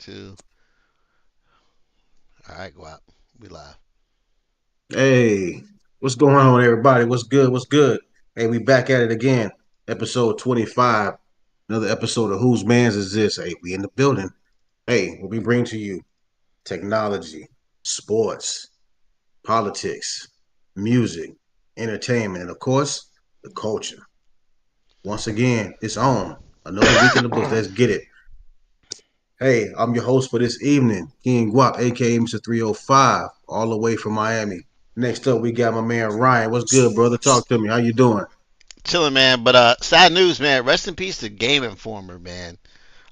2. All right, Guap. We live. Hey, what's going on, everybody? What's good? What's good? Hey, we back at it again. Episode 25. Another episode of Whose Man's Is This? Hey, we in the building. Hey, what we bring to you technology, sports, politics, music, entertainment, and of course, the culture. Once again, it's on. Another week in the books. Let's get it. Hey, I'm your host for this evening, King Guap, aka Mr. 305, all the way from Miami. Next up, we got my man Ryan. What's good, brother? Talk to me. How you doing? Chilling, man. But sad news, man. Rest in peace to Game Informer, man.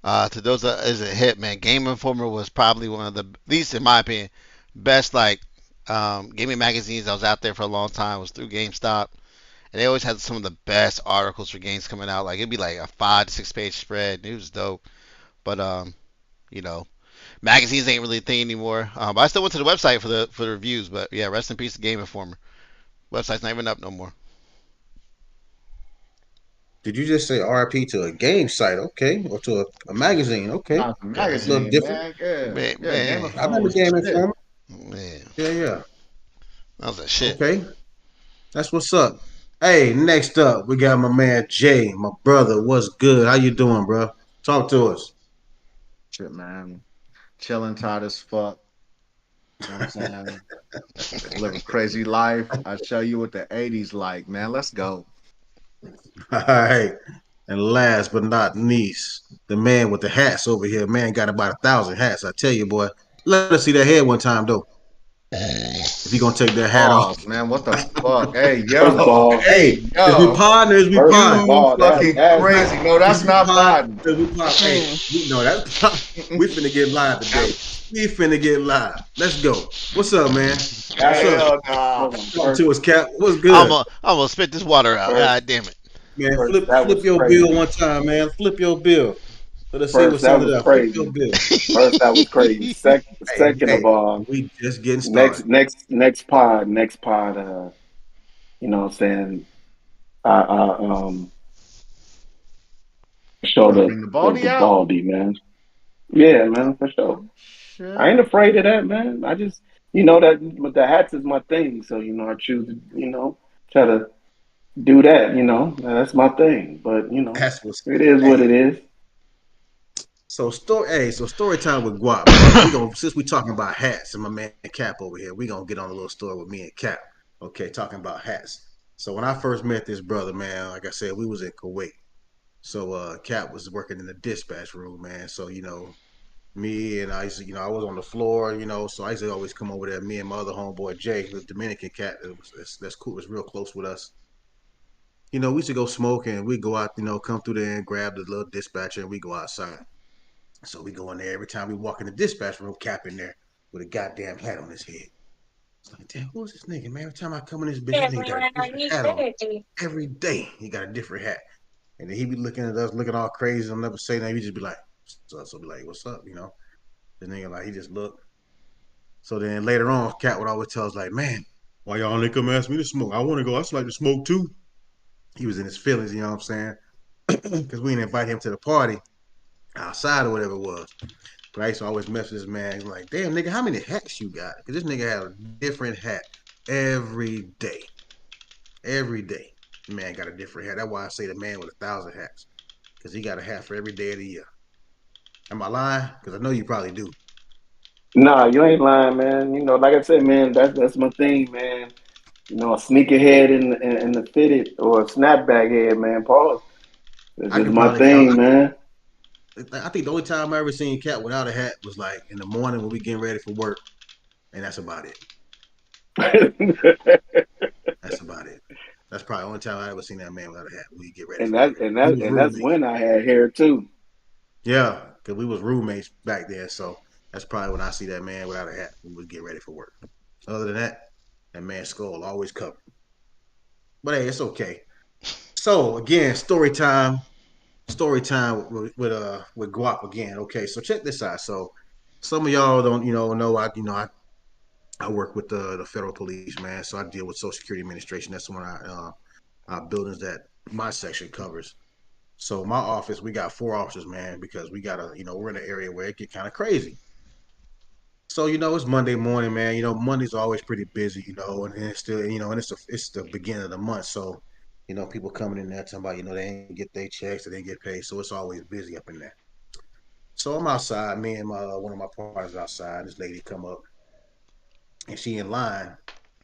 To those that isn't hit, man. Game Informer was probably one of the, at least in my opinion, best like gaming magazines that was out there for a long time. It was through GameStop, and they always had some of the best articles for games coming out. Like it'd be like a 5 to 6 page spread. It was dope. But you know, magazines ain't really a thing anymore. But I still went to the website for the reviews. But yeah, rest in peace to Game Informer. Website's not even up no more. Did you just say RP to a game site? Okay. Or to a magazine? Okay. Nah, it's a Yeah, That's a little magazine, different. man. Yeah, man, yeah. Game man, of I Thrones remember was the Game shit. Informer. man. Yeah, yeah. That was a shit. Okay. That's what's up. Hey, next up, we got my man Jay, my brother. What's good? How you doing, bro? Talk to us. Shit, man. Chilling, tired as fuck. You know what I'm saying? Live a crazy life. I show you what the '80s like, man. Let's go. All right. And last but not least, the man with the hats over here. Man got about 1,000 hats. I tell you, boy. Let us see that head one time, though. If you gonna take that hat off. Pause, man. What the fuck? Hey, First of yo. all, Hey, Hey, if we yo. partners, we first of pod. You all, fucking that crazy. No, If that's we not pod, podding. if we pod. Hey, we know that's pod. We finna get live today. We finna get live. Let's go. What's up, man? What's that up? Hell nah. hold on, Talk to us, Cap. What's I'm good, gonna I'm gonna spit this water out. first, God damn it. man? first, that Flip was your bill crazy. one time, man. Flip your bill. Let us see First, what's that under was there. Flip your crazy. bill. First, that was crazy. Hey, Second of hey, all, we just getting started. next pod. You know what I'm saying? I You show want to bring the the baldy out? baldy man. Yeah, Uh, man, for sure. Oh, I ain't shit. afraid of that, man. I just, but the hats is my thing. So I choose to, try to do that. That's my thing. But that's what's. it is what Hey, it is. so story time with Guap, man. We gonna since we talking about hats and my man Cap over here, we gonna get on a little story with me and Cap. Okay, talking about hats. So when I first met this brother, man, like I said, we was in Kuwait. So Cap was working in the dispatch room, man. So me and I used to, I was on the floor, so I used to always come over there. Me and my other homeboy Jay, the Dominican cat, that's cool, was real close with us. We used to go smoke and we go out, come through there and grab the little dispatcher and we go outside. So we go in there every time we walk in the dispatch room, Cap in there with a goddamn hat on his head. It's like, damn, who's this nigga, man? Every time I come in this bitch, this nigga got a different hat on. Every day he got a different hat. And then he be looking at us, looking all crazy. I'll never say nothing. He just be like, what's up? So be like, what's up? The nigga like he just look. So then later on, Cat would always tell us like, man, why y'all ain't come ask me to smoke? I want to go. I just like to smoke too. He was in his feelings, you know what I'm saying? Because we didn't invite him to the party outside or whatever it was. But I used to always mess with this man. He's like, damn, nigga, how many hats you got? Because this nigga had a different hat every day. Every day. The man got a different hat. That's why I say the man with 1,000 hats. Because he got a hat for every day of the year. Am I lying? Because I know you probably do. Nah, you ain't lying, man. Like I said, man, that's my thing, man. A sneaker head and the fitted or a snapback head, man. Pause. This I is can my probably count. thing, man. I think the only time I ever seen Cat without a hat was like in the morning when we getting ready for work, and that's about it. That's about it. That's probably the only time I ever seen that man without a hat when we get ready and for work. that and We that was and that's roommates. when I had hair too. Yeah, because we was roommates back then. So that's probably when I see that man without a hat when we get ready for work. Other than that, that man's skull always covered. But hey, it's okay. So again, story time with Guap again. Okay, so check this out. So some of y'all don't know I work with the federal police, man. So I deal with Social Security Administration. That's one of our buildings that my section covers. So my office, we got 4 officers, man, because we got we're in an area where it get kind of crazy. So it's Monday morning, man. Monday's always pretty busy, and it's still, and it's the beginning of the month, so people coming in there talking about, they ain't get their checks, they didn't get paid, so it's always busy up in there. So I'm outside, me and one of my partners outside. This lady come up, and she in line,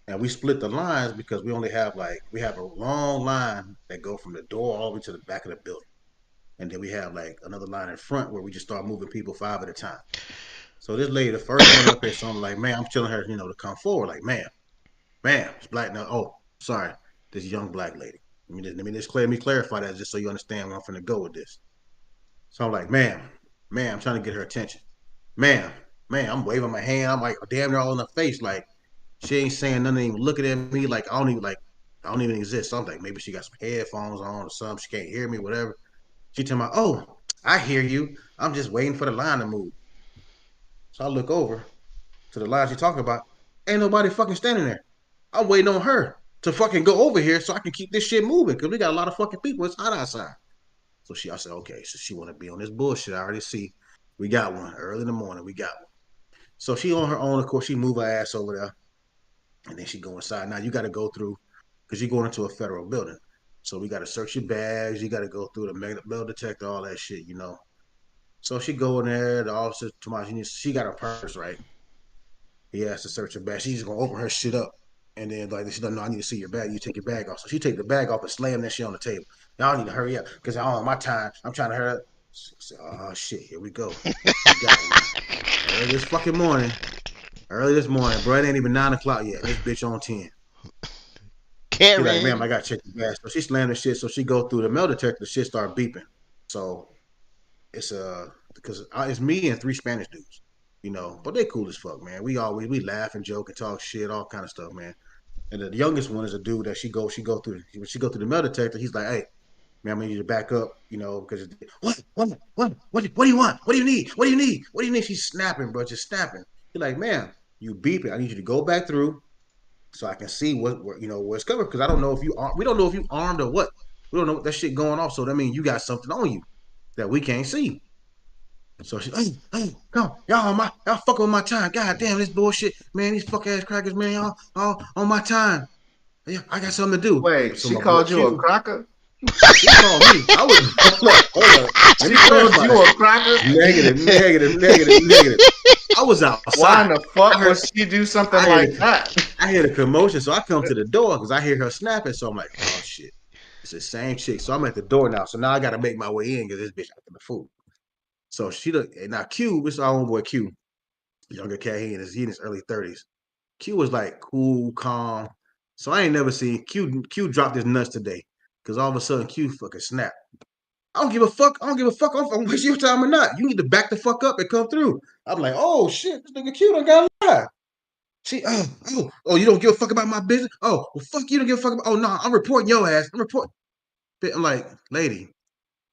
and we split the lines because we have a long line that go from the door all the way to the back of the building, and then we have like another line in front where we just start moving people 5 at a time. So this lady, the first one up here, so I'm like, man, I'm telling her, to come forward. Like, ma'am, it's black now. Oh, sorry, this young black lady. Let me clarify that just so you understand where I'm finna go with this. So I'm like, ma'am, I'm trying to get her attention. Ma'am, I'm waving my hand. I'm like, damn near all in her face. Like, she ain't saying nothing, even looking at me. Like, I don't even exist. So I'm like, maybe she got some headphones on or something. She can't hear me, whatever. She tell me, oh, I hear you. I'm just waiting for the line to move. So I look over to the line she's talking about. Ain't nobody fucking standing there. I'm waiting on her to fucking go over here so I can keep this shit moving because we got a lot of fucking people. It's hot outside. So I said, okay, so she want to be on this bullshit. I already see. We got one early in the morning. We got one. So she on her own, of course, she move her ass over there, and then she go inside. Now you got to go through because you're going into a federal building. So we got to search your bags. You got to go through the metal detector, all that shit, So she go in there. The officer, she got her purse, right? He has to search her bag. She's gonna open her shit up, and then like she doesn't know. I need to see your bag. You take your bag off. So she take the bag off and slam that shit on the table. Y'all need to hurry up because I don't have my time. I'm trying to hurry up. Oh shit, here we go. We got one. Early this morning, bro. It ain't even 9 o'clock yet. This bitch on 10. She's like, ma'am, I gotta check the bag. So she slammed the shit. So she go through the metal detector. The shit start beeping. So it's because it's me and 3 Spanish dudes. But they cool as fuck, man. We laugh and joke and talk shit, all kind of stuff, man. And the youngest one is a dude that she go through the metal detector. He's like, hey, man, I need you to back up, because what do you want? What do you need? What do you need? What do you need? She's snapping, bro, just snapping. He's like, man, you beeping. I need you to go back through so I can see where it's covered because I don't know if we don't know if you armed or what. We don't know what that shit going off. So that means you got something on you that we can't see. So she, hey, come, y'all fucking with my time. God damn, this bullshit, man. These fuck ass crackers, man. Y'all all on my time. Yeah, I got something to do. Wait, so she called you a cracker? She called me. I was hold up. She called you a cracker? Negative. I was outside. Why in the fuck would she do something like that? I hear the commotion, so I come to the door because I hear her snapping. So I'm like, oh shit, it's the same chick. So I'm at the door now. So now I got to make my way in because this bitch after the food. So now Q, this is our own boy Q, younger cat. He in his early 30s. Q was like cool, calm. So I ain't never seen Q drop his nuts today because all of a sudden Q fucking snapped. I don't give a fuck. I'm wasting your time or not. You need to back the fuck up and come through. I'm like, oh shit, this nigga Q done got live. She, you don't give a fuck about my business? Oh, well, fuck you don't give a fuck about. Oh no, I'm reporting your ass. I'm like, lady,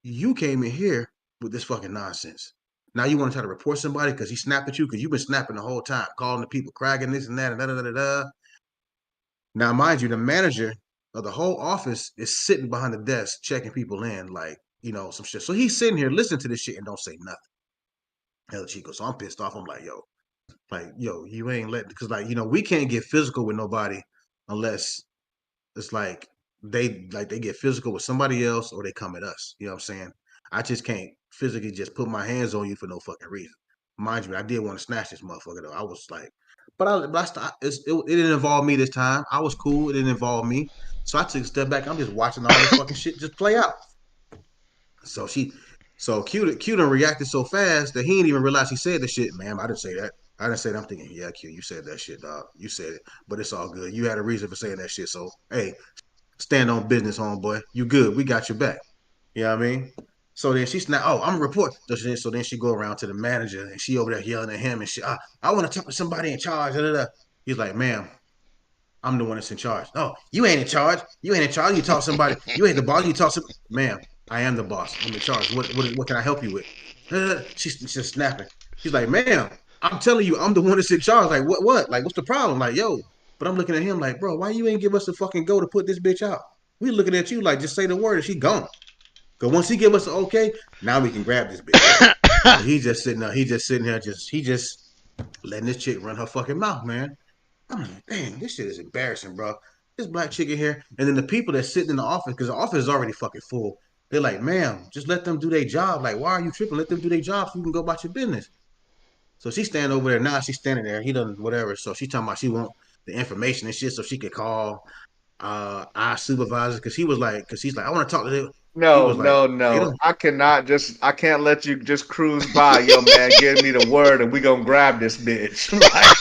you came in here with this fucking nonsense. Now you want to try to report somebody because he snapped at you because you've been snapping the whole time, calling the people, cracking this and that and da. Now, mind you, the manager of the whole office is sitting behind the desk checking people in, like, some shit. So he's sitting here listening to this shit and don't say nothing. Hell, Chico. So I'm pissed off. I'm like, yo, you ain't letting, because we can't get physical with nobody unless it's like they get physical with somebody else or they come at us. You know what I'm saying? I just can't physically just put my hands on you for no fucking reason. Mind you, I did want to snatch this motherfucker though. I was like, it didn't involve me this time. I was cool. It didn't involve me. So I took a step back. I'm just watching all this fucking shit just play out. So Q done reacted so fast that he didn't even realize he said the shit. Ma'am, I didn't say that. I didn't say that. I'm thinking, yeah, Q, you said that shit, dog. You said it, but it's all good. You had a reason for saying that shit. So, hey, stand on business, homeboy. You good. We got your back. You know what I mean? So then she snapped, oh, I'm a report. So then she go around to the manager and she over there yelling at him and shit. I want to talk to somebody in charge. He's like, ma'am, I'm the one that's in charge. No, you ain't in charge. You ain't in charge. You talk to somebody. You ain't the boss. You talk to, ma'am, I am the boss. I'm in charge. What can I help you with? She's just snapping. She's like, ma'am, I'm telling you, I'm the one that's in charge. Like, what? Like, what's the problem? Like, yo. But I'm looking at him like, bro, why you ain't give us the fucking go to put this bitch out? We looking at you like, just say the word and she gone. Because once he give us an okay, now we can grab this bitch. But he's just sitting there. He's just sitting here. He just letting this chick run her fucking mouth, man. I'm like, dang, this shit is embarrassing, bro. This black chick in here, and then the people that's sitting in the office, because the office is already fucking full. They're like, ma'am, just let them do their job. Like, why are you tripping? Let them do their job so you can go about your business. So she's standing over there. Now she's standing there. He doesn't, whatever. So she's talking about she want the information and shit so she could call our supervisor because he's like, I want to talk to them. He No, was like, no, they no. don't. I can't let you just cruise by, yo, man. Give me the word and we gonna grab this bitch. Like,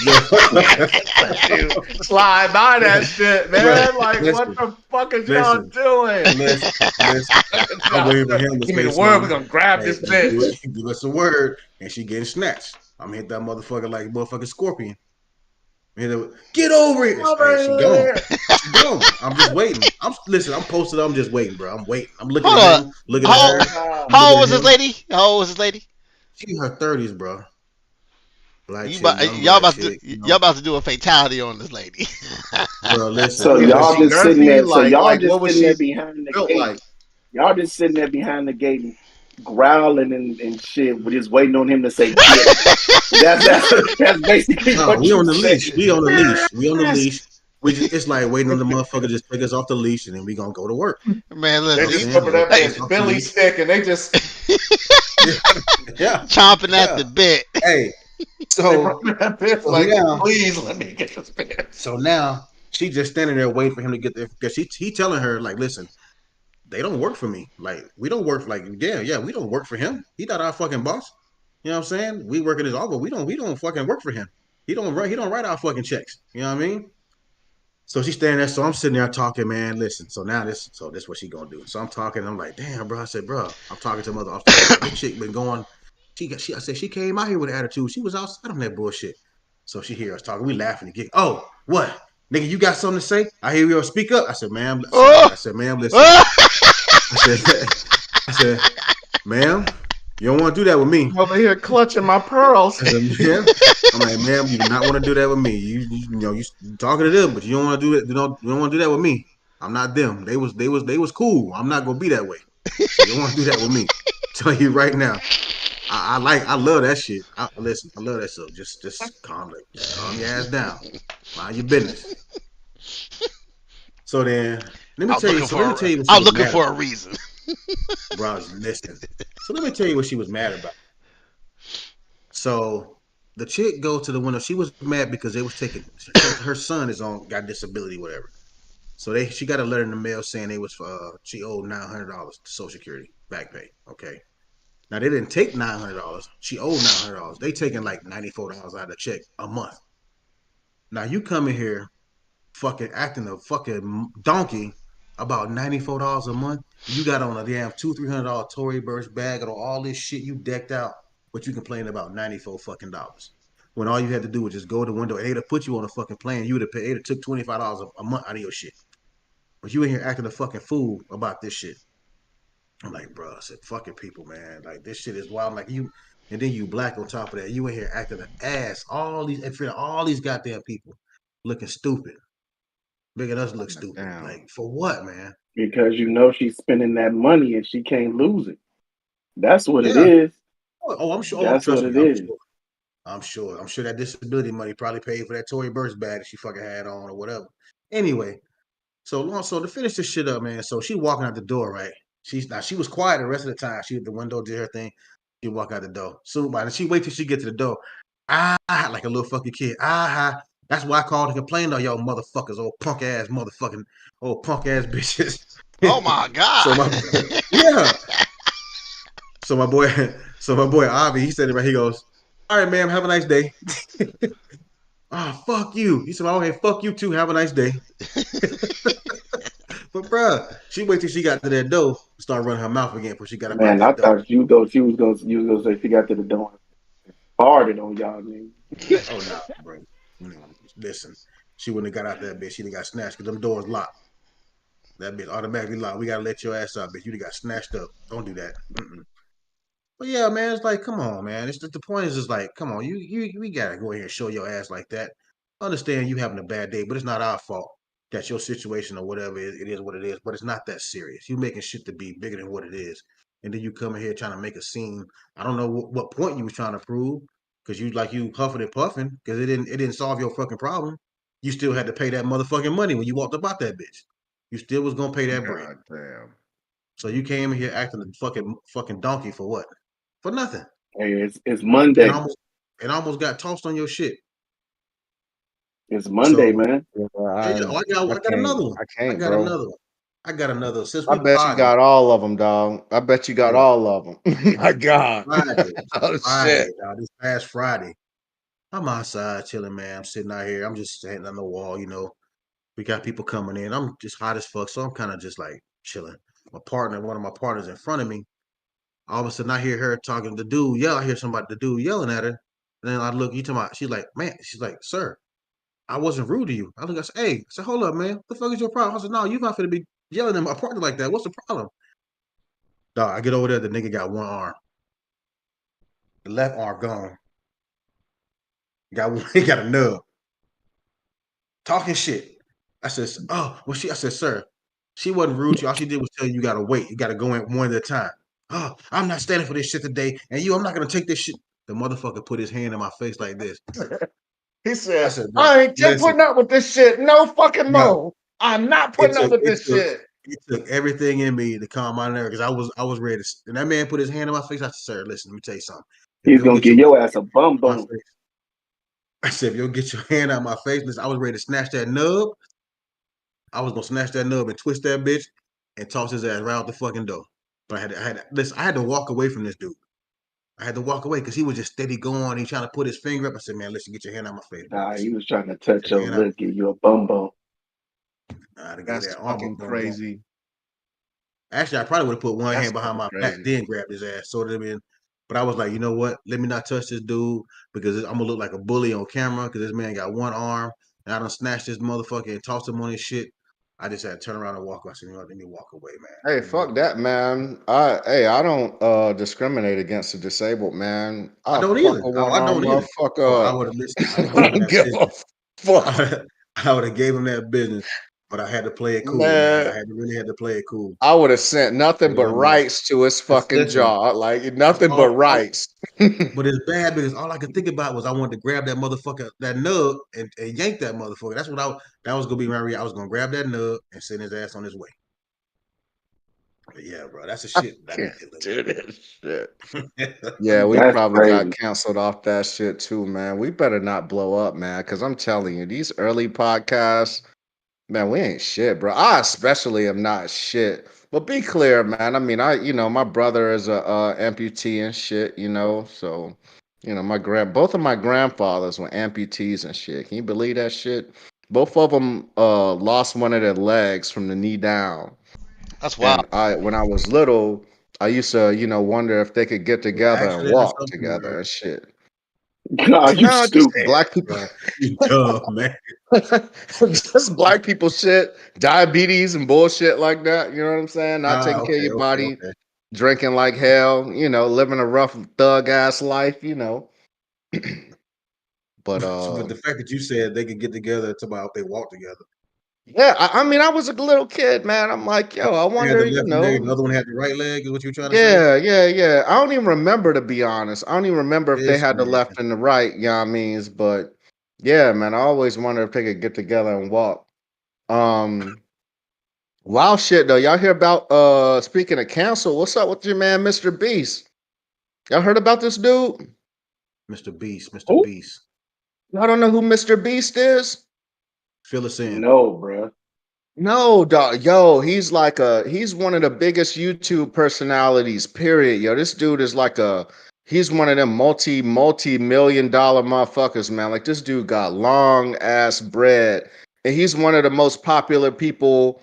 let you slide by that shit, man. Bro, Like, what listen, the fuck is y'all listen, doing? listen. I'm waiting for him to Give me say the word, we something. gonna grab Hey, this bitch. give us a word, and she getting snatched. I'm gonna hit that motherfucker like a motherfucking scorpion. Get over it. Hey, she gone. Over She gone. I'm just waiting. I'm posted. I'm just waiting, bro. I'm waiting. I'm looking Hold at on. him, looking at How her. here. I'm how looking old was at this him. lady? How old was this lady? She in her 30s, bro. Black You chick, about, young y'all black about to chick. You y'all know, about to do a fatality on this lady. bro. Listen, So Yeah, was y'all she just sitting girthy? there. So y'all Like, what just was sitting there she behind the built gate. like? Y'all just sitting there behind the gate, growling and shit. We're just waiting on him to say get him. That's basically no, what we you on the leash. saying. We on the leash. We on the Yes. leash. We just it's like waiting on the motherfucker just take us off the leash and then we gonna go to work. Man, You know They what I'm listen, just you saying? remember They that take hey, us bitch off the Billy leash. stick and they just Yeah, yeah, chomping at yeah. the bit. Hey, they so remember that bitch so like, now please let me get this bitch. so now she just standing there waiting for him to get there because he telling her like, listen, they don't work for me. Like we don't work like yeah, we don't work for him. He not our fucking boss. You know what I'm saying? We work in his office. We don't fucking work for him. He don't write our fucking checks. You know what I mean? So she's standing there. So I'm sitting there talking, man. Listen. So this what she gonna do. So I'm talking. I'm like, damn, bro. I said, bro. I'm talking to mother. I was like, bro, this chick been going. I said she came out here with an attitude. She was outside on that bullshit. So she hear us talking. We laughing again. Oh, what? Nigga, you got something to say? I hear you speak up. I said, ma'am. Oh, I said, ma'am, listen. oh. I said, I said, ma'am, you don't want to do that with me. I'm over here clutching my pearls. I said, ma'am, I'm like, ma'am, you do not want to do that with me. You talking to them, but you don't want to do it. You don't want to do that with me. I'm not them. They was cool. I'm not gonna be that way. So you don't want to do that with me. Tell you right now. I love that shit. Listen, I love that stuff. Just calm your ass down. Mind your business. So then let me I'm tell you. looking So let me for tell you what she I'm was looking mad for a about, reason. bro. Listen. So let me tell you what she was mad about. So the chick go to the window. She was mad because they was taking her son is on got disability, whatever. So she got a letter in the mail saying they was she owed $900 to Social Security back pay. Okay. Now they didn't take $900. She owed $900. They taking like $94 out of the check a month. Now you come in here fucking acting a fucking donkey about $94 a month. You got on a damn $200-300 Tory Burch bag and all this shit you decked out, but you complain about 94 fucking dollars. When all you had to do was just go to the window and they'd have put you on a fucking plane, you would have paid, they'd have took $25 a month out of your shit. But you in here acting a fucking fool about this shit. I'm like, bro, I said, fucking people, man. Like this shit is wild. I'm like you, and then you black on top of that. You in here acting an ass. All these goddamn people looking stupid, making us look stupid. Damn. Like for what, man? Because you know she's spending that money and she can't lose it. That's what it Yeah. is. I'm sure. Oh, That's trust what me. it I'm is. sure. I'm sure. I'm sure that disability money probably paid for that Tory Burch bag that she fucking had on or whatever. Anyway, so to finish this shit up, man. So she walking out the door, right? She was quiet the rest of the time. She at the window did her thing. She walk out the door. So by she wait till she get to the door. Like a little fucking kid. That's why I called to complain on y'all motherfuckers, old punk ass motherfucking old punk ass bitches. Oh my So god. my yeah. So my boy, Avi, he said it right. He goes, "All right, ma'am, have a nice day." Fuck you. He said, "Okay, fuck you too. Have a nice day." But bruh, she wait till she got to that door, start running her mouth again before she got up out Man, I that door. thought you was gonna say she got to the door farted on y'all, man. Oh no, bro. No, listen, she wouldn't have got out that bitch. She'd have got snatched because them doors locked. That bitch automatically locked. We gotta let your ass out, bitch. You'd have got snatched up. Don't do that. Mm-mm. But yeah, man, it's like, come on, man. It's the point is just like, come on, you we gotta go ahead and show your ass like that. Understand you having a bad day, but it's not our fault. That's your situation or whatever. It is what it is. But it's not that serious. You making shit to be bigger than what it is, and then you come in here trying to make a scene. I don't know what point you was trying to prove because you huffing and puffing because it didn't solve your fucking problem. You still had to pay that motherfucking money when you walked about that bitch. You still was gonna pay that bread. God damn. So you came in here acting a fucking donkey for what? For nothing. Hey, it's And Monday. almost got tossed on your shit. It's Monday, So man. I got another one. I can't, got bro. another one. I got another one. Since I we bet you Friday, got all of them, dog. I bet you got Yeah. all of them. My God. Friday, Oh, Friday, shit. dog, this past Friday, I'm outside chilling, man. I'm sitting out here. I'm just standing on the wall, We got people coming in. I'm just hot as fuck, so I'm kind of just like chilling. One of my partners in front of me, all of a sudden I hear her talking to the dude. I hear the dude yelling at her. And then I look, she's like, man, she's like, sir, I wasn't rude to you. I look, I said, hey, I said, hold up, man. What the fuck is your problem? I said, no, you're not going to be yelling at my partner like that. What's the problem? Dog, I get over there, the nigga got one arm. The left arm gone. He got a nub. Talking shit. I said, I said, sir, she wasn't rude to you. All she did was tell you gotta wait. You gotta go in one at a time. Oh, I'm not standing for this shit today. And I'm not gonna take this shit. The motherfucker put his hand in my face like this. He said, said, I ain't just putting up with this shit. No fucking more. I'm not putting up with this shit. It took everything in me to calm my nerves because I was ready to. And that man put his hand in my face. I said, sir, listen, let me tell you something. He's gonna give your ass a bum bum. I said, if you'll get your hand out of my face, listen, I was ready to snatch that nub. I was gonna snatch that nub and twist that bitch and toss his ass right out the fucking door. But I had to walk away from this dude. I had to walk away because he was just steady going. He trying to put his finger up. I said, man, listen, get your hand out my face. Nah, he was trying to touch your lip, give you a bum bum. That's fucking crazy. Actually, I probably would have put one hand behind my back, then grabbed his ass. So that been. But I was like, you know what? Let me not touch this dude because I'm gonna look like a bully on camera because this man got one arm and I done snatched this motherfucker and tossed him on his shit. I just had to turn around and walk away. I said, let me walk away, man. Hey, fuck that, man. I don't discriminate against the disabled, man. I don't either. I don't either. I would have listened. I don't give a fuck. I would have gave him that business, but I had to play it cool, man. I really had to play it cool. I would have sent nothing but rights to his fucking jaw, like nothing but rights. But it's bad because all I could think about was I wanted to grab that motherfucker, that nub, and yank that motherfucker. That's what that was gonna be my reaction. I was gonna grab that nub and send his ass on his way. But yeah, bro, that's a shit. Do this shit. Yeah, we probably got canceled off that shit too, man. We better not blow up, man, because I'm telling you, these early podcasts, man, we ain't shit, bro. I especially am not shit. But be clear, man. I mean, my brother is a amputee and shit, so both of my grandfathers were amputees and shit. Can you believe that shit? Both of them lost one of their legs from the knee down. That's wild. And when I was little, I used to, wonder if they could get together and walk together and shit. God, you stupid. Black people. You dumb, man. Just black people shit, diabetes and bullshit like that. You know what I'm saying? Not taking care of your body, drinking like hell, living a rough thug ass life, But but the fact that you said they could get together, it's about they walk together. Yeah, I mean, I was a little kid, man. I'm like, yo, I wonder, leg, another one had the right leg. Is what you're trying to say? Yeah. I don't even remember, to be honest. I don't even remember if they had the left and the right. You know what I mean? But yeah, man, I always wonder if they could get together and walk. Wild shit though. Y'all hear about? Speaking of cancel, what's up with your man, Mr. Beast? Y'all heard about this dude? Mr. Beast. Y'all don't know who Mr. Beast is? Fill us in. No, bro. No, dog. Yo, he's one of the biggest YouTube personalities, period. Yo, this dude is he's one of them multi-million dollar motherfuckers, man. Like, this dude got long ass bread. And he's one of the most popular people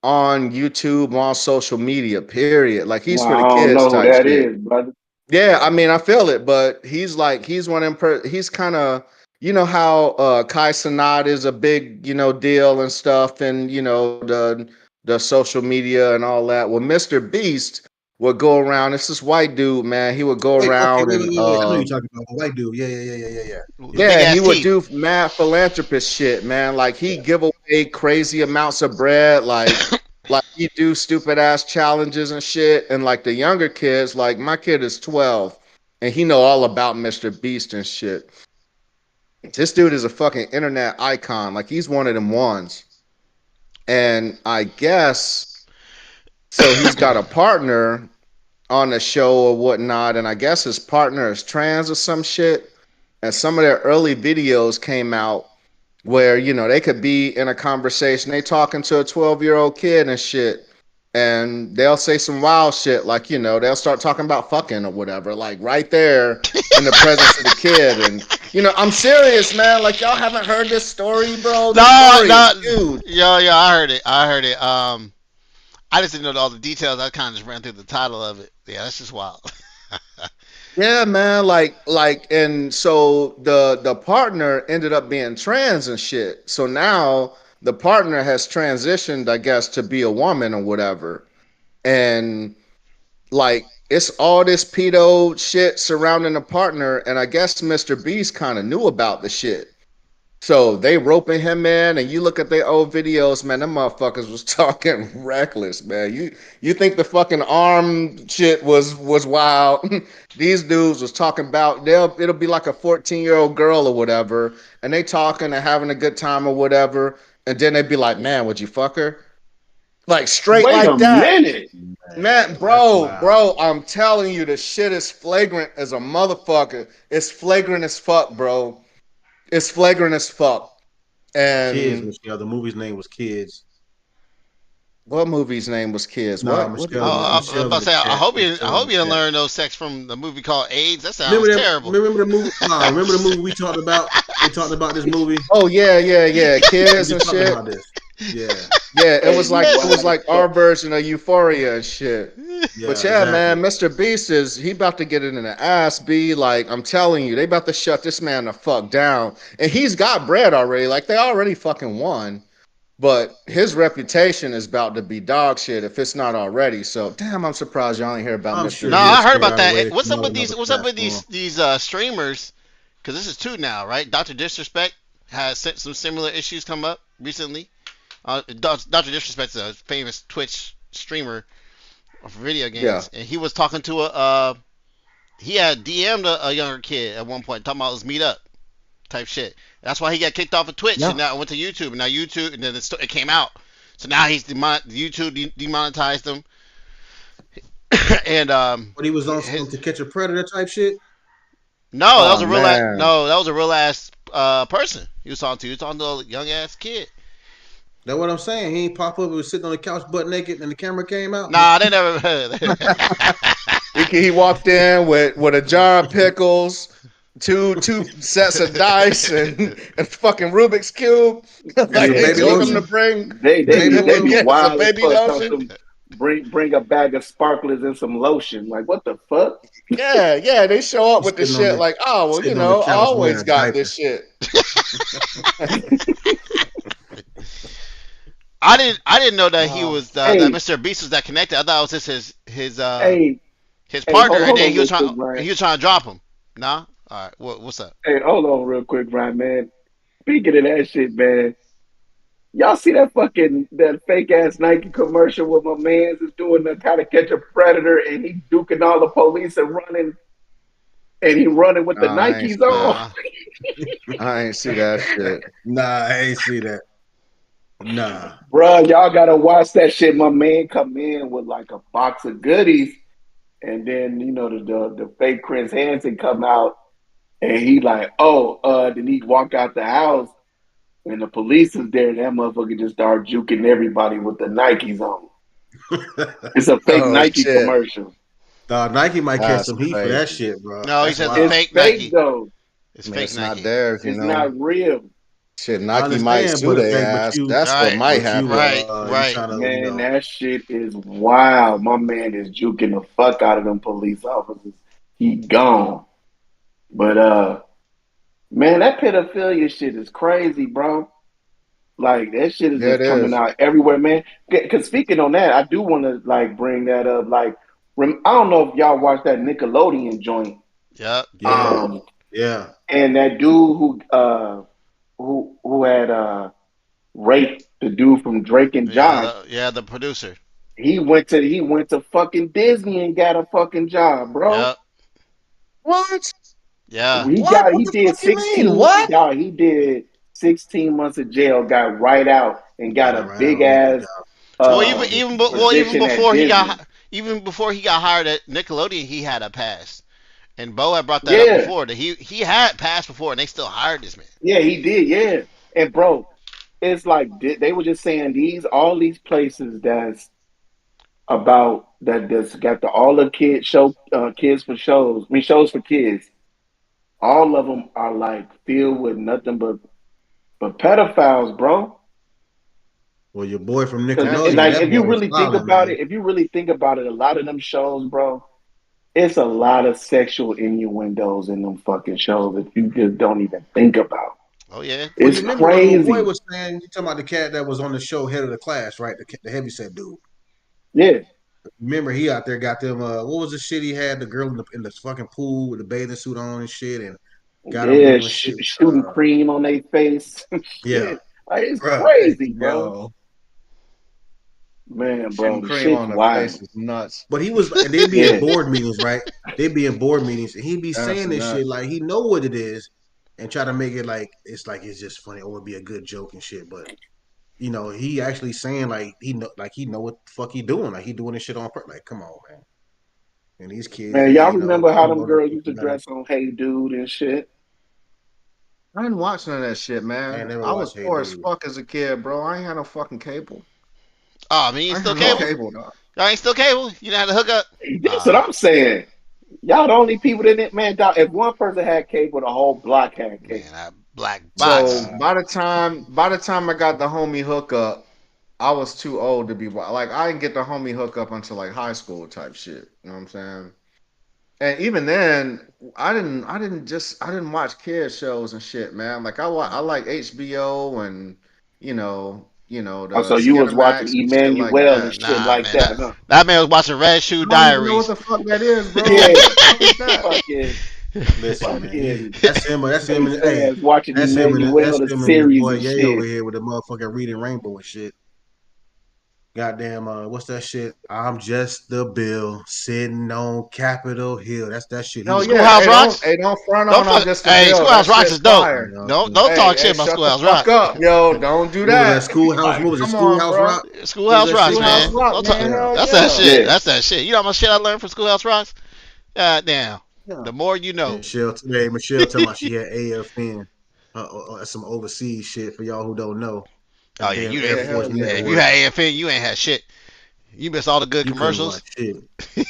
on YouTube, on social media, period. Like, he's for the kids. I don't know who that is, brother. Yeah, I mean, I feel it, but he's one of them, he's kind of, you know how Kai Cenat is a big, deal and stuff, and the social media and all that. Well, Mr. Beast would go around. It's this white dude, man. He would go around and I know you're talking about the white dude. Yeah. Yeah, he would do mad philanthropist shit, man. Like he give away pay crazy amounts of bread, like he do stupid ass challenges and shit. And like the younger kids, like my kid is 12 and he know all about Mr. Beast and shit. This dude is a fucking internet icon. Like he's one of them ones. And I guess so he's got a partner on the show or whatnot, and I guess his partner is trans or some shit. And some of their early videos came out where, you know, they could be in a conversation, they talking to a 12-year-old kid and shit, and they'll say some wild shit, like, you know, they'll start talking about fucking or whatever, like right there in the presence of the kid. And you know, I'm serious, man. Like y'all haven't heard this story, bro. This story is huge. Yo, I heard it. I just didn't know all the details. I kind of just ran through the title of it. Yeah, that's just wild. Yeah, man. And so the partner ended up being trans and shit. So now the partner has transitioned, I guess, to be a woman or whatever. And like it's all this pedo shit surrounding the partner. And I guess Mr. Beast kind of knew about the shit. So they roping him in, and you look at their old videos, man. Them motherfuckers was talking reckless, man. You think the fucking arm shit was wild? These dudes was talking about it'll be like a 14-year-old girl or whatever, and they talking and having a good time or whatever, and then they'd be like, "Man, would you fuck her?" Like straight Wait like a that, minute. man, bro. I'm telling you, the shit is flagrant as a motherfucker. It's flagrant as fuck, bro. It's flagrant as fuck. And Kids, Michelle. The movie's name was Kids. what movie's name was Kids? Nah, What Michelle. I was Michelle about to say, in the I hope chat. you Michelle in the didn't chat. learn no sex from the movie called AIDS. That sounds Remember that? terrible. Remember the movie? Remember the movie we talked about? We talked about this movie. Oh yeah, Kids We and talked shit. about this. Yeah. Yeah, it was like our version of Euphoria and shit. Yeah, But yeah, exactly. man, Mr. Beast he about to get it in the ass. Be like, I'm telling you, they about to shut this man the fuck down. And he's got bread already. Like they already fucking won. But his reputation is about to be dog shit if it's not already. So damn, I'm surprised y'all ain't hear about I'm Mr. sure No, he'll I heard figure about out a way that. to What's up promote with these? another What's up with platform. these streamers? Because this is two now, right? Dr. Disrespect has some similar issues come up recently. Dr. Disrespect's a famous Twitch streamer for video games, Yeah. and he was talking to he had DM'd a younger kid at one point, talking about let's meet up, type shit. That's why he got kicked off of Twitch, Yeah. and now went to YouTube, and now YouTube, and then it came out, so now he's YouTube demonetized him, and But he was on some To Catch a Predator type shit. no, that Oh, was a real man. that was a real ass person he was talking to. He was talking to a young ass kid. That's what I'm saying. He ain't pop up. He was sitting on the couch butt naked, and the camera came out. Nah, they never. He walked in with a jar of pickles, two sets of dice, and fucking Rubik's cube. Like Baby they told lotion. him to bring. They Baby be lotion. wild as Baby fuck. lotion. Bring a bag of sparklers and some lotion. Like what the fuck? Yeah, they show up with the Sitting on shit the- like, oh well, you sitting on know, the I couch always wearing got diapers. this shit. I didn't know that he was Hey. that Mr. Beast was that connected. I thought it was just his Hey, partner, hold and then on he was real trying quick, Ryan. to drop him. Nah, all right. What's up? hey, hold on real quick, Ryan, man. Speaking of that shit, man. Y'all see that fake ass Nike commercial where my man's is doing the How to Catch a Predator and he duking all the police and he running with the Nah, I Nikes ain't- on. I ain't see that shit. Nah, I ain't see that. Nah. Bruh, y'all gotta watch that shit. My man come in with like a box of goodies, and then you know the fake Chris Hansen come out, and he like, then he walk out the house, and the police is there, and that motherfucker just start juking everybody with the Nikes on. It's a fake Oh, Nike shit. commercial. Nike might catch That's some heat for that crazy. shit, bro. No, he That's said wild. the It's fake fake Nike. though. It's I mean, fake it's Nike. not theirs, you It's know. not real. Shit, I Nike might understand, sue but their but ass. you- That's Right, what might but happen. you, Right, you right. trying to, Man, that shit is wild. My man is juking the fuck out of them police officers. He gone. But man, that pedophilia shit is crazy, bro. Like that shit is Yeah, it just coming is. out everywhere, man. Because speaking on that, I do want to like bring that up. Like, I don't know if y'all watched that Nickelodeon joint. Yep. Yeah. And that dude who had raped the dude from Drake and Josh. The producer. He went to fucking Disney and got a fucking job, bro. Yep. What? Yeah. What? What He the did fuck you mean? 16. What? Y'all, he did 16 months of jail, got right out, and got a big ass. Well, even before he Disney. before he got hired at Nickelodeon, he had a pass. And Bo had brought that up before that he had passed before, and they still hired this man. Yeah, he did. Yeah, and bro, it's like they were just saying all these places that's got all the kids for shows. I mean, shows for kids. All of them are like filled with nothing but pedophiles, bro. Well, your boy from And Nickelodeon. like, if you really think about it, a lot of them shows, bro, it's a lot of sexual innuendos in them fucking shows that you just don't even think about. Oh yeah, it's crazy. What boy was saying, you talking about the cat that was on the show, head of the class, right? The heavyset dude. Yeah. Remember, he out there got them. What was the shit he had? The girl in the fucking pool with the bathing suit on and shit, and got them shooting cream on their face. Yeah, like, it's crazy, bro. Yo. Man, bro, the cream on the face is nuts. But he was, and they'd be in board meetings, right? They'd be in board meetings, and he'd be saying this shit like he know what it is, and try to make it like it's just funny or it'd be a good joke and shit. But you know, he actually saying like he know what the fuck he doing, like he doing this shit on purpose. Like, come on, man. And these kids, man, y'all remember how them girls used to dress on Hey Dude and shit? I didn't watch none of that shit, man. I was poor as fuck as a kid, bro. I ain't had no fucking cable. Oh, I mean, you still cable? Y'all ain't still cable? You didn't have to hook up? That's what I'm saying. Y'all the only people that didn't, man. If one person had cable, the whole block had cable. Man, that black box. So by the time I got the homie hookup, I was too old to be like I didn't get the homie hookup until like high school type shit. You know what I'm saying? And even then, I didn't watch kids shows and shit, man. Like I like HBO and you know. So you was watching Emmanuel and shit like that. Huh? That man was watching Red Shoe Diaries. I don't know what the fuck that is, bro. Listen, man. That's him. Hey, watching Emmanuel the series boy and Ye shit over here with the motherfucking Reading Rainbow and shit. Goddamn, what's that shit? I'm just the bill sitting on Capitol Hill. That's that shit. No, Schoolhouse Rocks. Don't front on. I'm just the bill. Schoolhouse Rocks is dope. Don't talk shit about Schoolhouse Rocks. Up, yo, don't do that. Schoolhouse Rock. Schoolhouse Rocks, man. That's that shit. That's that shit. You know how much shit I learned from Schoolhouse Rocks? God damn. The more you know. Michelle told me she had AFN, some overseas shit for y'all who don't know. Oh yeah, if you had AFN, you ain't had shit. You missed all the good commercials. You can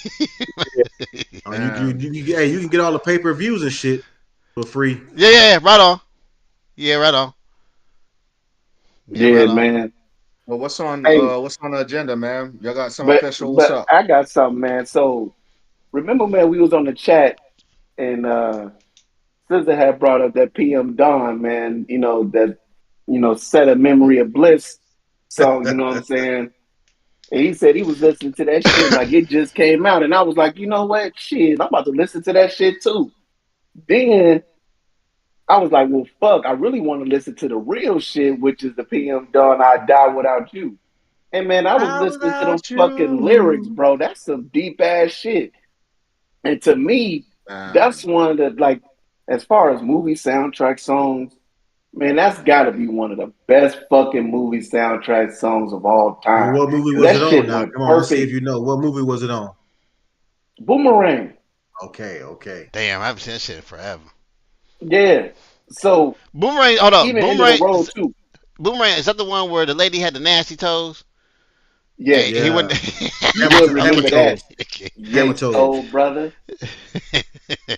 get all the pay-per-views and shit for free. Yeah, right on. Yeah, right on. Yeah, man. Well, what's on the agenda, man? Y'all got something special? What's up? I got something, man. So remember, man, we was on the chat and Sister had brought up that PM Dawn, man. Set a memory of bliss song, you know what I'm saying? And he said he was listening to that shit like it just came out. And I was like, you know what? Shit, I'm about to listen to that shit too. Then I was like, well, fuck, I really want to listen to the real shit, which is the PM Dawn, I Die Without You. And man, I was listening to those fucking lyrics, bro. That's some deep ass shit. And to me, that's one of the, like, as far as movie soundtrack songs, man, that's got to be one of the best fucking movie soundtrack songs of all time. What movie was it on? Now, come on, let's see if you know. What movie was it on? Boomerang. Okay. Damn, I haven't seen that shit in forever. Yeah. So Boomerang. Hold up. Boomerang. Boomerang. Is that the one where the lady had the nasty toes? Yeah. He wouldn't. Remember that. Hammer-toes, brother.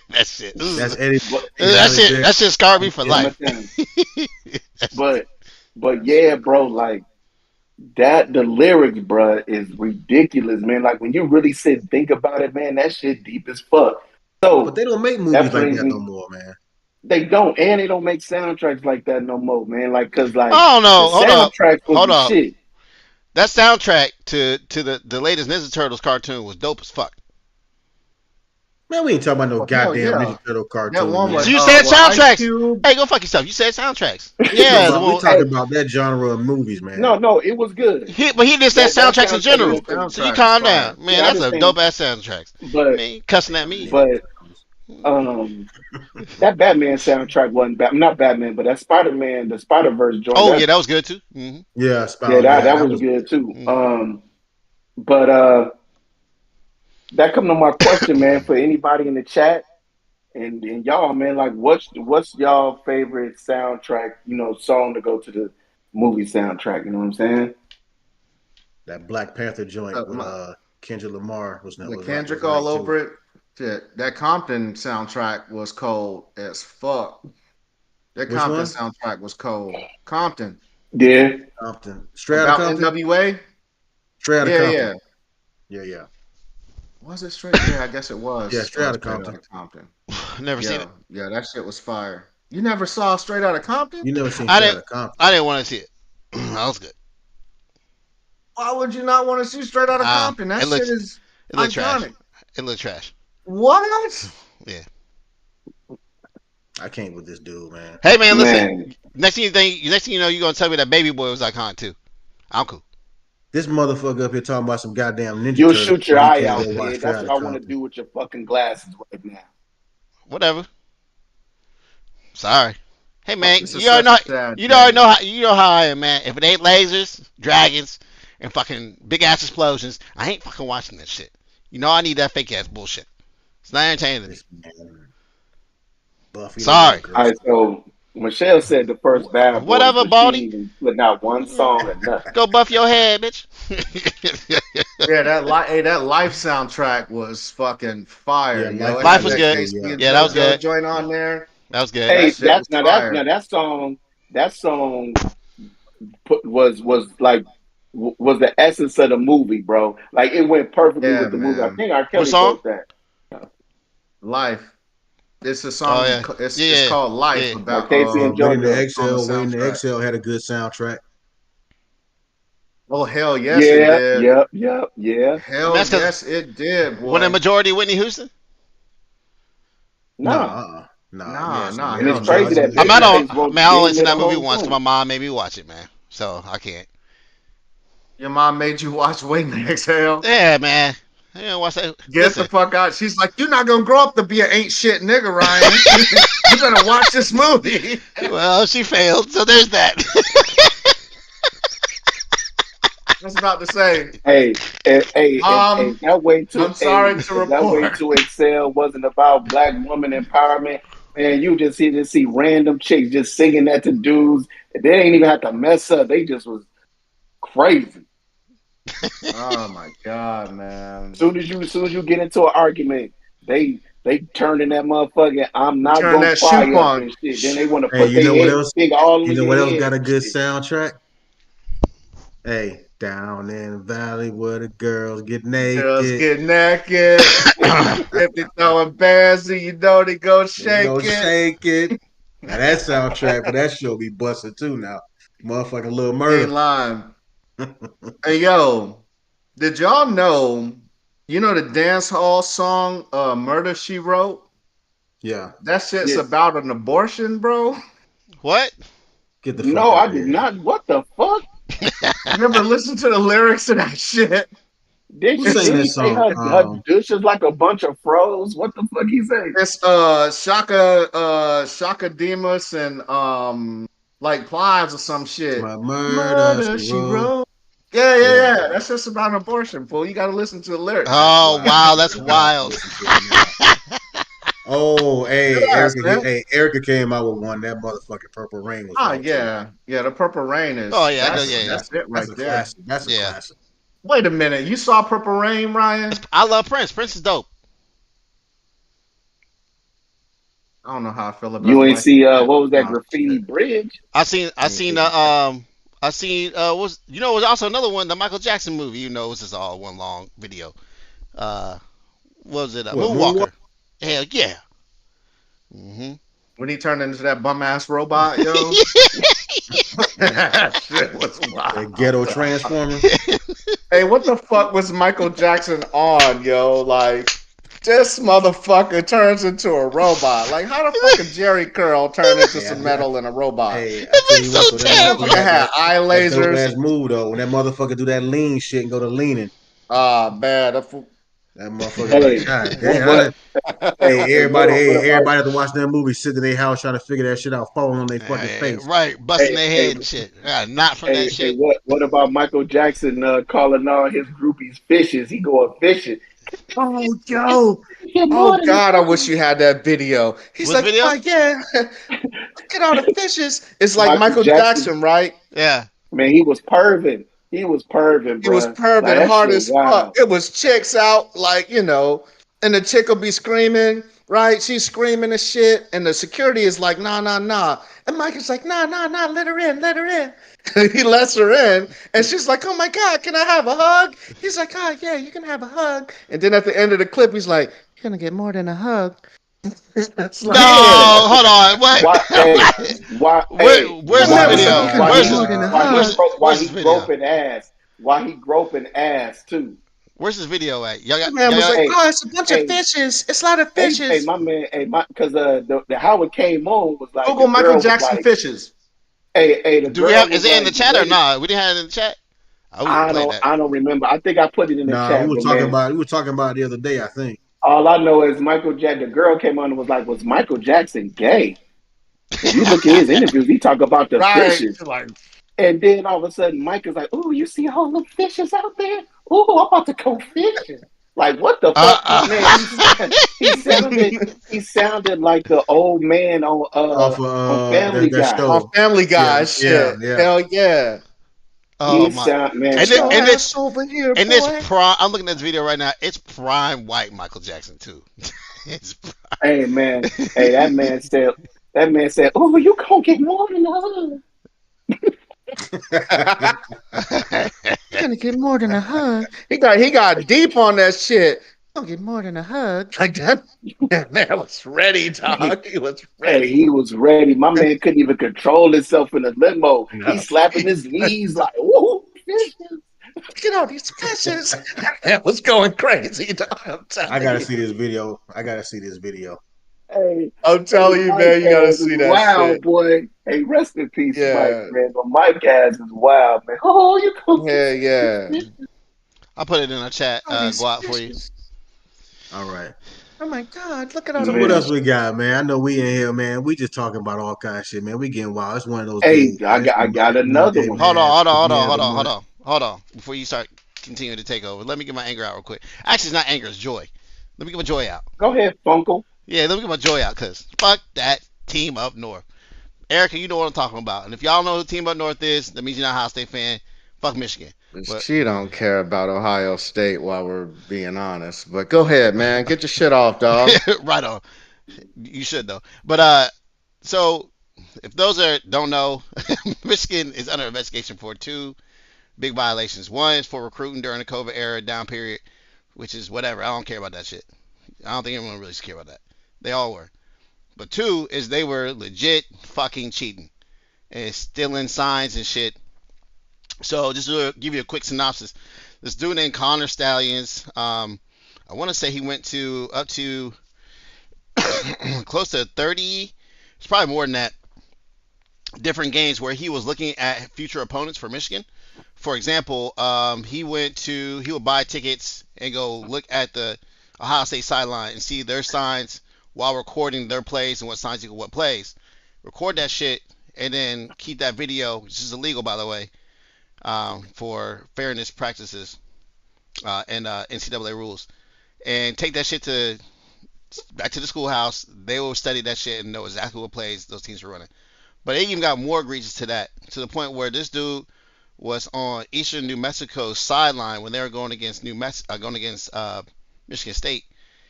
That shit. That's Eddie. That shit scarred me for life. But yeah, bro, like the lyrics, bro, is ridiculous, man. Like when you really sit and think about it, man, that shit deep as fuck. So, but they don't make movies like that no more, man. They don't, and they don't make soundtracks like that no more, man. Like, cause like, oh no, hold up. Shit. That soundtrack to the latest Ninja Turtles cartoon was dope as fuck. Man, we ain't talking about no Oh, hell goddamn yeah. Ninja Turtle That cartoon. one Man. was So you said with Ice soundtracks. Cube. Hey, go fuck yourself. You said soundtracks. We Yeah, the we one. talking about that genre of movies, man. No, it was good. But he just said That soundtracks in soundtrack general. was So you Soundtrack is calm fire. down, man. Yeah, I That's a understand. dope ass soundtracks. But Man, you cussing at me. but that Batman soundtrack wasn't bad. Not Batman, but that Spider-Man, the Spider-Verse joint. Oh yeah, that was good too. Mm-hmm. Yeah, Yeah, yeah, that was good too. Mhm. But that come to my question, man, for anybody in the chat and y'all, man, like what's y'all favorite soundtrack, song to go to the movie soundtrack, you know what I'm saying? that Black Panther joint with My- Kendrick Lamar was the was Kendrick right all too. over it. Shit, that Compton soundtrack was cold as fuck. That Which Compton one? soundtrack was cold. Compton. Yeah. Compton. Straight out About of Compton. NWA? Straight out of Yeah, Compton. yeah. Yeah. Was it straight? Yeah, I guess it was. Yeah, straight out of Straight Compton. Outta Compton. Never seen Yeah, it. yeah, that shit was fire. You never saw Straight Outta Compton? You never seen I Straight didn't. out of Compton. I didn't want to see it. That was good. Why would you not want to see Straight Outta Compton? That It looks. shit is It looked trash. iconic. It looked trash. What? Yeah. I can't with this dude, man. Hey man, listen. Man. Next thing you know, you're gonna tell me that Baby Boy was iconic too. I'm cool. This motherfucker up here talking about some goddamn Ninja You'll Turtles. shoot your He eye can't out, go watch kid. Straight That's Outta what I want to Compton. do with your fucking glasses right now. Whatever. Sorry. Hey man, This is you already such know. a sad You already day. know how. You know how I am, man. If it ain't lasers, dragons, and fucking big ass explosions, I ain't fucking watching that shit. You know I need that fake ass bullshit. It's not entertaining to me. This man, Buffy. Sorry. The All right, so Michelle said the first Bad Boys, Whatever, but she Baldy. ain't even putting out one song or nothing. Go buff your head, bitch. Yeah, that Life soundtrack was fucking fire, Yeah, yo. It Life had was that good. Casey and Yeah, that was JoJo good. joint on there. That was good. Hey, That shit was fire. that song was the essence of the movie, bro. Like it went perfectly Yeah, with the movie. I man. think R. What Kelly song? wrote that. Life. It's a Oh song. yeah. It's Yeah. called Life Yeah. about Casey and Waiting to JoJo. Exhale. on the Waiting to soundtrack. Exhale had a good soundtrack. Oh hell yes, it Yeah, did. yeah. Hell That's 'cause- yes, it did, When the boy. majority Whitney Houston. Nah. Nah, yes, nah, man. And it's hell crazy no. that I'm not on. Babyface wrote Man, I only gave seen me that the movie whole once because my song. mom made me watch it, man. So I can't. Your mom made you watch Waiting to Exhale. Yeah, man. I didn't watch that. Get Listen, the fuck out. She's like, you're not gonna grow up to be an ain't shit nigga, Ryan. You better watch this movie. well, she failed, so there's that. I was about to say, Hey, and that way to I'm sorry to if that way report. to excel wasn't about black woman empowerment. Man, you just see random chicks just singing that to dudes. They ain't even have to mess up. They just was crazy. Oh my god, man. As soon as you get into an argument, they turning that motherfucking I'm not Turn gonna that fire shoe up on. and shit. Then they want to Hey, put you their know what head else? big all You in know your what else head got a and good shit. soundtrack? Hey, down in the valley where the girls get Girls naked. get naked. If they throwing bears, you know they go They shake go it. shake it. Now that soundtrack for that show be busted too now. Motherfucking Little Ain't Murder. lying. Hey yo, did y'all know? You know the dance hall song "Murder She Wrote"? Yeah. That shit's Yeah. about an abortion, bro. what? Get the fuck No, out I did here. not. What the fuck? You never listened to the lyrics of that shit? Did Who you sang did that he say song? her dishes like a bunch of froze? What the fuck he say? It's Shaka Demus and like Plies or some shit. My murder, She wrote. Yeah. Yeah. That's just about an abortion, fool. You gotta listen to the lyrics. Oh Wow. wow, that's I gotta wild. listen to it now. Oh, hey, Yes, Erica. man. Hey, Erica came out with one. That motherfucking Purple Rain was Ah, wrong too. yeah. The Purple Rain is. Oh yeah, that's yeah. that's it right That's a there. classic. That's a Yeah. classic. Wait a minute, you saw Purple Rain, Ryan? I love Prince. Prince is dope. I don't know how I feel about. You ain't see Michael what was that Jackson. graffiti bridge? I seen was it was also another one, the Michael Jackson movie. You know, it was just all one long video. What was it? What, Moonwalker. Hell yeah. Mm-hmm. When he turned into that bum ass robot, yo. That shit was wild. That ghetto transformer. Hey, what the fuck was Michael Jackson on, yo? Like, This motherfucker turns into a robot. Like, how the fuck did Jerry Curl turn into Hey, some metal in a robot? hey, I It tell looks you so what, though, that Motherfucker motherfucker terrible. had had eye that dope lasers. ass move though. When that motherfucker do that lean shit and go to leaning, Ah, man. That fool- that motherfucker like, Hey, God what damn, how what did, hey, what about everybody at the watch that movie sit in their house trying to figure that shit out, falling on their fucking face. Right, busting hey their hey head and shit. Not from that shit. what about Michael Jackson calling all his groupies fishes? He going fishing. Oh, yo. Get Oh, more than God. I wish you had that video. He's What's like, the video? oh, yeah. Look at all the fishes. It's like Michael Michael Jackson. Jackson, right? Yeah. Man, he was perving. He was perving, He was bruh. Like perving that hard shit as fuck. wild. It was chicks out, like, and the chick will be screaming, right? She's screaming and shit. And the security is like, nah, nah, nah. And Mike is like, nah, nah, nah, let her in, let her in. He lets her in. And she's like, oh my God, can I have a hug? He's like, oh, yeah, you can have a hug. And then at the end of the clip, he's like, you're going to get more than a hug. It's No, like, Yeah. hold on. What? Why? Hey, why? Hey, Where's I this never why? said you video? couldn't Why get Where's he? more this? than a Where's hug. Why where's he this video? groping ass? Why he groping ass too? Where's this video at? The man was like, Hey, oh, it's a bunch of hey, fishes. It's a lot of fishes. my man, because the how it came on was like the Google Michael girl was Jackson like, fishes. the Do we girl have? was Is it in the like chat or ready. not? We didn't have it in the chat. I was gonna play that. I don't remember. I think I put it in the Nah, chat, but man, we were talking about it the other day, I think. all I know is Michael Jackson. The girl came on and was like, "Was Michael Jackson gay?" If you look at his interviews, he talk about the Right. fishes. Like, And then all of a sudden, Mike is like, "Oh, you see all the fishes out there? Oh, I'm about to go fishing." Like, what the fuck, man? Uh, He sounded like the old man Off of on Family that Guy. on show. Family Yeah, Guy yeah, shit. yeah. Hell yeah. oh He my! sound man. And Get it, your and ass it's over here, and it's boy. prime. I'm looking at this video right now. It's prime white Michael Jackson too. It's Hey man, hey that man said, "Oh, you gonna get more than a prime. You're gonna get more than a hug. He got deep on that shit. Gonna get more than a hug. Like that. That man was ready, hug." dog. He was Hey, ready. he was ready. My man couldn't even control himself in the limo. No. He's slapping his knees like, "Woo!" Look at all these fishes. That was going crazy, dog. I'm I telling gotta you. see this video. I gotta see this video. Hey, I'm hey, telling you, Mike man, you gotta ass is see that wild, shit. boy. Hey, rest in peace, Mike, Yeah. man. But Mike ass is wild, man. Oh, you gonna Yeah, yeah. get I'll put it in the chat, All these Guap, for you. fishes. All right. Oh my God, look at all So the what man. else fishes. we got, man? I know we in here, man. We just talking about all kind of shit, man. We getting wild. It's one of those Hey, days, man. It's I got Promotion another Monday, one. Hold on, man. hold on, hold on, Beginning of hold the on, hold month. on, hold on. Before you start continuing to take over, let me get my anger out real quick. Actually, it's not anger, it's joy. Let me get my joy out. Go ahead, Funkle. Yeah, let me get my joy out, cause fuck that team up north. Erica, you know what I'm talking about. And if y'all know who Team Up North is, that means you're not a Ohio State fan. Fuck Michigan. But She don't care about Ohio State while we're being honest. But go ahead, man. Get your shit off, dog. right on. You should though. But so if those are don't know, Michigan is under investigation for two big violations. One is for recruiting during the COVID era down period, which is whatever. I don't care about that shit. I don't think anyone really care about that. They all were. But two is they were legit fucking cheating and stealing signs and shit. So just to give you a quick synopsis, this dude named Connor Stallions, I want to say he went to up to close to 30. It's probably more than that. Different games where he was looking at future opponents for Michigan. For example, he would buy tickets and go look at the Ohio State sideline and see their signs while recording their plays and what signs equal what plays. Record that shit and then keep that video, which is illegal by the way, for fairness practices and NCAA rules, and take that shit back to the schoolhouse. They will study that shit and know exactly what plays those teams were running. But it even got more egregious to that, to the point where this dude was on Eastern New Mexico's sideline when they were going against Michigan State.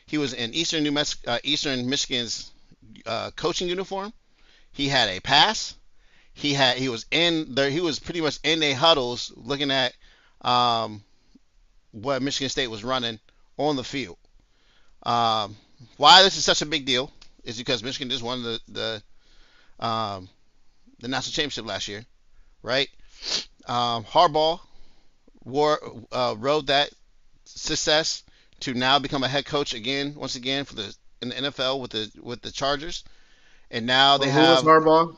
He was in Eastern Michigan's coaching uniform. He had a pass. He was in there. He was pretty much in their huddles looking at what Michigan State was running on the field. Why this is such a big deal is because Michigan just won the national championship last year, right? Harbaugh rode that success to now become a head coach once again in the NFL with the Chargers, and now they Who was have Harbaugh?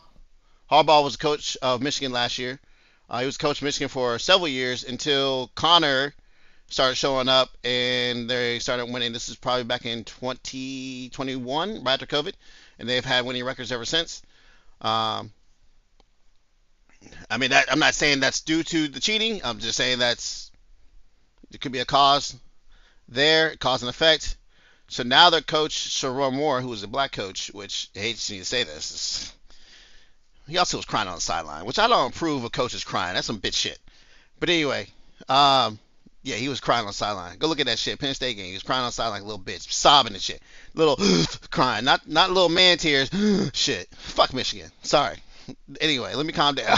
Harbaugh was coach of Michigan last year. He was coach of Michigan for several years until Connor started showing up and they started winning. This is probably back in 2021, right after COVID, and they've had winning records ever since. Um, I mean, I'm not saying that's due to the cheating. I'm just saying it could be a cause there, cause and effect. So now their coach, Sherrone Moore, who is a black coach, which I hate to say this, he also was crying on the sideline, which I don't approve of coaches crying. That's some bitch shit. But anyway, yeah, he was crying on the sideline. Go look at that shit. Penn State game. He was crying on the sideline like a little bitch, sobbing and shit. Little crying, not little man tears. Shit. Fuck Michigan. Sorry. Anyway, let me calm down.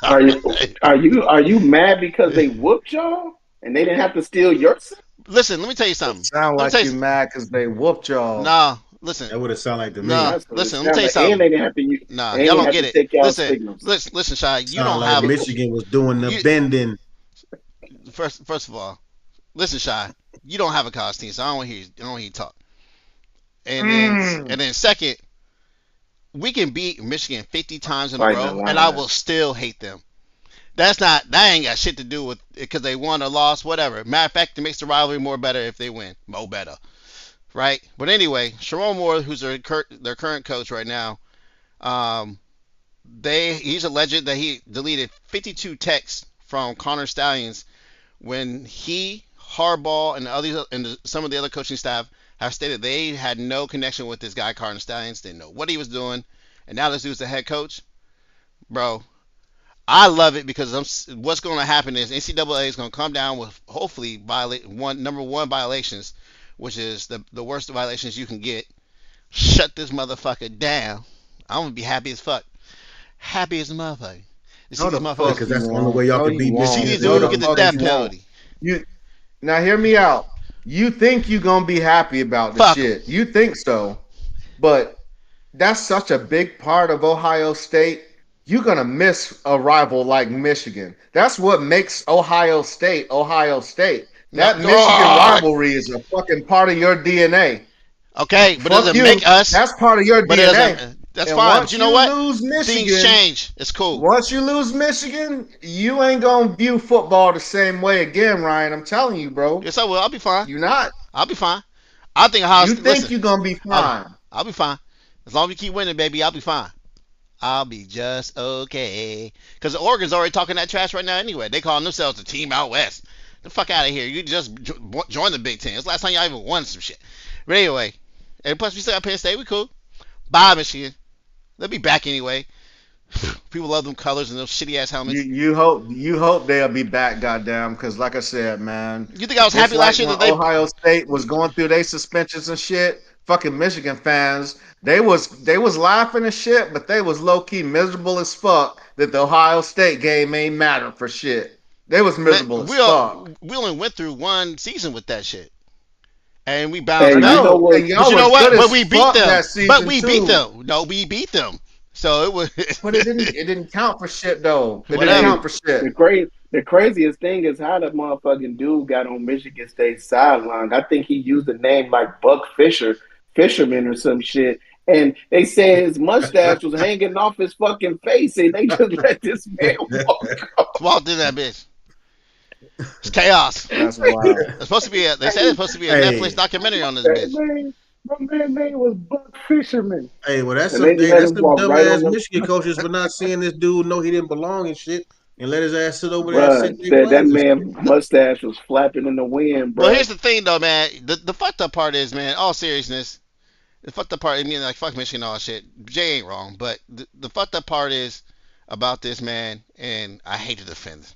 Are you mad because they whooped y'all and they didn't have to steal your set? Listen, let me tell you something. Sound like you mad because they whooped y'all. No, listen. That would have sounded like to me. No, listen. Let me tell you something. And they didn't have to. Nah, y'all don't get it. Listen, Shy. You don't like have Michigan was doing the bending. First of all, listen, Shy. You don't have a college team, so I don't want to hear you talk. And then second, we can beat Michigan 50 times in a row, and I will still hate them. That ain't got shit to do with it because they won or lost, whatever. Matter of fact, it makes the rivalry more better if they win. More better. Right? But anyway, Sherrone Moore, who's their current coach right now, he's alleged that he deleted 52 texts from Connor Stalions when he, Harbaugh, and some of the other coaching staff have stated they had no connection with this guy, Connor Stalions. They didn't know what he was doing. And now this dude's the head coach. Bro, I love it because what's going to happen is NCAA is going to come down with hopefully number one violations, which is the worst violations you can get. Shut this motherfucker down. I'm going to be happy as fuck. Happy as a motherfucker. No, the fuck, because that's the only way y'all can beat See these dudes get the death penalty. Now hear me out. You think you're going to be happy about the shit. You think so. But that's such a big part of Ohio State. You're going to miss a rival like Michigan. That's what makes Ohio State, Ohio State. That Michigan rivalry is a fucking part of your DNA. Okay, but doesn't make us. That's part of your DNA. That's fine. But you know what? Lose Michigan, things change. It's cool. Once you lose Michigan, you ain't going to view football the same way again, Ryan. I'm telling you, bro. Yes, I will. I'll be fine. You're not. I'll be fine. I think Ohio State. You think you're going to be fine. I'll be fine. As long as you keep winning, baby, I'll be fine. I'll be just okay. Because Oregon's already talking that trash right now anyway. They calling themselves the team out west. The fuck out of here. You just joined the Big Ten. It's the last time y'all even won some shit. But anyway, and plus we still got Penn State. We cool. Bye, Michigan. They'll be back anyway. People love them colors and those shitty ass helmets. You hope they'll be back, goddamn. Because like I said, man. You think I was happy last year that Ohio State was going through their suspensions and shit? Fucking Michigan fans, they was laughing and shit, but they was low key miserable as fuck that the Ohio State game ain't matter for shit. They was miserable as fuck. We only went through one season with that shit, and we bounced back. But you know what? But we beat them. But we beat them. No, we beat them. So it was. But it didn't count for shit though. It didn't count for shit. The craziest thing is how the motherfucking dude got on Michigan State sideline. I think he used a name like Buck Fisherman or some shit. And they said his mustache was hanging off his fucking face, and they just let this man walk in that bitch. It's chaos. That's wild. It's supposed to be. They said it's supposed to be a Netflix documentary on this bitch. My man's name was Buck Fisherman. Hey, well, that's some dumbass Michigan coaches for not seeing this dude know he didn't belong and shit, and let his ass sit over there. That man mustache was flapping in the wind, bro. Well, here's the thing, though, man. The fucked up part is, man. All seriousness. The fucked up part, I mean, like, fuck Michigan and all that shit. Jay ain't wrong, but the fucked up part is about this, man, and I hate to defend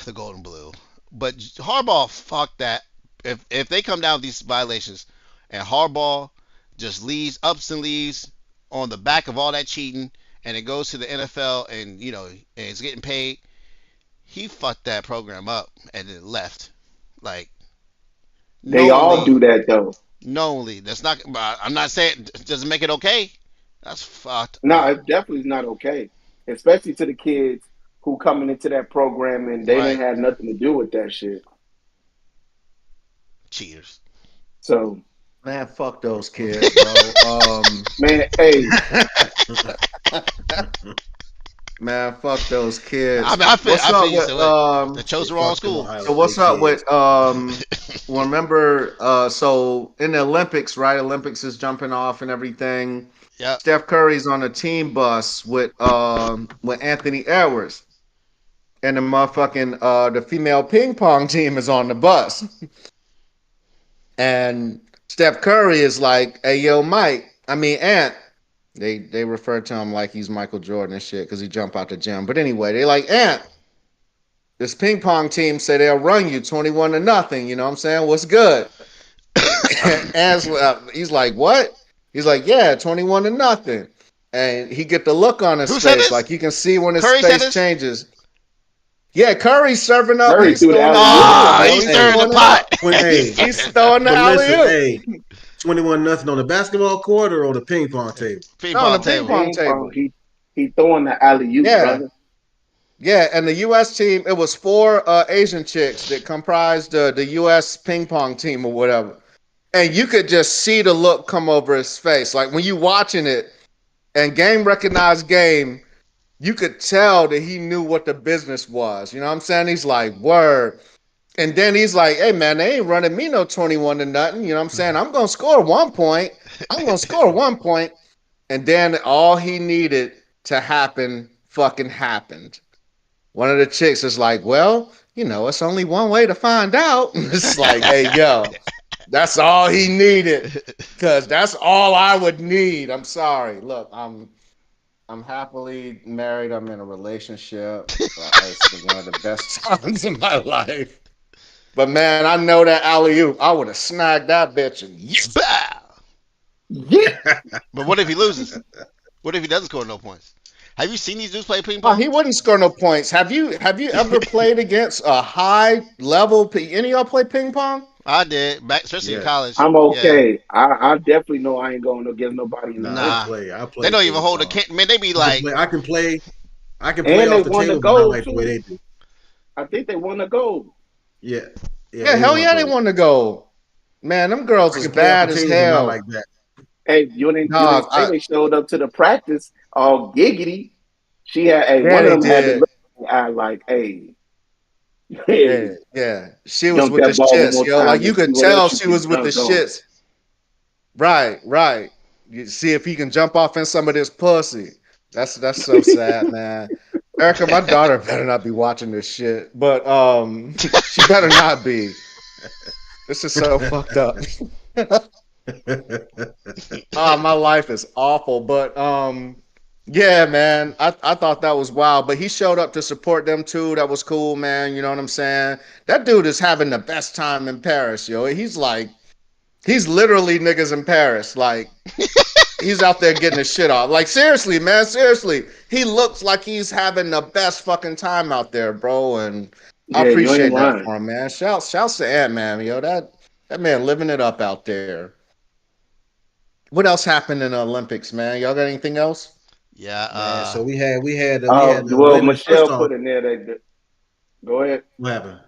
the Golden Blue, but Harbaugh fucked that. If they come down with these violations, and Harbaugh just ups and leaves on the back of all that cheating, and it goes to the NFL, and and it's getting paid, he fucked that program up and then left. Like, they all do that though. Knowingly, that's not. I'm not saying it doesn't make it okay. That's fucked. No, it definitely is not okay, especially to the kids who coming into that program and they didn't have nothing to do with that shit. Cheaters. So, Man, fuck those kids, bro. man, hey, Man, fuck those kids. I mean, I feel you. So they chose the wrong Fuck them school. Ohio So what's State up kids. with remember so in the Olympics, right? Olympics is jumping off and everything. Yeah. Steph Curry's on a team bus with Anthony Edwards. And the motherfucking the female ping pong team is on the bus. And Steph Curry is like, "Hey, yo, Ant." They refer to him like he's Michael Jordan and shit because he jumped out the gym. But anyway, they like, "Ant, this ping pong team say they'll run you 21-0. You know what I'm saying? What's good?" And he's like, "What?" He's like, "Yeah, 21-0." And he get the look on his face, like you can see when his Curry face changes. Yeah, Curry's serving up. Curry He's threw the throwing alley-oop. He's stirring the pot. He's throwing the But listen, alley-oop. hey, 21-0 on the basketball court or on the ping pong table? Ping No, pong the ping table. pong table. He throwing the alley-oop, Yeah. brother. Yeah, and the U.S. team, it was 4 Asian chicks that comprised the U.S. ping pong team or whatever. And you could just see the look come over his face. Like when you watching it and game recognized game, you could tell that he knew what the business was. You know what I'm saying? He's like, word. And then he's like, hey, man, they ain't running me no 21-0. You know what I'm saying? I'm going to score 1 point. I'm going to score 1 point. And then all he needed to happen fucking happened. One of the chicks is like, well, you know, it's only one way to find out. It's like, hey, yo, that's all he needed. Because that's all I would need. I'm sorry. Look, I'm happily married. I'm in a relationship. It's one of the best times in my life. But, man, I know that alley-oop. I would have snagged that bitch. And Bow. Yeah. But what if he loses? What if he doesn't score no points? Have you seen these dudes play ping Oh, pong? he wouldn't score no points. Have you ever played against a high level? Any of y'all play ping pong? I did, especially in Yeah. college. I'm okay. I definitely know I ain't going against nobody in the Nah. I play. They don't even hold a man. They be like, I can play And off they the won the table, but not gold, like the way they do. I think they won the gold. Yeah. Yeah, hell yeah, they won the gold. Man, them girls is bad as hell. Like that. Hey, you didn't Dog, say they showed up to the practice all giggity. She had Yeah, one of them they had to did. look at her like, hey. Yeah. She was Dunk with the that ball one shits, more yo. time Like you and could see what tell else you she can was with the dunk on. shits. Right. You see if he can jump off in some of this pussy. That's so sad, man. Erica, my daughter better not be watching this shit, but she better not be. This is so fucked up. Oh, my life is awful, but yeah, man, I thought that was wild. But he showed up to support them too. That was cool, man. You know what I'm saying? That dude is having the best time in Paris, yo. He's literally niggas in Paris. Like he's out there getting his shit off. Like seriously, man, seriously. He looks like he's having the best fucking time out there, bro. And I Yeah, you appreciate ain't that lying. for him, man. Shouts to Ant-Man, yo. That man living it up out there. What else happened in the Olympics, man? Y'all got anything else? yeah. Man, so we had Well, women. Michelle First off, put in there that. Go ahead. what happened?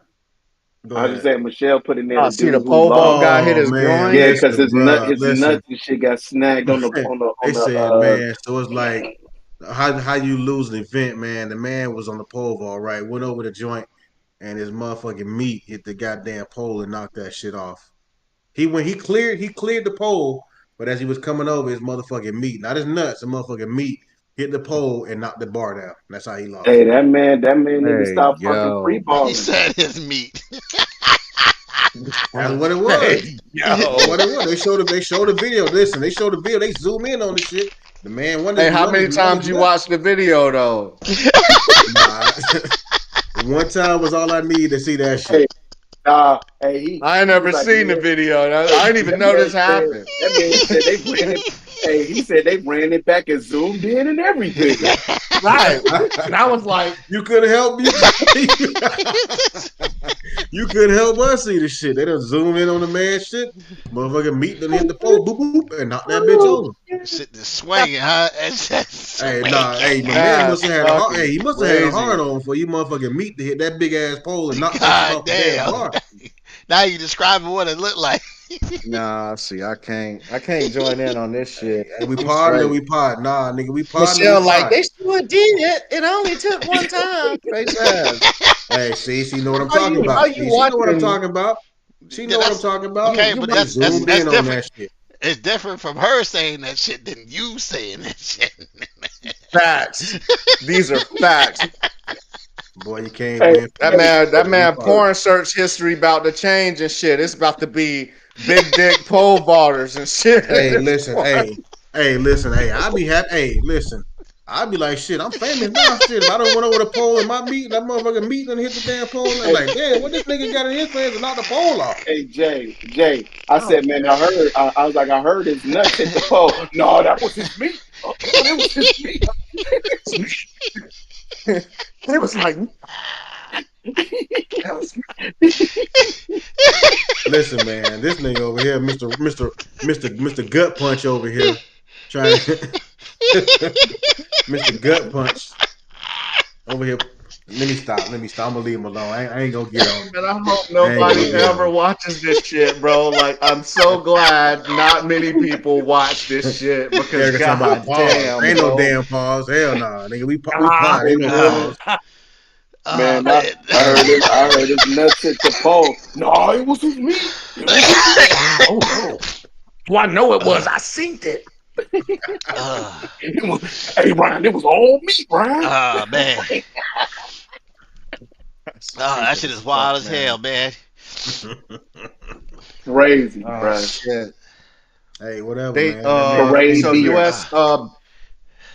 Go I was ahead. just saying, Michelle put in there. I the see dude the who pole vault lost. guy hit his man, groin. Yeah, listen, because his bruh, nuts and shit got snagged on the They said, man, so it's like how you lose an event, man. The man was on the pole vault, right? Went over the joint, and his motherfucking meat hit the goddamn pole and knocked that shit off. He cleared the pole, but as he was coming over, his motherfucking meat, not his nuts, the motherfucking meat hit the pole and knocked the bar down. That's how he lost. Hey, that man need to Hey, stop yo. fucking free He balling. said his meat. That's what it was. Hey, yo. What it was. They showed the video. Listen, they showed the video. They zoom in on the shit. The man won. Hey, how many times you watched the video though? Nah. One time was all I need to see that shit. Hey, I ain't never like, seen the video. I didn't even know this happened. That man said they ran it. Hey, he said they ran it back and zoomed in and everything. Right. And I was like, You could help me. You could help us see the shit. They done zoom in on the man shit. Motherfucking meat done hit the pole, boop, boop, boop, and knock that bitch over. Shit just swinging, huh? Hey, my man must have had he must have had a hard on for you motherfucking meat to hit that big ass pole and knock that shit God off the damn damn. bar. Now you describing what it looked like. Nah, see, I can't join in on this shit. Hey, we I'm pod, straight. we pod. Nah, nigga, we pod, Michelle, we like pod. they sure did it. It only took one time. Face ass. Hey, see, she know what I'm How talking you about. See, she know what I'm watching? talking about. She Yeah, know what I'm that's talking about. okay, You but She watch zoomed that's in on different. that shit. It's different from her saying that shit than you saying that shit. facts. These are facts. Boy, you can't Hey, win. That man, porn search history about to change and shit. It's about to be big dick pole vaulters and shit. Hey, listen, listen, hey, I'd be happy. Hey, listen, I'd be like, shit, I'm famous now. Shit, if I don't went over the pole in my meat, that motherfucker meat and hit the damn pole. And like, damn, what this nigga got in his hands and knock the pole off? hey, Jay. I said, man, I was like, I heard his nuts hit the pole. No, that was his meat. Oh, that was his meat. It was like, Listen, man, this nigga over here, Mr. Gut Punch over here, trying Mr. Gut Punch over here. Let me stop. I'm gonna leave him alone. I ain't gonna get on. and I hope nobody ever watches this shit, bro. Like, I'm so glad not many people watch this shit because god damn, ain't bro. no damn pause. Hell no, nigga. We pod. Ain't no pause. Man, I heard his nuts hit the pole. No, it was his meat. Oh. Well, I know it was. I synced it. Hey, Ryan, it was all meat, Ryan. Oh man. That shit is wild as hell, man. Crazy, Oh, bro. shit. Hey, whatever, They man. so Crazy.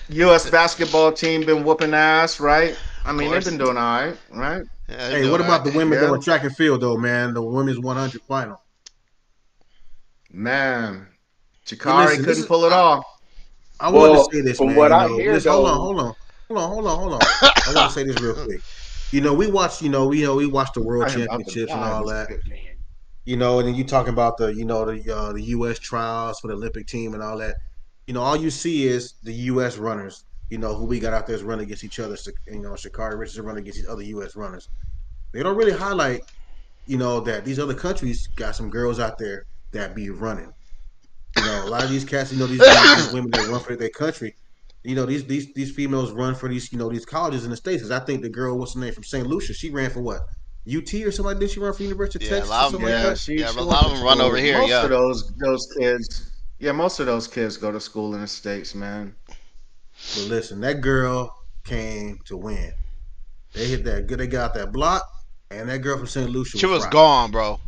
US basketball team been whooping ass, right? I mean, they've course. been doing all right? Hey, what about the women Yeah. doing track and field though, man? The women's 100 final. Man, Hey, Chikari listen, couldn't pull it off. I wanted Well, to say this, from man. what You I know, hear, listen, though, hold on. I want to say this real quick. You know, we watched the World Championships and all that. You know, and then you talking about the U.S. trials for the Olympic team and all that. You know, all you see is the U.S. runners. You know, who we got out there is running against each other. You know, Sha'Carri Richardson running against these other U.S. runners. They don't really highlight, you know, that these other countries got some girls out there that be running. You know, a lot of these cats, you know, these women that run for their country. You know, these females run for these colleges in the States. 'Cause I think the girl, what's her name, from St. Lucia, she ran for what? UT or something like this. She ran for University of Yeah, a Texas or lot of something them. like Yeah, that. she A went lot to of them run school. over here. Most Yeah. of those kids, most of those kids go to school in the States, man. But listen, that girl came to win. They hit that good. They got that block, and that girl from St. Lucia She was was rocking. gone, bro.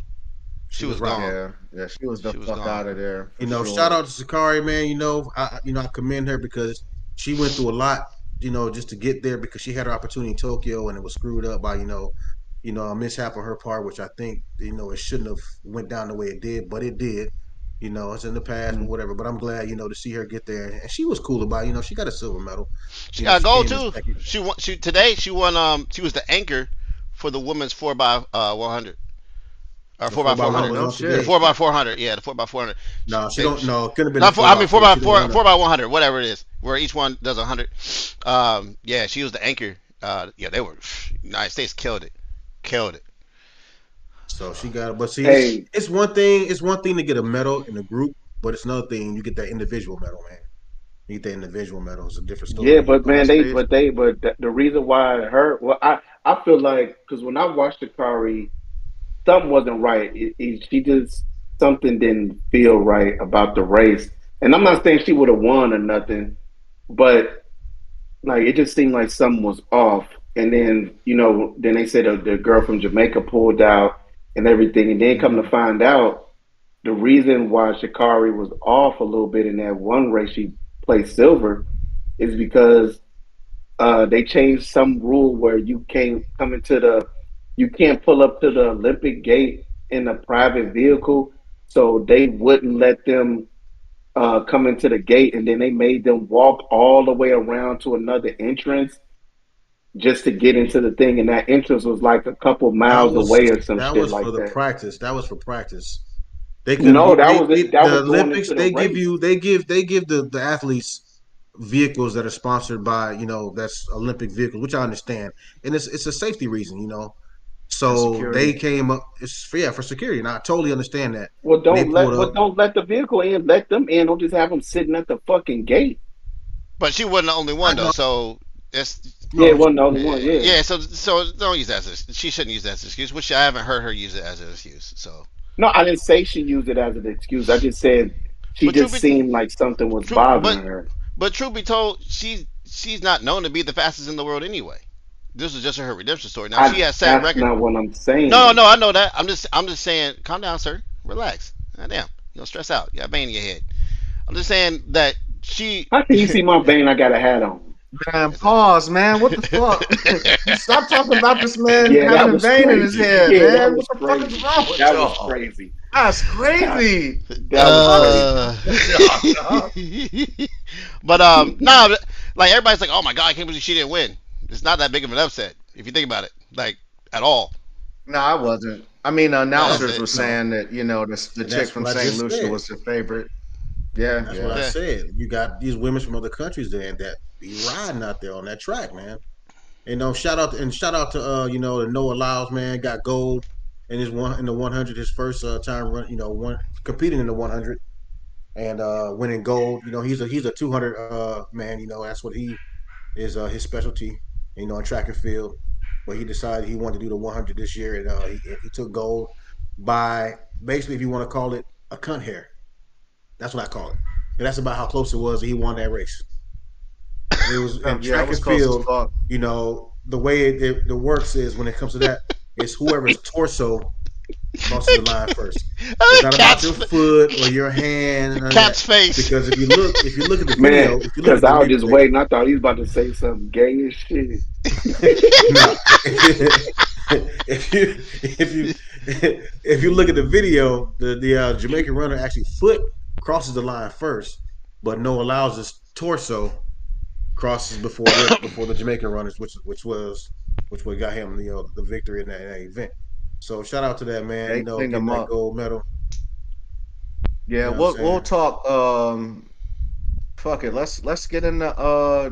She She was was rocking. gone. Yeah, she was the She was fuck gone. out of there. You know, shout out to Sakari, man. You know, I commend her because she went through a lot. You know, just to get there because she had her opportunity in Tokyo and it was screwed up by a mishap on her part, which I think it shouldn't have went down the way it did, but it did. You know, it's in the past, but whatever. But I'm glad to see her get there, and she was cool about it. You know, she got a silver medal. She You know, got she gold came in too. second. She won. Today she won. She was the anchor for the women's 4x100 or The 4x400. no was shit. The today. 4x400. Yeah, the 4x400. No, she don't. No, it could have been. Not the four. I mean 4x4. She didn't 4x100, whatever it is, where each one does 100. Yeah, she was the anchor. Yeah, they were. United States killed it. So she got it. But see, hey, it's one thing. It's one thing to get a medal in a group, but it's another thing you get that individual medal, man. You get that individual medal. It's a different yeah, story. but man, Steve. the reason why I feel like because when I watched Akari, something wasn't right. She just something didn't feel right about the race, and I'm not saying she would have won or nothing, but like it just seemed like something was off. And then then they said the girl from Jamaica pulled out and everything, and then come to find out the reason why Shakari was off a little bit in that one race she placed silver is because they changed some rule where you can't pull up to the Olympic gate in a private vehicle, so they wouldn't let them come into the gate, and then they made them walk all the way around to another entrance just to get into the thing, and that entrance was like a couple That miles was away or some that shit was like for the that. practice. That was for practice. They could No, that was it. That the was going Olympics. into the They give race. you they give the athletes vehicles that are sponsored by that's Olympic vehicles, which I understand, and it's a safety reason. So they security. came up. It's for security, and I totally understand that. Well, And they pulled up. don't let the vehicle in. Let them in. Don't just have them sitting at the fucking gate. But she wasn't the only I one though, know. so it's Yeah, it No, wasn't the only one. Yeah. yeah. So don't use that as she shouldn't use that as an excuse. Which I haven't heard her use it as an excuse. So, No, I didn't say she used it as an excuse. I just said she but truth just be seemed like something was true, bothering her. but truth be told, she's not known to be the fastest in the world anyway. This is just her redemption story. Now she has set That's record. not what I'm No, saying. no, I know that. I'm just saying. Calm down, sir. Relax. Damn, you don't stress out. You got a vein in your head. I'm just saying that she. How can you see my vein? I got a hat on. Man, pause, man. What the fuck? Stop talking about this man Yeah, having that a was vein in his crazy. head, Yeah, that man. What was the fuck is crazy. wrong with That was y'all? crazy. That's That, crazy. that was crazy. uh, but no, like everybody's like, oh my god, I can't believe she didn't win. It's not that big of an upset if you think about it, like at all. No, I wasn't. I mean, the Yeah, announcers were no. saying that the And chick that's from what I St. just Lucia said. was the favorite. Yeah, That's what I yeah. yeah. said. You got these women from other countries there that be riding out there on that track, man. Shout out to the Noah Lyles, man, got gold in the 100, his first time run, one competing in the 100 and winning gold. He's a 200 man. That's what he is his specialty. In track and field. But he decided he wanted to do the 100 this year, and he took gold by basically, if you want to call it, a cunt hair. That's what I call it. And that's about how close it was. He won that race. It was in Yeah, it track was and close as field. fuck. The way the works is when it comes to that is whoever's torso crosses the line first. It's not about Cat's your foot or your hand and none of that. cat's face. Because if you look at the Man, video, if you look because at the I was video, just waiting. I thought he was about to say something gay as shit. nah, if you look at the video, the Jamaican runner actually foot crosses the line first, but no allows his torso crosses before the Jamaican runners, which what got him the victory in that event. So shout out to that man, They cleaned getting them that up. gold medal. You Yeah, know what I'm we'll saying? talk. Fuck it. Let's get into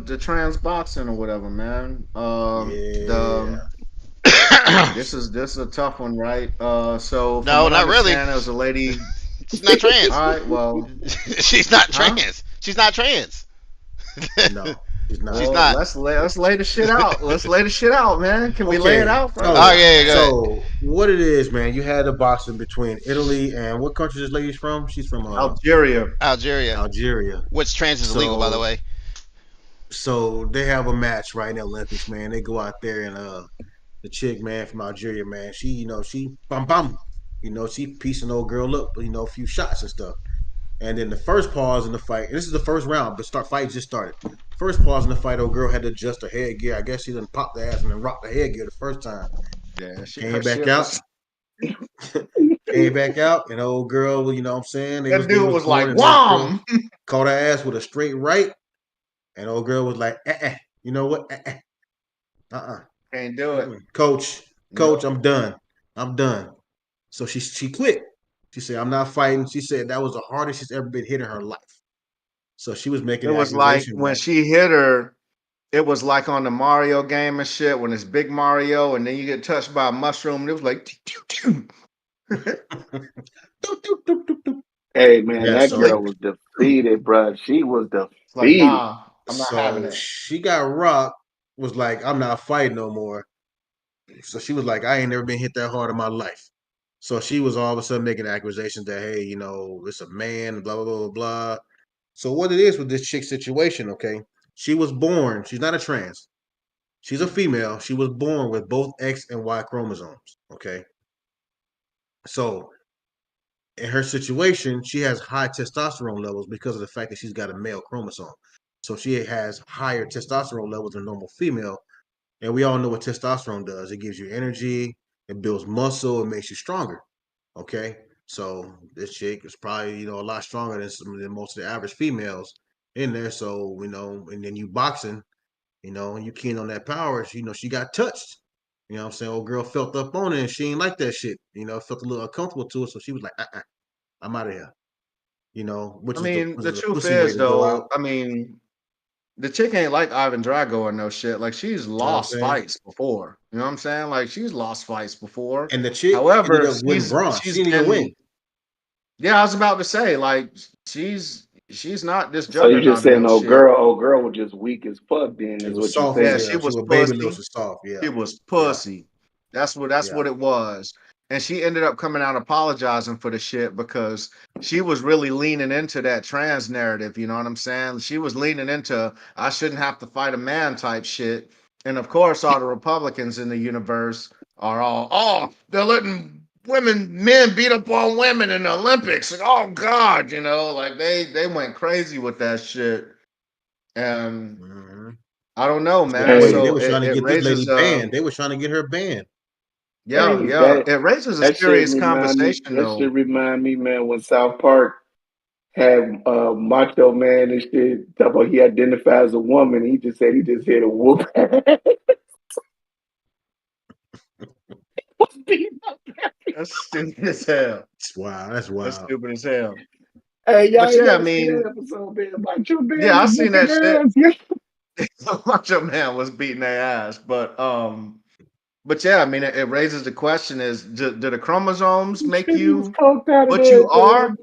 the trans boxing or whatever, man. Yeah. This is a tough one, right? So from No, what I not really. understand, there was a lady. She's not trans. All right, well, She's not huh? trans. She's not trans. No, he's She's not. Well, not. let's lay the shit out. Let's lay the shit out, man. Can we lay it Okay, out Oh first? so yeah, go ahead. so what it is, man? You had a boxing between Italy and what country this lady's from? She's from Algeria. Algeria, Algeria. which trans is illegal, by the So way. so they have a match right in the Olympics, man. They go out there and the chick, man, from Algeria, man, she bam bam, she piecing the old girl up, a few shots and stuff. And then the first pause in the fight, and this is the first round, but fight just started. First pause in the fight, old girl had to adjust her headgear. I guess she didn't pop the ass and then rock the headgear the first time. Yeah, her Came back shit out, was. came back out, and old girl, you know what I'm saying? That They dude was was like, going, and old girl "Wham!" caught her ass with a straight right, and old girl was like, you know what? Uh-uh. Can't do it. Coach, No, I'm done. I'm done. So she quit. She said, I'm not fighting. She said that was the hardest she's ever been hit in her life. So she was making it the was like accusation when that she hit her. It was like on the Mario game and shit when it's big Mario and then you get touched by a mushroom and it was like Hey man, yeah, that so girl was defeated, bruh. She was it's like, defeated. nah, I'm not having it. she got rocked, was like, I'm not fighting no more. So she was like, I ain't never been hit that hard in my life. So she was all of a sudden making accusations that, hey, it's a man, blah, blah, blah, blah, blah. So what it is with this chick situation, okay? She was born, she's not a trans. She's a female. She was born with both X and Y chromosomes, okay? So in her situation, she has high testosterone levels because of the fact that she's got a male chromosome. So she has higher testosterone levels than a normal female. And we all know what testosterone does. It gives you energy, it builds muscle, it makes you stronger. Okay. So this chick is probably, a lot stronger than most of the average females in there. So, and then you boxing, and you keen on that power, she got touched. You know what I'm saying? Old girl felt up on it and she ain't like that shit. Felt a little uncomfortable to her. So she was like, I'm out of here. Which I is the mean, which the is a truth pussy way is to go out. though, I mean, the chick ain't like Ivan Drago or no shit. Like she's You know what I'm lost saying? fights before. You know what I'm saying? Like she's lost fights before. And the chick However, ended up winning bronze. She didn't even win. Yeah, I was about to say, like, she's not this So you just juggernaut or saying, no old shit. girl was just weak as fuck. Then She is was what you soft. saying? Yeah, She was pussy. baby nose was soft. Yeah, She was pussy. That's what it was. And she ended up coming out apologizing for the shit because she was really leaning into that trans narrative. You know what I'm saying? She was leaning into I shouldn't have to fight a man type shit. And of course, all the Republicans in the universe are all, oh, they're letting men beat up on women in the Olympics. Like, oh God, you know, like they went crazy with that shit. And I don't know, man. Hey, So they were trying to it get this raises lady banned. They were trying to get her banned. It raises a serious conversation. That should remind me, man, when South Park had Macho Man and shit. Talk about he identified as a woman. He just said he just hit a whoop. That's stupid as hell. Wow, that's wild. That's stupid as hell. Hey, y'all, but yeah, I mean, that episode, man, Macho Man. Yeah, I seen that shit. Macho Man was beating their ass, but yeah, I mean, it raises the question: is do the chromosomes make you what you are?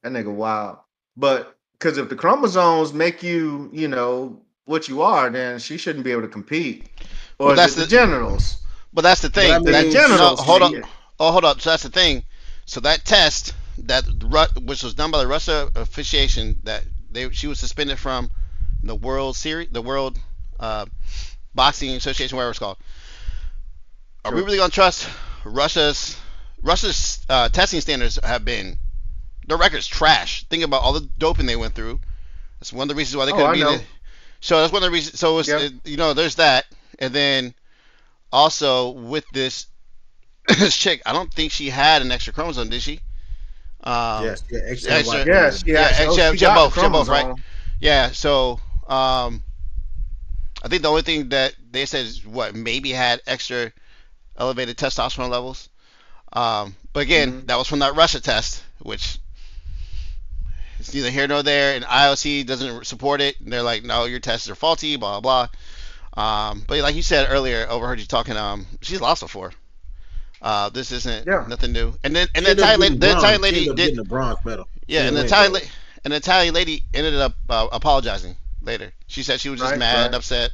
That nigga wild. But because if the chromosomes make you, you know, what you are, then she shouldn't be able to compete. Or well, that's the genitals. But that's the thing. I mean, that genitals. Hold up. Oh, hold up. So that's the thing. So that test which was done by the Russia officiation that she was suspended from the World Series, the World Boxing Association, whatever it's called. Are we really gonna trust Russia's testing standards? Have been their record's trash. Think about all the doping they went through. That's one of the reasons why they couldn't beat it. So that's one of the reasons. So it's, you know, there's that, and then also with this chick, I don't think she had an extra chromosome, did she? Yes, she had both, right? Yeah, so I think the only thing that they said is maybe had extra elevated testosterone levels. But again, that was from that Russia test, which it's neither here nor there, and IOC doesn't support it. And they're like, no, your tests are faulty, blah blah blah. But like you said earlier, overheard you talking. She's lost before. This isn't nothing new. And then the Italian lady did getting the bronze medal. Yeah, and the Italian lady ended up apologizing later. She said she was just mad, upset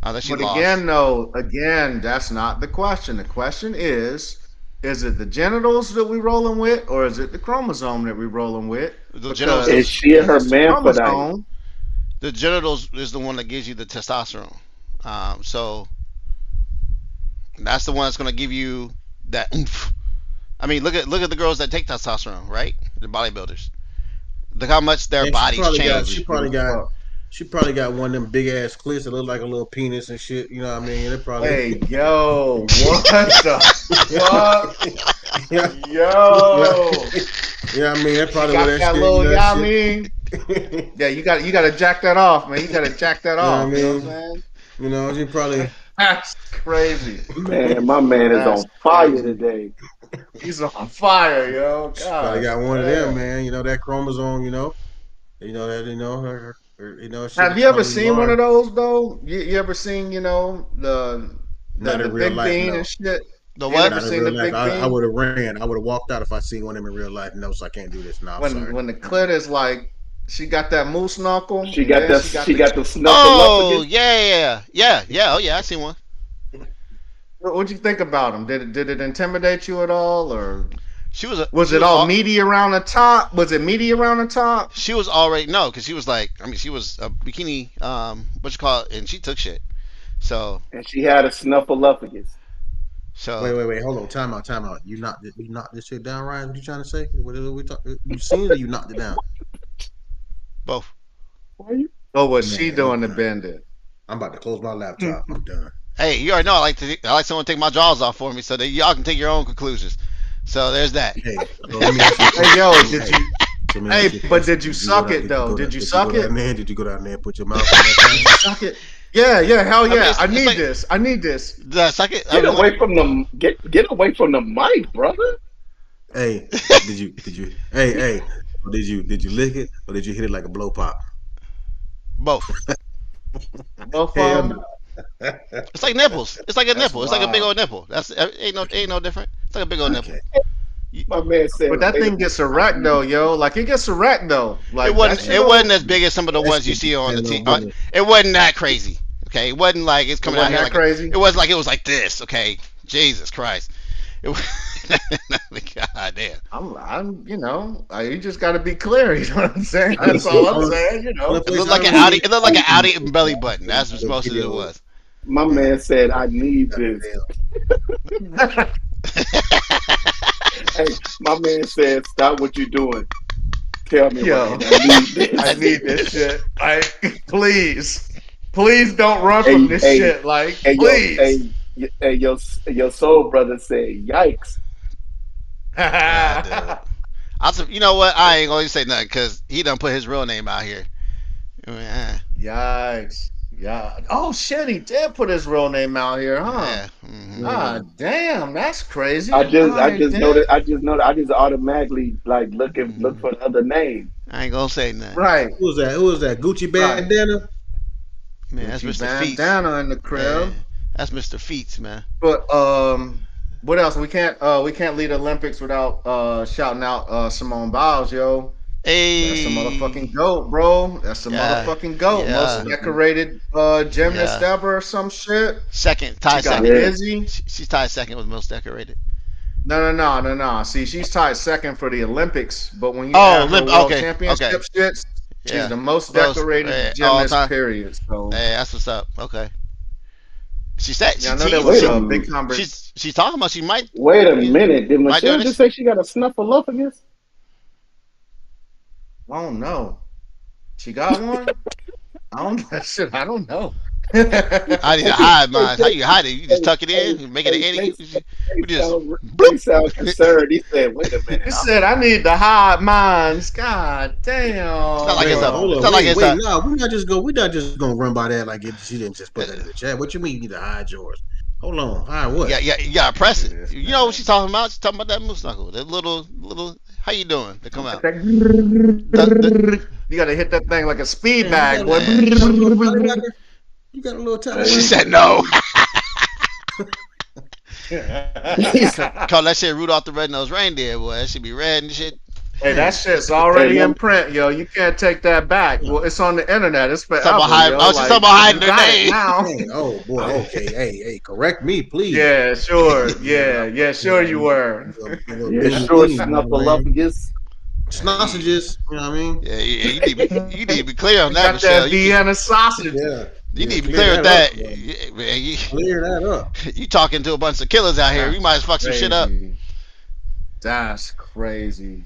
that she lost. Again, that's not the question. The question is it the genitals that we rolling with, or is it the chromosome that we rolling with? The genitals. Is she her hermaphrodite? The genitals is the one that gives you the testosterone. So that's the one that's going to give you that oomph. I mean, look at the girls that take testosterone, right? The bodybuilders. Look how much their bodies change. She probably got one of them big ass clits that look like a little penis and shit. You know what I mean? It probably. Hey, yo, what the fuck? Yo. Yeah, I mean, that probably what that shit. Little, you I mean? Yeah, you got to jack that off, man. You got to jack that off. You know what I'm saying? You know, you probably. That's crazy. Man, my man is on fire today. He's on fire, yo. God, probably got one of them, man. You know that chromosome. You know that. You know her. Have you ever seen one of those though? You ever seen the big bean and shit? The what? Not in real life. I would have ran. I would have walked out if I seen one of them in real life. No, so I can't do this now. When the clit is like. She got that moose knuckle. She got the snuffleupagus. Oh yeah. Oh yeah, I seen one. What'd you think about him? Did it intimidate you at all, or was it all meaty around the top? Was it meaty around the top? She was already because she was like, I mean, she was a bikini, what you call it, and she took shit. So and she had a snuffleupagus. So wait, hold on, time out. You knocked this shit down, Ryan? What you trying to say? What are we talking? You seen it or you knocked it down? Both. Oh, what's she doing to bend it? I'm about to close my laptop. I'm done. Hey, you already know I like someone to take my jaws off for me so that y'all can take your own conclusions. So there's that. Hey, did you suck it though? Did you suck it? Man, did you go down there and put your mouth on that thing? Suck it. Yeah, hell yeah. I need this. Did I suck it? Get away from the mic, brother. Hey, did you? Hey. Did you lick it or did you hit it like a blow pop? Both. Both Hell of no. them. It's like nipples. It's like a That's nipple. It's like a big wild. old nipple. That's ain't no different. It's like a big old nipple. Okay. My man said, But that wait a thing minute. gets erect though, yo. Like it gets erect though. Like that shit It wasn't don't- as big as some of the That's ones you just see on the a TV. little bit. It wasn't that crazy. Okay, it wasn't like it's it coming out wasn't here that like crazy. it was like this. Okay, Jesus Christ. It was, God damn. You just got to be clear. You know what I'm saying? I That's see. all I'm saying. You know. It looked like an Audi. It looked like an Audi belly button. That's what most of it was. My man said, I need this. Hey, my man said, stop what you're doing. Tell me, Yo. Ryan, I need this. I need this shit. Like, please don't run Hey, from this hey, shit. Like, Hey, please. your soul brother said, yikes. Yeah, you know what? I ain't gonna say nothing because he done put his real name out here. Yikes. Yeah. Oh shit, he did put his real name out here, huh? Yeah. Mhm. Ah, damn, that's crazy. I just Damn. noticed. I just automatically like look for another name. I ain't gonna say nothing. Right. Who was that? Who was that? Gucci bandana? Man, that's Gucci Mr. Feets. bandana in the crib. Yeah, that's Mr. Feets, man. But what else? We can't lead Olympics without shouting out Simone Biles, yo. Hey. That's a motherfucking goat, bro. That's a Yeah. motherfucking goat. Yeah. Most decorated gymnast Yeah. ever or some shit. Second, She tied got second. busy. She's tied second with most decorated. No. See, she's tied second for the Olympics, but when you Oh, add her world okay, championship okay. shits, she's Yeah. the most Most, decorated all gymnast, time. period. So Hey, that's what's up. Okay. She said yeah, I know she there teased. was Wait a a minute. big conversation. She's talking about she might. Wait a minute. Did Might do Michelle this. just say she got a snuffleupagus? I don't know. She got one? I don't know. I need to hide mine. How you hide it? You just tuck it in, you make it an Hey, itty. We just They sound concerned. He said, "Wait a minute." He said, I need to hide mines. God damn. not like it's a- Hold it's on, not like wait, it's wait, a- no, we're not just gonna run by that like she didn't just put that in the chat. What you mean you need to hide yours? Hold on, hide what? yeah, you gotta press it. Yes, You know what she's talking about? She's talking about that moose knuckle. That little. How you doing? They come out. You gotta hit that thing like a speed Man, bag, boy. You got a little tiny She one? said no. He said, Call that shit Rudolph the Red-Nosed Reindeer, boy. That should be red and shit. Hey, that shit's already Hey, in print, yo. You can't take that back. Well, it's on the internet. It's forever, Talking about hiding- yo. oh, she's talking about hiding you her got it name. now. Hey, oh boy, okay, hey, correct me, please. Yeah, sure. Yeah, sure you were. "Yeah, sure, snuffleupagus." Sausages, you know what I mean? Yeah, you need to be clear on You that, got Michelle. that You, Vienna sausage. Yeah. you need to be clear clear with that. up, man. Yeah, man, Clear that up. you talking to a bunch of killers out here. You might as fuck some shit up. Crazy. That's crazy.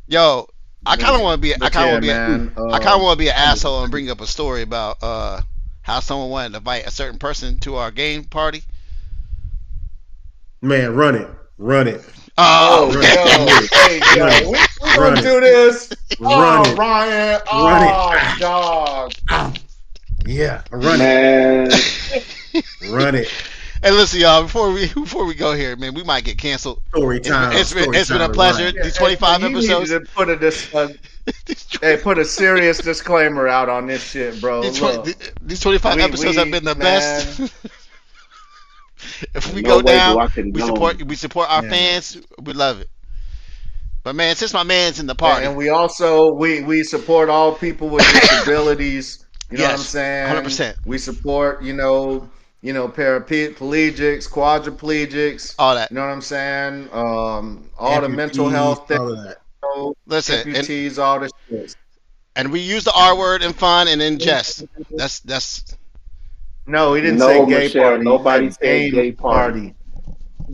Yo, I kind of want to be. I But kind of yeah, want to be. man, I kind of want to be an asshole and bring up a story about how someone wanted to invite a certain person to our game party. Man, run it. Oh, yo, Run hey, yo, we Run gonna it. do this. Run Oh, it. Ryan. Run it. Oh, dog. Yeah, run it. Man, Run it. and listen, y'all. Before we go here, man, we might get canceled. Story time. It's been a story time, pleasure. Ryan. These 25 You episodes. needed to put a serious disclaimer out on this shit, bro. These 25 We- episodes have been the man. best. If we no go way do down, I condone. we support our Yeah. fans. We love it. But man, since my man's in the party, And we also we support all people with disabilities. You know what I'm Yes, saying? 100%. We support, paraplegics, quadriplegics. all that. You know what I'm saying? All the mental Amputees, health things, all of that. Listen, amputees, all this shit. and we use the R word in fun and in jest. That's No, he didn't No, say gay Michelle, party. nobody He said said gay party.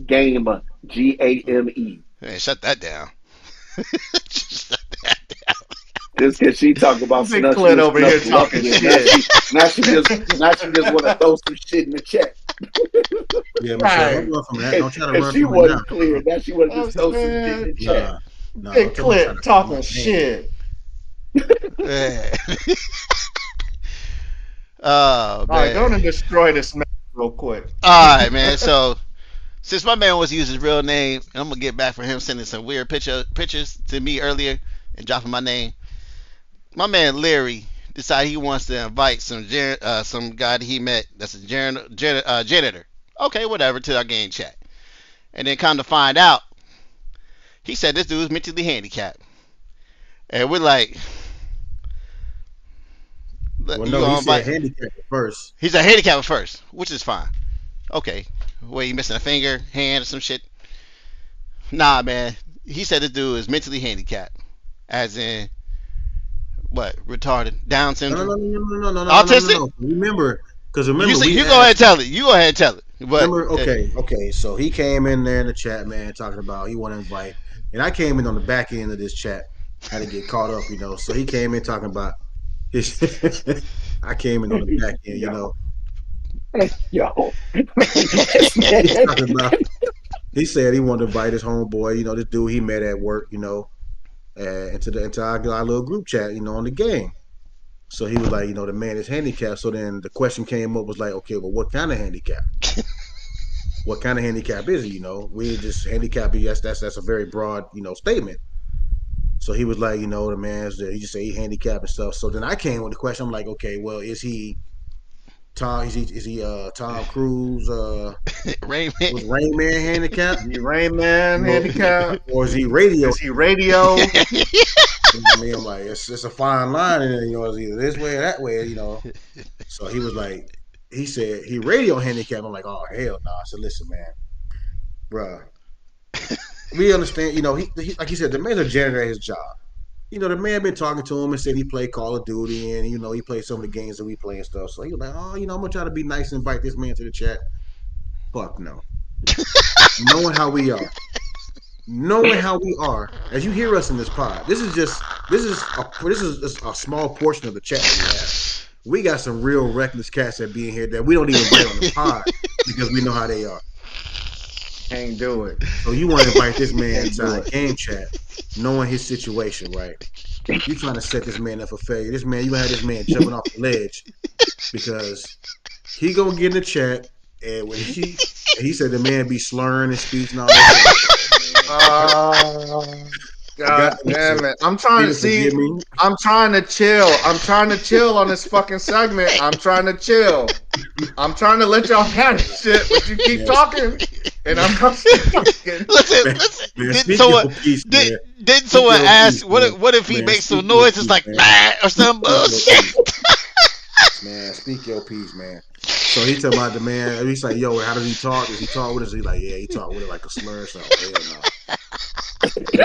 Game, GAME. hey, shut that down. Shut that down. Just because she talk about Big snuff, clit over here talking snuffleupagus. Now she just want to throw some shit in the chat. Yeah, Michelle, Right. don't run from that. Don't try to And run she from it now. wasn't clear. Now she want to just throw some shit in the chat. Nah, Big don't try clip to- talking shit. Yeah. Oh All right, go man. and destroy this man real quick. All right, man. So since my man was using his real name, I'm gonna get back for him sending some weird pictures to me earlier and dropping my name. My man Larry, decided he wants to invite some guy that he met that's a janitor. Okay, whatever, to our game chat. And then come to find out, he said this dude's mentally handicapped. And we're like, Well, no, he said handicap first. He's a handicap first, which is fine. Okay. Wait, you missing a finger, hand, or some shit? Nah, man. He said this dude is mentally handicapped. As in, what? Retarded? Down syndrome? No. Autistic? No. Remember, because remember, you go ahead and tell it. You go ahead and tell it. But, remember, okay. So he came in there in the chat, man, talking about he want to invite. And I came in on the back end of this chat. Had to get caught up, So he came in talking about his. I came in on the back end, Yo. He's talking about, he said he wanted to invite his homeboy, this dude he met at work, into our little group chat, on the game. So he was like, the man is handicapped. So then the question came up was like, okay, well, what kind of handicap? What kind of handicap is it? We just handicapped. Yes, that's a very broad, statement. So he was like, the man's there. He just say he handicapped and stuff. So then I came with the question. I'm like, okay, well, is he Tom? Is he Tom Cruise? Rain Man. Was Rain Man handicapped? Is he Rain Man handicapped? Or is he radio? Is he radio? I'm like, it's a fine line, and it's either this way or that way, So he was like, he said he radio handicapped. I'm like, oh hell no. I said, listen, man, bruh, we understand. He like he said, the man's a janitor at his job. The man been talking to him and said he played Call of Duty and he played some of the games that we play and stuff. So he was like, oh, I'm gonna try to be nice and invite this man to the chat. Fuck no. Knowing how we are, as you hear us in this pod, this is just a small portion of the chat that we have. We got some real reckless cats that be in here that we don't even invite on the pod because we know how they are. Can't do it. So you want to invite this man to a game chat, knowing his situation, right? You trying to set this man up for failure. This man, you gonna have this man jumping off the ledge because he gonna get in the chat, and when he said the man be slurring his speech and all that. God damn it. I'm trying to see. I'm trying to chill. I'm trying to chill on this fucking segment. I'm trying to chill. I'm trying to let y'all have shit, but you keep talking, and I'm talking. Listen. Didn't someone ask, what if he makes some noise? It's like, or some bullshit. Man, speak your piece, man. So he talking about the man. He's like, yo, how does he talk? Does he talk with us? He's like, yeah, he talk with it like a slur or something. Hell no.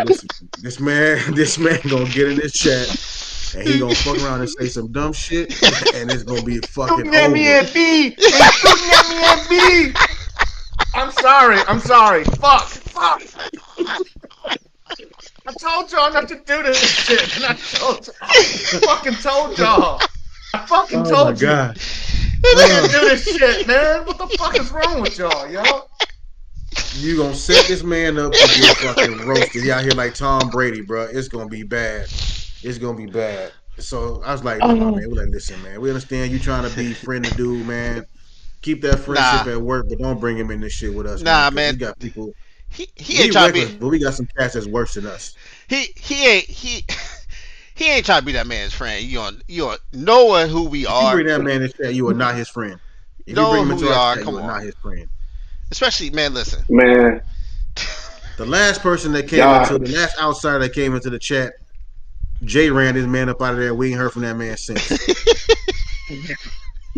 Listen, this man gonna get in this chat and he gonna fuck around and say some dumb shit and it's gonna be fucking over. I'm sorry. Fuck. I told y'all not to do this shit, and I fucking told y'all. I fucking told you. God. You can't do this shit, man. What the fuck is wrong with y'all, yo? You gonna set this man up to get fucking roasted. He out here like Tom Brady, bro. It's gonna be bad. So I was like, no, man, we're like, listen, man. We understand you trying to be friendly dude, man. Keep that friendship at work, but don't bring him in this shit with us. Man. We got people. He ain't trying to be, but we got some cats that's worse than us. He ain't trying to be that man's friend. You knowing who we are. If you bring that man in chat, you are not his friend. If you bring him into our chat, you are not his friend. Especially, man, listen. Man. The last person that came the last outsider that came into the chat, Jay ran his man up out of there. We ain't heard from that man since.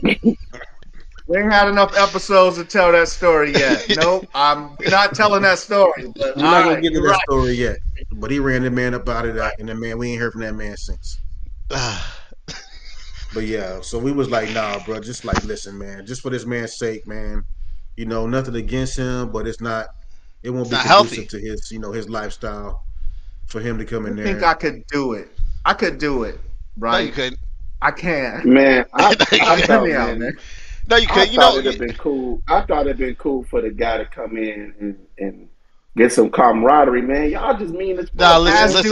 We ain't had enough episodes to tell that story yet. Nope, I'm not telling that story. But we're not gonna get into that story yet. But he ran the man up out of that, and the man, we ain't heard from that man since. But yeah, so we was like, nah, bro, just like, listen, man, just for this man's sake, man. Nothing against him, but it won't be conducive to his, his lifestyle for him to come in there. I think I could do it. Right? No, you couldn't. I can. Man, I thought, man. No, you couldn't. It'd have been cool. I thought it'd been cool for the guy to come in and get some camaraderie, man. Y'all just mean as fuck. Nah, listen.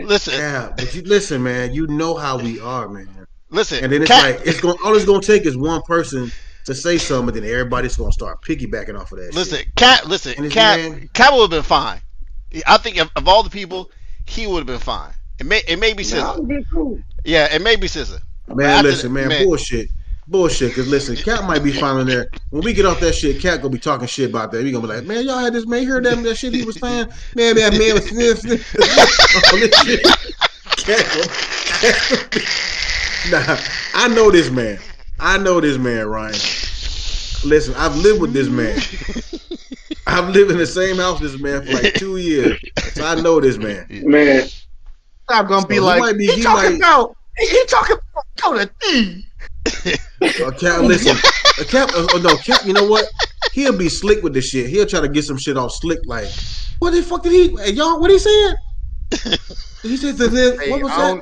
Listen. Yeah, but you listen, man. You know how we are, man. Listen, and then it's all it's gonna take is one person to say something, and then everybody's gonna start piggybacking off of that. Cat would have been fine. I think of all the people, he would have been fine. It may be Man, I Scissor. would be cool. Yeah, it may be Scissor. But Man, after listen, that, man, man, bullshit. Cause listen, Cap might be fine in there. When we get off that shit, Cap gonna be talking shit about that. We gonna be like, man, y'all had this man, you heard that shit he was saying, man was all this shit. Nah, I know this man. Ryan. Listen, I've lived with this man. I've lived in the same house with this man for like 2 years, so I know this man. Man, I'm gonna be So like, he talking about go to D. Cap, listen, Cap. No, Cap. You know what? He'll be slick with this shit. He'll try to get some shit off slick. Like, what the fuck did he? Hey, y'all, what he said? He said what was that?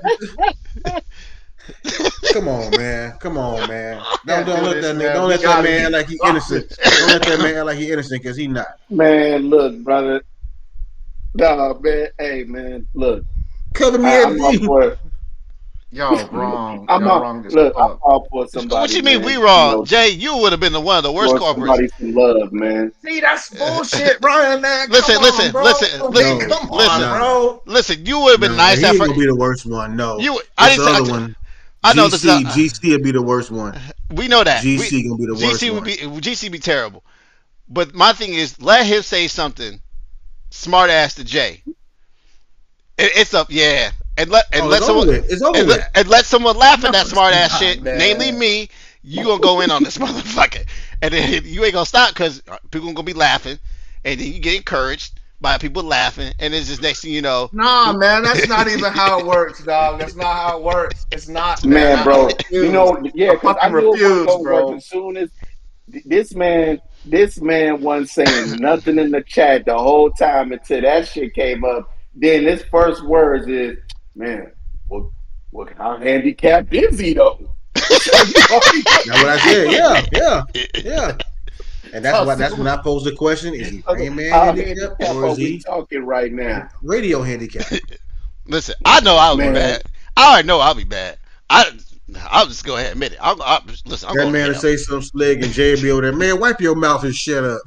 Come on, man. Don't let that man. Don't let that man act like he innocent. Don't let that man act like he innocent because he not. man, look, brother. Nah, man. Hey, man, look. Cover me I'm all everything. for. Y'all wrong. I'm Y'all all, wrong. look, I'm all for somebody. what you mean man, we wrong? you know, Jay, you would have been one of the worst show culprits. somebody some love, man. See, that's bullshit, Brian. Man, Listen, come listen, on, bro. listen, No, listen, come listen. on, bro. Listen, you would have been No, nice he at ain't first. gonna be the worst one. No, I this didn't say. other one. I know this. GC will be the worst one. We know that. GC gonna be the worst GC one. GC be terrible. But my thing is, let him say something smart ass to Jay. It's up, yeah. And let someone and let someone laugh at that smart ass shit, man. namely me. You gonna go in on this motherfucker, and then you ain't gonna stop because people gonna be laughing, and then you get encouraged by people laughing, and it's just next thing you know. Nah, man, that's not even how it works, dog. That's not how it works. It's not, Man, bro. You know, yeah, I because I fucking knew it refuse, wasn't gonna work bro. as soon as this man wasn't saying nothing in the chat the whole time until that shit came up. Then his first words is, man, well, how handicapped is he though? That's what I said. Yeah. And that's when I posed the question: is he praying man handicapped or is he talking right now? Radio handicapped? Listen, I know I'll be Man. bad. I already know I'll be bad. I'll just go ahead and admit it. Listen, I'm That going man to say some slick and Jay be over there. Man, wipe your mouth and shut up.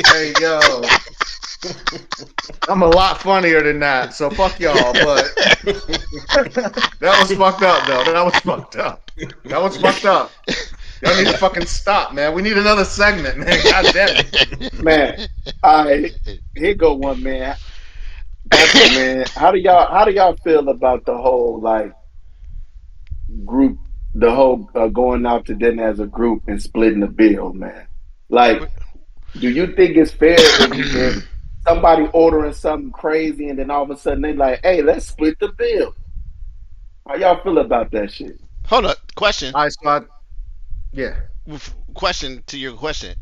Hey, yo. I'm a lot funnier than that, so fuck y'all, but that was fucked up, though. That was fucked up. Y'all need to fucking stop, man. We need another segment, man. God damn it. Man, here go one, man. Man, how do y'all feel about the whole like group, the whole going out to dinner as a group and splitting the bill, man? Like, do you think it's fair if somebody ordering something crazy and then all of a sudden they like, hey, let's split the bill? How y'all feel about that shit? Hold up. Question. All right, so yeah. Question to your question.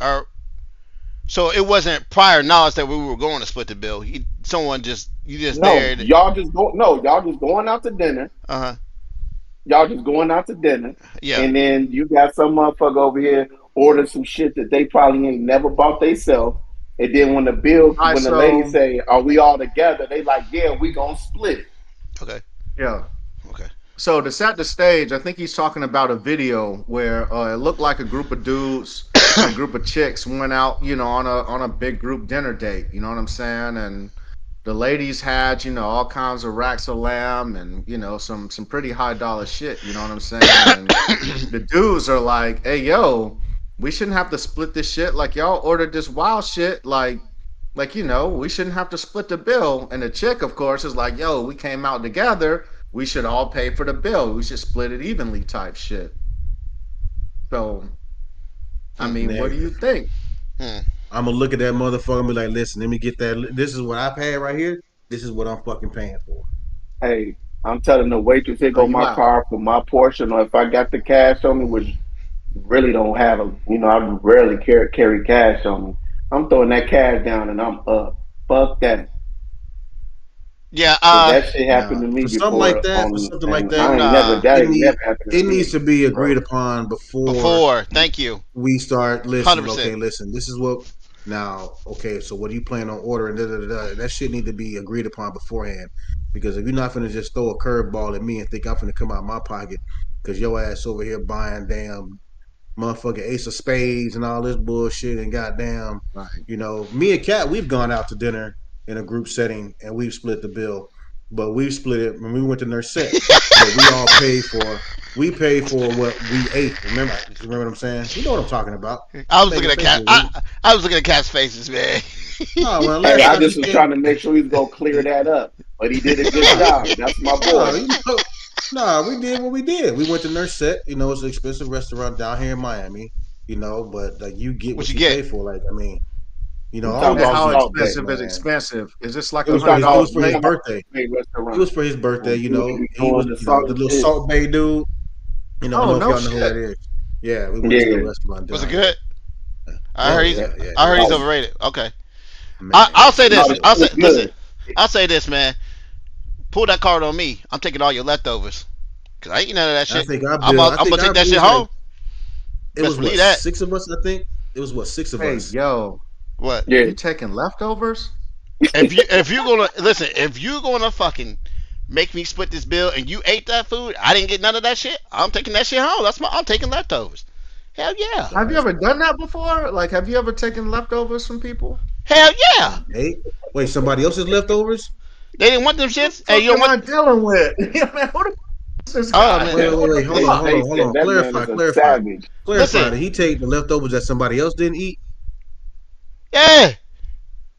So it wasn't prior knowledge that we were going to split the bill. You just there. Y'all just going out to dinner. Y'all just going out to dinner. Yeah. And then you got some motherfucker over here order some shit that they probably ain't never bought themselves. And then when the lady say, are we all together? They like, yeah, we gonna split it. Okay. Yeah. Okay. So to set the stage, I think he's talking about a video where it looked like a group of dudes and a group of chicks went out, on a big group dinner date. You know what I'm saying? And the ladies had, all kinds of racks of lamb and, some pretty high dollar shit. You know what I'm saying? And the dudes are like, hey, yo, we shouldn't have to split this shit. Like, y'all ordered this wild shit. Like, we shouldn't have to split the bill. And the chick, of course, is like, yo, we came out together. We should all pay for the bill. We should split it evenly type shit. So, I mean, what do you think? I'm going to look at that motherfucker and be like, listen, let me get that. This is what I paid right here. This is what I'm fucking paying for. Hey, I'm telling the waitress, here go my car for my portion. Or if I got the cash on me, which really don't have I rarely carry cash on me. I'm throwing that cash down and I'm up. Fuck that. Yeah, that shit happened to me before. Something like that. It needs to be agreed upon before. Thank you. We start listening. 100%. Okay, listen. This is what now. Okay, so what do you plan on ordering? That shit need to be agreed upon beforehand. Because if you're not gonna just throw a curveball at me and think I'm gonna come out of my pocket, because your ass over here buying damn motherfucking Ace of Spades and all this bullshit and goddamn, me and Kat, we've gone out to dinner in a group setting and we've split the bill. but we split it when we went to Nurse Set. But we all paid for. We paid for what we ate. Remember what I'm saying? You know what I'm talking about. I was looking at Cat. I was looking at Cat's faces, man. No, well, Hey, last I time just he was came- trying to make sure he's gonna clear that up, but he did a good job. That's my boy. No, we did what we did. We went to Nurse Set. You know, it's an expensive restaurant down here in Miami. You know, but like you get what you get? pay for. Like, I mean, you know, You all talking that about How was Salt Bae, expensive is man. expensive? Is this like It was $100? for his birthday. Restaurant. It was for his birthday. You know, We he was doing the you know, Salt the little shit. Salt Bay dude. You know, I Oh, don't know no if y'all know who shit. that is. Yeah, we went to Yeah. the restaurant. Was it down good? there. I heard he's. yeah. I heard he's Oh. overrated. Okay. Man, I'll say this. No, I'll say it's listen. good. I'll say this, man. Pull that card on me. I'm taking all your leftovers. Cause I ain't eat none of that I shit. think I'm gonna take that shit home. It was Best believe what, that. 6 of us, I think. It was what, 6 of Hey, us. yo, What? Yeah. you taking leftovers? If you gonna listen, if you gonna fucking make me split this bill and you ate that food, I didn't get none of that shit. I'm taking that shit home. I'm taking leftovers. Hell yeah. Have you ever done that before? Like, have you ever taken leftovers from people? Hell yeah. Hey, wait, somebody else's leftovers? They didn't want them shits. What Hey, you don't am I want? dealing with? Yeah, man, who the f- is this Oh, guy? man. Wait, hold on. They said that man is a savage. Listen. Did he take the leftovers that somebody else didn't eat? Yeah.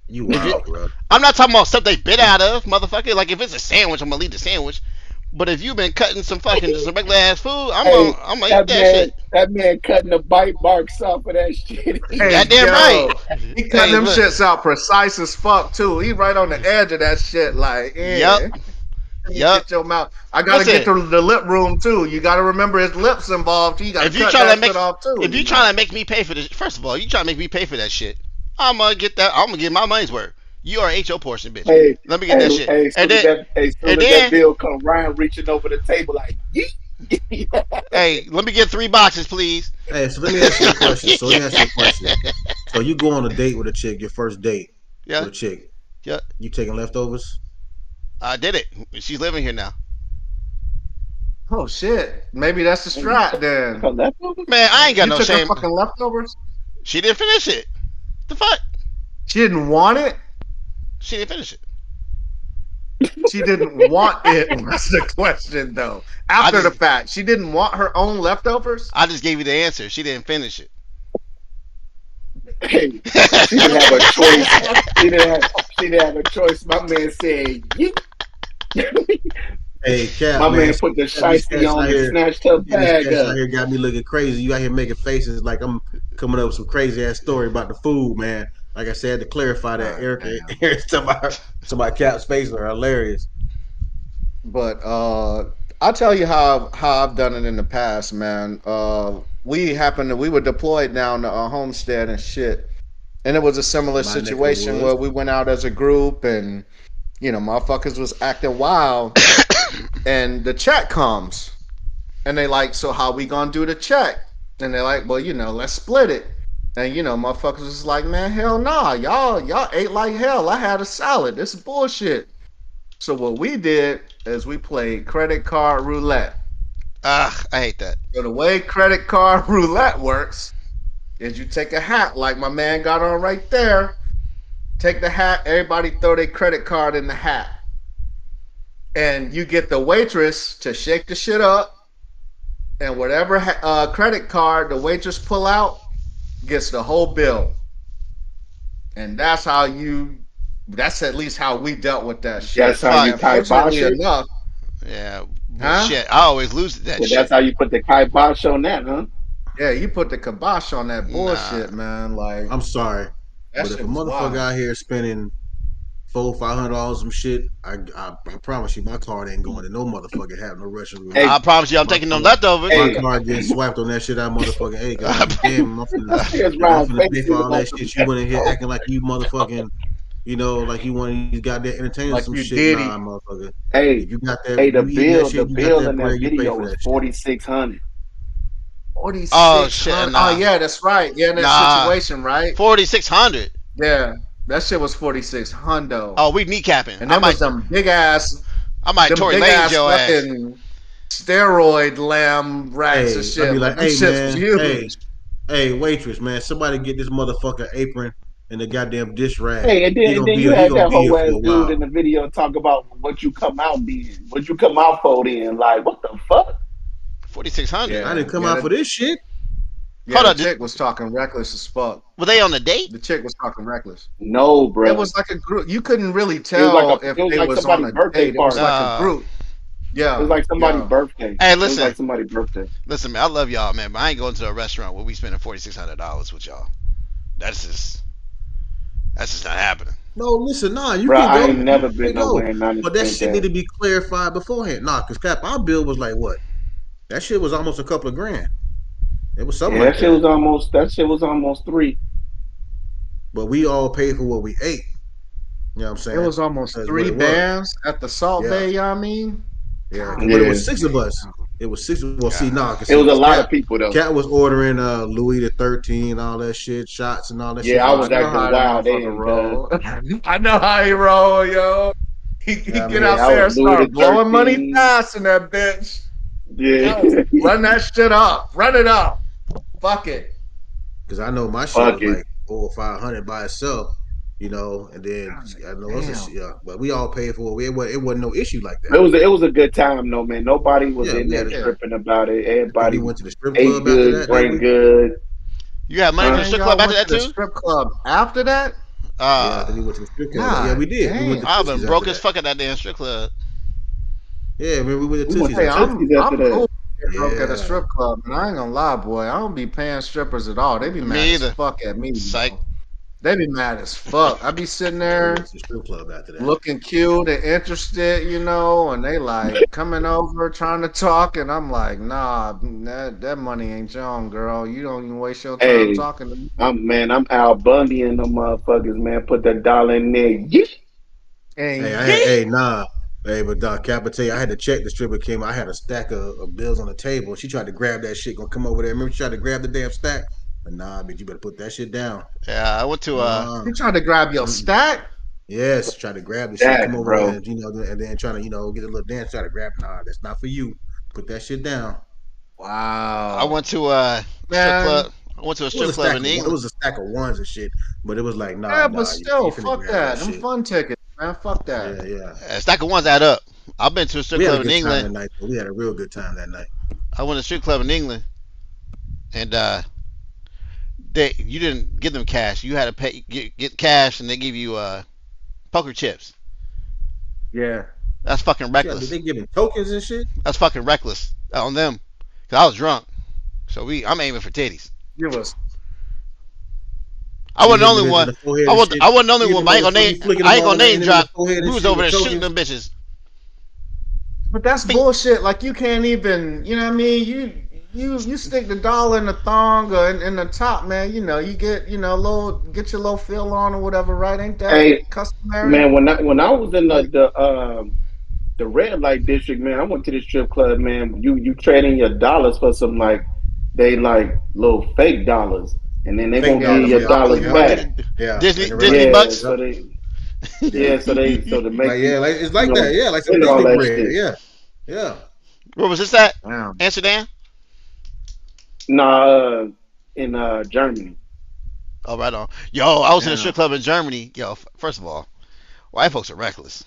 You If you- wild, bro. I'm not talking about stuff they bit out of, motherfucker. Like if it's a sandwich, I'm gonna leave the sandwich. But if you've been cutting some regular ass food, I'm gonna eat that shit. That man cutting the bite marks off of that shit. Hey, Goddamn yo, right. He cutting Hey, them look. shits out precise as fuck too. He right on the edge of that shit. Like, yeah. Yup. Let me Yup. Get your mouth. I gotta Listen. get to the lip room too. You gotta remember his lips involved. You gotta If you cut trying that to make, shit off too. if you trying to make me pay for this, first of all, you trying to make me pay for that shit. I'm gonna get that. I'm gonna get my money's worth. You already ate your portion, bitch. Hey, Let me get that shit. Hey, And then, as soon as that bill come, Ryan reaching over the table like, yeet. hey, let me get 3 boxes, please. Hey, so let me ask you a question. So you go on a date with a chick, your first date Yeah, with a chick. yeah. You taking leftovers? I did it. She's living here now. Oh shit. Maybe that's the strat then. Man, I ain't got You no took her shame. fucking leftovers? She didn't finish it. The fuck? She didn't want it? She didn't finish it. She didn't want it was the question though. After the fact, she didn't want her own leftovers? I just gave you the answer. She didn't finish it. Hey, she didn't have a choice. She didn't have a choice. My man said, yeet. Hey, Cap, My man put the shiesty on and snatched her bag out up. here got me looking crazy. You out here making faces like I'm coming up with some crazy ass story about the food, man. Like I said, to clarify that, Eric's talking about Cap's faces are hilarious. But I'll tell you how I've done it in the past, man. We were deployed down to a homestead and shit. And it was a similar situation where we went out as a group and, you know, motherfuckers was acting wild. And the check comes. And they like, so how we gonna do the check? And they're like, well, you know, let's split it. And, you know, motherfuckers was like, man, hell nah. Y'all ate like hell. I had a salad. This is bullshit. So what we did is we played credit card roulette. I hate that. So the way credit card roulette works is you take a hat like my man got on right there. Take the hat, everybody throw their credit card in the hat. And you get the waitress to shake the shit up. And whatever credit card the waitress pull out gets the whole bill. And that's at least how we dealt with that shit. That's how you Fortunately enough. Yeah. Huh? Shit. I always lose that shit. That's how you put the kibosh on that, huh? Yeah, you put the kibosh on that bullshit, man. Like, I'm sorry, but if a motherfucker out here spending $400-$500 some shit, I promise you, my card ain't going to no motherfucker have no Russian roulette. Hey, I promise you, I'm taking them leftovers. My card getting swiped on that shit out, motherfucking. Hey, God damn, I'm finna pay for all that shit. You went in here acting like you motherfucking, you know, like you one of these goddamn entertainers, like some you shit. did. Nah, motherfucker. Hey, if you got that, the bill in that bread, you pay video for was that shit. $4,600. 46. Oh shit! Nah. Oh yeah, that's right. Yeah, in that situation, right? 4,600. Yeah, that shit was 46 hundo. Oh, we kneecapping. And that was some big ass. I might Tory Lanez your ass. Fucking steroid lamb rats and shit. I'd be like, hey shit's man, huge. hey waitress, man, somebody get this motherfucker apron and the goddamn dish rag. Hey, and He then gonna be you he had gonna that be here whole for ass a dude while. in the video talk about what you come out being, what you come out for then. Like, what the fuck? 4,600. I Yeah, didn't come yeah, out for this shit. Hold the on, chick was talking reckless as fuck. were they on a date? The chick was talking reckless. No, It bro. was like a group. You couldn't really It was like tell if it was they like was on somebody's a birthday date. It was party. like a group. It Yeah, was like somebody's yeah. birthday. Hey, It was listen, like somebody's birthday. listen, man. I love y'all, man, but I ain't going to a restaurant where we spending $4,600 with y'all. That's just not happening. No, listen, nah, you Bro, can I go. ain't never You been can go. nowhere and not But that spent shit need that. to be clarified beforehand. Nah, cause Cap, our bill was like what? That shit was almost a couple of grand. It was something Yeah, like that. that shit was almost 3. But we all paid for what we ate. You know what I'm saying? It was almost That's what 3 it was. bands at the Salt Yeah. Bay. You know what I mean? Yeah, God but it Yeah. was 6 of us. It was 6. Well, see, nah, cause It was a lot Cat, of people though. Cat was ordering Louis the 13, all that shit, shots and all that shit. Yeah, I Oh, was I know acting how that wild motherfucker then, cuz. roll. I know how he roll, yo. He Yeah, I get mean, out Yeah, I there was and Louis start the blowing money 13. fast in that bitch. Yeah. Yo, run that shit up. Run it up. Fuck it. Cause I know my shit Fuck was it. like 400 or 500 by itself, and then God I know damn. but we all paid for it. It wasn't no issue like that. It was a good time though, man. Nobody was Yeah, in we there had Yeah. tripping about it. I think we Everybody went to the strip ate club after good, that, didn't drank we? good. You got money for the Man, strip y'all club after went that to the too? strip club after that? Yeah, I think we went to the strip club. Yeah, God we did. We went damn. to I've Tootsie's been after broke as that. fuck at that damn strip club. Yeah, man, we went to We went Tootsie's to Hey, after that. Tootsie's after I'm cool that. with getting broke at a Yeah. strip club, and I ain't gonna lie, boy. I don't be paying strippers at all. They be Me mad as either. fuck at me, Psych. bro. They be mad as fuck. I be sitting Yeah, we there went to the strip club after that. looking cute and interested, and they like coming over trying to talk, and I'm like, nah, that money ain't your own, girl. You don't even waste your time Hey, talking to me. I'm Al Bundy and them motherfuckers, man. Put that dollar in there. Yeah. And Hey, nah. Hey, but Cap, I tell you, I had to check the stripper came. I had a stack of bills on the table. She tried to grab that shit, gonna come over there. Remember, she tried to grab the damn stack. But nah, bitch, you better put that shit down. Yeah, I went to Uh, you trying to grab your stack? yes, try to grab the shit, That, come over bro. there, and then trying to, get a little dance, try to grab. Nah, that's not for you. Put that shit down. Wow. I went to a strip Man. club. I went to a It was strip a club stack in it England. was a stack of ones and shit, but it was like, Yeah, nah, but still, you finna fuck grab that. Them shit. fun tickets, man. Fuck that. Yeah. A stack of ones add up. I've been to a strip We had a club in good time that England. night. Though. We had a real good time that night. I went to a strip club in England, and you didn't give them cash. You had to pay get cash, and they give you poker chips. Yeah. That's fucking Yeah, reckless. did they giving tokens and shit? That's fucking reckless on them. Cause I was drunk, so I'm aiming for titties. Give us. I wasn't the You only hit one. them in the forehead I and wasn't. shit? I wasn't the only You one. hit But I ain't them gonna in the- name. you flicking I them ain't all gonna in name the drop. forehead and We was shit over with there shooting tokens? them bitches. But that's Bing. bullshit. Like you can't even, you know what I mean? You stick the dollar in the thong or in the top, man. You get get your little feel on or whatever, right? Ain't that Hey, customary? man, when I was in Like, the red light district, man, I went to the strip club, man. You trading your dollars for some they like little fake dollars, and then they Fake gonna give you dollars, your yeah. dollars Yeah. back. Yeah. Disney Like the Disney real- Yeah, bucks. so Yep. they Yeah. so to make Like you like it's like that, yeah, like some spend all Disney that bread. shit. Yeah. Yeah. Where was this at? damn. Amsterdam. Nah, in Germany. Oh, right on. Yo, I was in a Damn. strip club in Germany. Yo, first of all, white folks are reckless.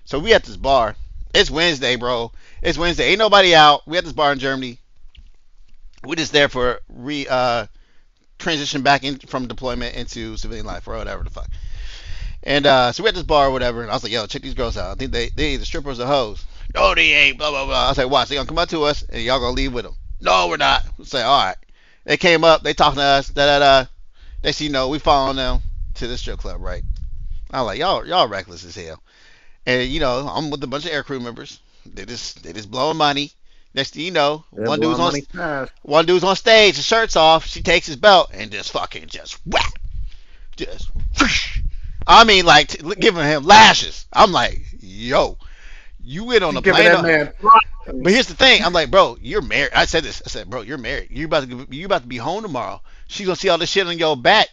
So we at this bar. It's Wednesday, bro. It's Wednesday. Ain't nobody out. We at this bar in Germany. We just there for transition back in from deployment into civilian life or whatever the fuck. And so we at this bar or whatever. And I was like, yo, check these girls out. I think they either strippers or hoes. No, they ain't. Blah blah blah. I was like, watch. They gonna come up to us and y'all gonna leave with them. No, we're not. I say, all right. They came up. They talking to us. Da da da. They see we following them to the strip club, right? I'm like, y'all reckless as hell. And I'm with a bunch of air crew members. They just blowing money. Next thing you know, They're one blowing dude's on money fast. one dude's on stage, his shirt's off. She takes his belt and just fucking just whap, just. I mean, like giving him lashes. I'm like, yo, you went on She the giving plane. that man thrust. But here's the thing. I'm like, bro, you're married. I said this. I said, bro, you're married. You about to be home tomorrow. She's gonna see all this shit on your back.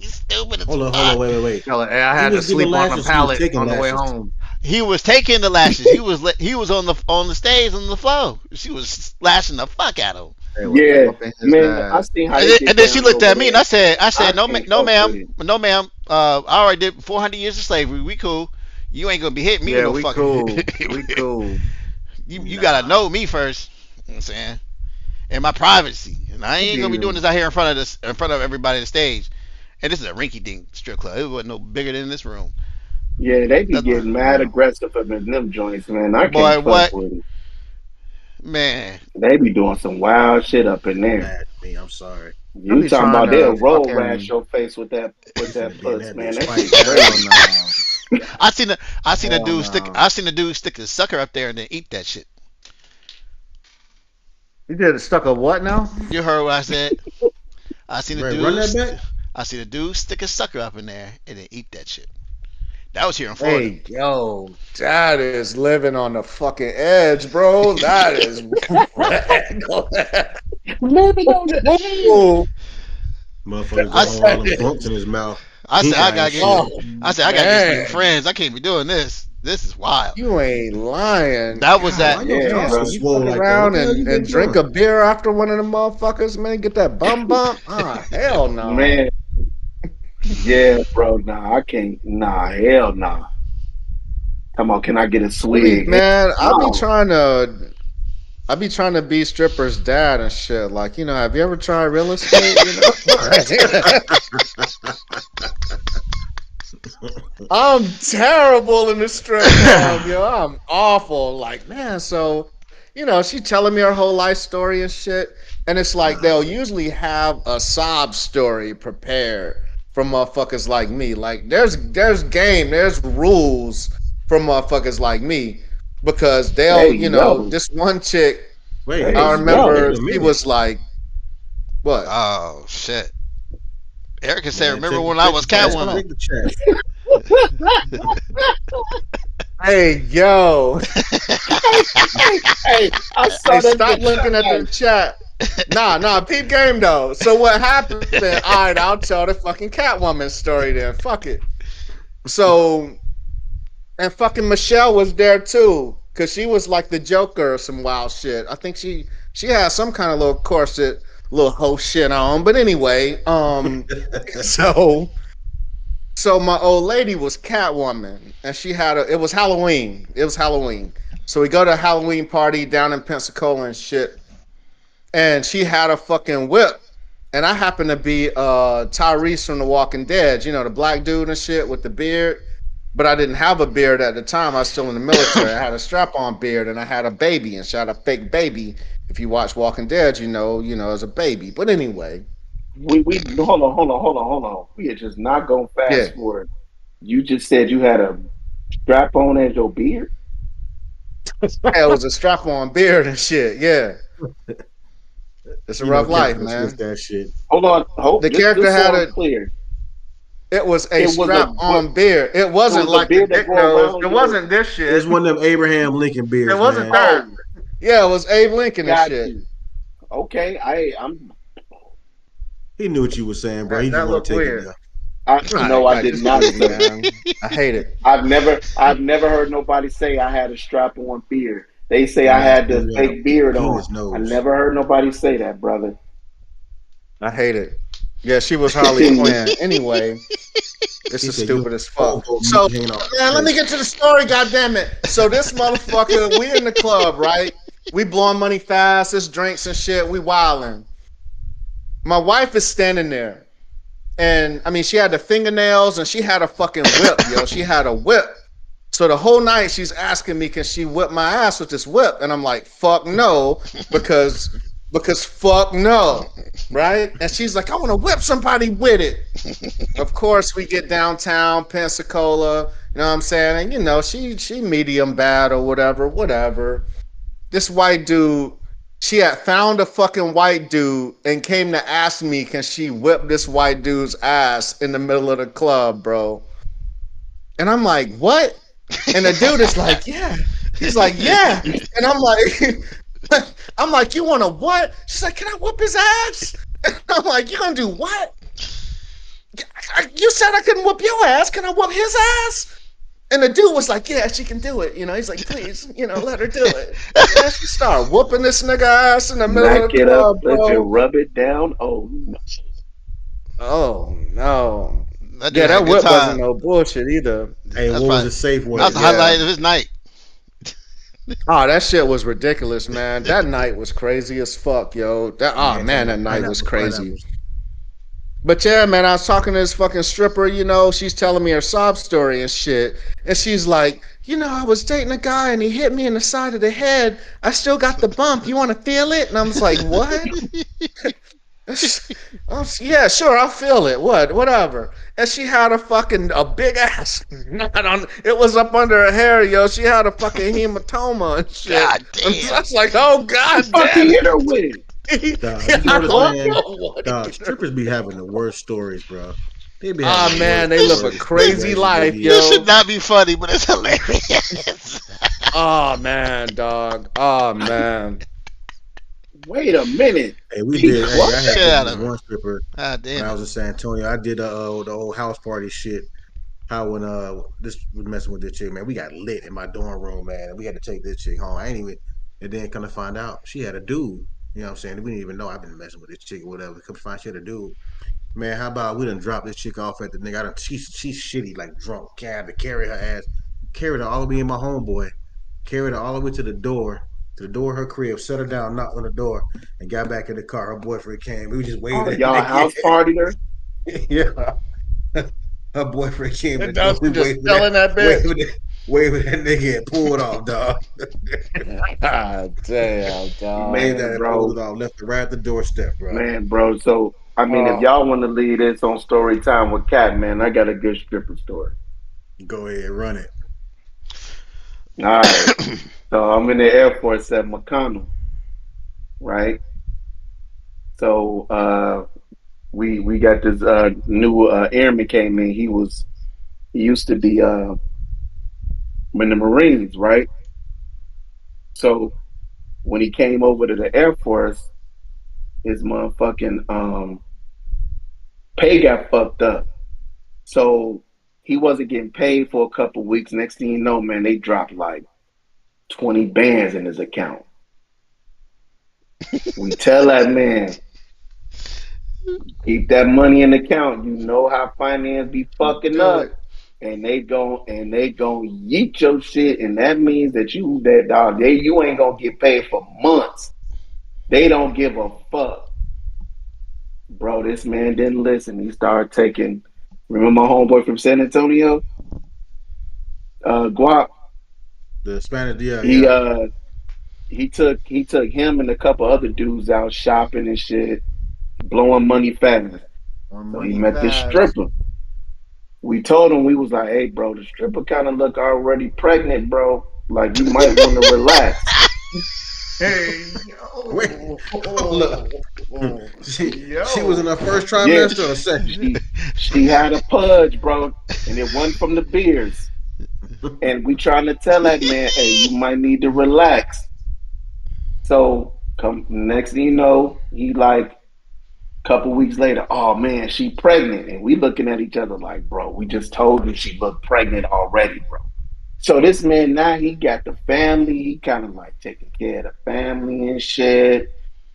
You stupid as Hold on, fuck. wait. Tell her, hey, I had He to was giving sleep on the lashes, he was pallet taking on the way lashes. home. He was taking the lashes. He was on the stage on the floor. She was lashing the fuck out of him. They was Yeah, Whooping his man, I ass. seen how And they then, get and then she down looked over at me and there. I I said, no, can't no, fuck with ma'am, it. no, ma'am. I already did 400 years of slavery. We cool. You ain't gonna be hitting me with Yeah, no we fucking. cool. We cool. You gotta Nah. know me first. You know what I'm saying, and my privacy. And I ain't gonna be doing this out here in front of everybody on the stage. And this is a rinky dink strip club. It wasn't no bigger than this room. Yeah, they be That getting mad Wow. aggressive up in them joints, man. I can't boy, fuck what with it. man? They be doing some wild shit up in there. Bad to me. I'm sorry. I You be talking trying about they'll to roll rash fucking your face with You that finna be in puss, that man. bitch That fighting. shit hell crazy. no. I seen a Hell dude stick. no. I seen a dude stick a sucker up there and then eat that shit. You did stuck a what now? You heard what I said? I seen a Right, run that dude. back. I seen a dude stick a sucker up in there and then eat that shit. That was here in Florida. Hey, yo, that is living on the fucking edge, bro. That is Living on the edge. Ooh, Motherfucker I, got all them bumps in his mouth. I said Pink I eye gotta and get. shit. oh I gotta get some new man, friends. I can't be doing this. This is wild. you ain't lying. That was God that. Why your Yeah, jaw damn, so bro. you swole fuck like that? What around the hell you been and drink a doing? beer after one of them motherfuckers, man. Get that bump. Ah, hell no. Man, yeah, bro. Nah, I can't. Nah, hell nah. Come on, can I get a swig? Hell Man, no. I be trying to be strippers' dad and shit. Like, have you ever tried real estate? I'm terrible in the strip club, yo. I'm awful. Like, man, so, she telling me her whole life story and shit. And it's like they'll usually have a sob story prepared from motherfuckers like me. Like, there's there's rules for motherfuckers like me. Because Hey, yo. this one chick, Wait, Hey, I wait remember yo. a she minute, was like, what? Oh shit. Erica said, man. "Remember when I was Catwoman?" Check the chat. Hey, yo. Hey, I Hey, saw that stop bitch looking at the tonight. chat. Nah, peep game though. So what happened? All right, I'll tell the fucking Catwoman story then. Fuck it. So, and fucking Michelle was there too, cause she was like the Joker or some wild shit. I think she had some kind of little corset, little hoe shit on. But anyway, so my old lady was Catwoman, and she had it was Halloween. It was Halloween. So we go to a Halloween party down in Pensacola and shit. And she had a fucking whip. And I happened to be Tyrese from The Walking Dead, the black dude and shit with the beard. But I didn't have a beard at the time. I was still in the military. I had a strap-on beard and I had a baby, and she had a fake baby. If you watch Walking Dead, as a baby. But anyway, We hold on. We are just not gonna yeah. fast forward. You just said you had a strap on as your beard. Yeah, it was a strap-on beard and shit. Yeah. It's a rough life, man. That shit. Hold on, The just character so had I'm a clear. It was a It was a strap-on beard. It wasn't was a like the beard that dick go nose. around It your. wasn't this shit. It's one of them Abraham Lincoln It beards, wasn't man. that. Oh, Yeah, it was Abe Lincoln and got shit. you. Okay, I'm. He knew what you were saying, bro. He That just want looked to take weird. it down. No, I Right, did just not weird, say. man. I hate it. I've never heard nobody say I had a strap on beard. They say And I that's had the he had a fake beard on. penis I nose. never heard nobody say that, brother. I hate it. Yeah, she was Harley Quinn. Anyway, this He is said, stupid "You as fuck. homo So, hanging off man, the let me face." get to the story, goddammit. So this motherfucker, we in the club, right? We blowing money fast, there's drinks and shit, we wilding. My wife is standing there. And I mean, she had the fingernails and she had a fucking whip, yo. She had a whip. So the whole night she's asking me, can she whip my ass with this whip? And I'm like, fuck no, because fuck no, right? And she's like, I want to whip somebody with it. Of course, we get downtown Pensacola, you know what I'm saying? And she medium bad or whatever. This white dude, she had found a fucking white dude and came to ask me, can she whip this white dude's ass in the middle of the club, bro? And I'm like, what? And the dude is like, yeah. He's like, yeah. And I'm like, you want to what? She's like, can I whoop his ass? And I'm like, you gonna do what? You said I couldn't whoop your ass. Can I whoop his ass? And the dude was like, "Yeah, she can do it." He's like, "Please, let her do it." And she started whooping this nigga ass in the middle Smack of the it up club, and bro. rub it down. Oh no. Oh no. That dude Yeah, had a that good whip wasn't time. no bullshit either. Hey, That's what was probably the safe that was word? the Yeah. highlight of his night. Oh, that shit was ridiculous, man. That night was crazy as fuck, yo. Oh Man, talking man, that about night was pineapples, crazy. pineapples. But yeah, man, I was talking to this fucking stripper, she's telling me her sob story and shit. And she's like, I was dating a guy and he hit me in the side of the head. I still got the bump. You want to feel it? And I was like, what? Yeah, sure, I'll feel it. Whatever. And she had a big ass knot on. It was up under her hair, yo. She had a fucking hematoma and shit. God And I damn. was like, oh The god fuck damn he hit her with? Dog, you I notice, don't man, know what he did. strippers be having the worst stories, bro. They be having Ah the man, worst they live a stories, crazy situations they life, be in. This should yo. not be funny, but it's hilarious. Oh man, dog. Oh man. Wait a minute. Hey, we He did. Hey, I had Shit this out this of her. one stripper God when damn I it. was in San Antonio. I did the old house party shit. How when this was messing with this chick, man, we got lit in my dorm room, man, and we had to take this chick home. I ain't even, and then come to find out she had a dude. You know what I'm saying? We didn't even know I've been messing with this chick or whatever. Come to find she had a dude. Man, how about we done dropped this chick off at the nigga? She's shitty, like drunk. Had to carry her ass, carried her all the way in my homeboy, carried her all the way to the door of her crib, set her down, knocked on the door, and got back in the car. Her boyfriend came. We was just Oh, waving at y'all nigga. house partied her? Yeah. Her boyfriend came to And the door. We Dustin just telling that bitch. waving at nigga and pulled off, dog. Ah, damn, Waved dog. at Man, and pulled bro. it off, left it right at the doorstep, bro. Man, bro. So, I mean, if Oh, y'all want to leave this on story time with Cat, man, I got a good stripper story. Go ahead, run it. All right. So I'm in the Air Force at McConnell, right? So we got this new airman came in. He used to be in the Marines, right? So when he came over to the Air Force, his motherfucking pay got fucked up. So he wasn't getting paid for a couple weeks. Next thing you know, man, they dropped like 20 bands in his account. We tell that man, keep that money in the account. You know how finance be fucking do up. it. And they gon' yeet your shit, and that means that dog, you ain't gonna get paid for months. They don't give a fuck. Bro, this man didn't listen. He started taking, remember my homeboy from San Antonio? Guap. The Spanish, yeah, He yeah. uh he took him and a couple other dudes out shopping and shit, blowing money fast. More So he money met this fast. stripper. We told him, we was like, hey bro, the stripper kind of look already pregnant, bro. Like you might want to relax. Hey, Wait, yo. hold up. She was in Yo. her first Yeah, trimester or second? she had a pudge, bro, and it wasn't from the beers. And we trying to tell that man, hey, you might need to relax. So come next thing you know, he like couple weeks later, oh man, she pregnant. And we looking at each other like, bro, we just told you she looked pregnant already, bro. So this man now he got the family, he kind of like taking care of the family and shit.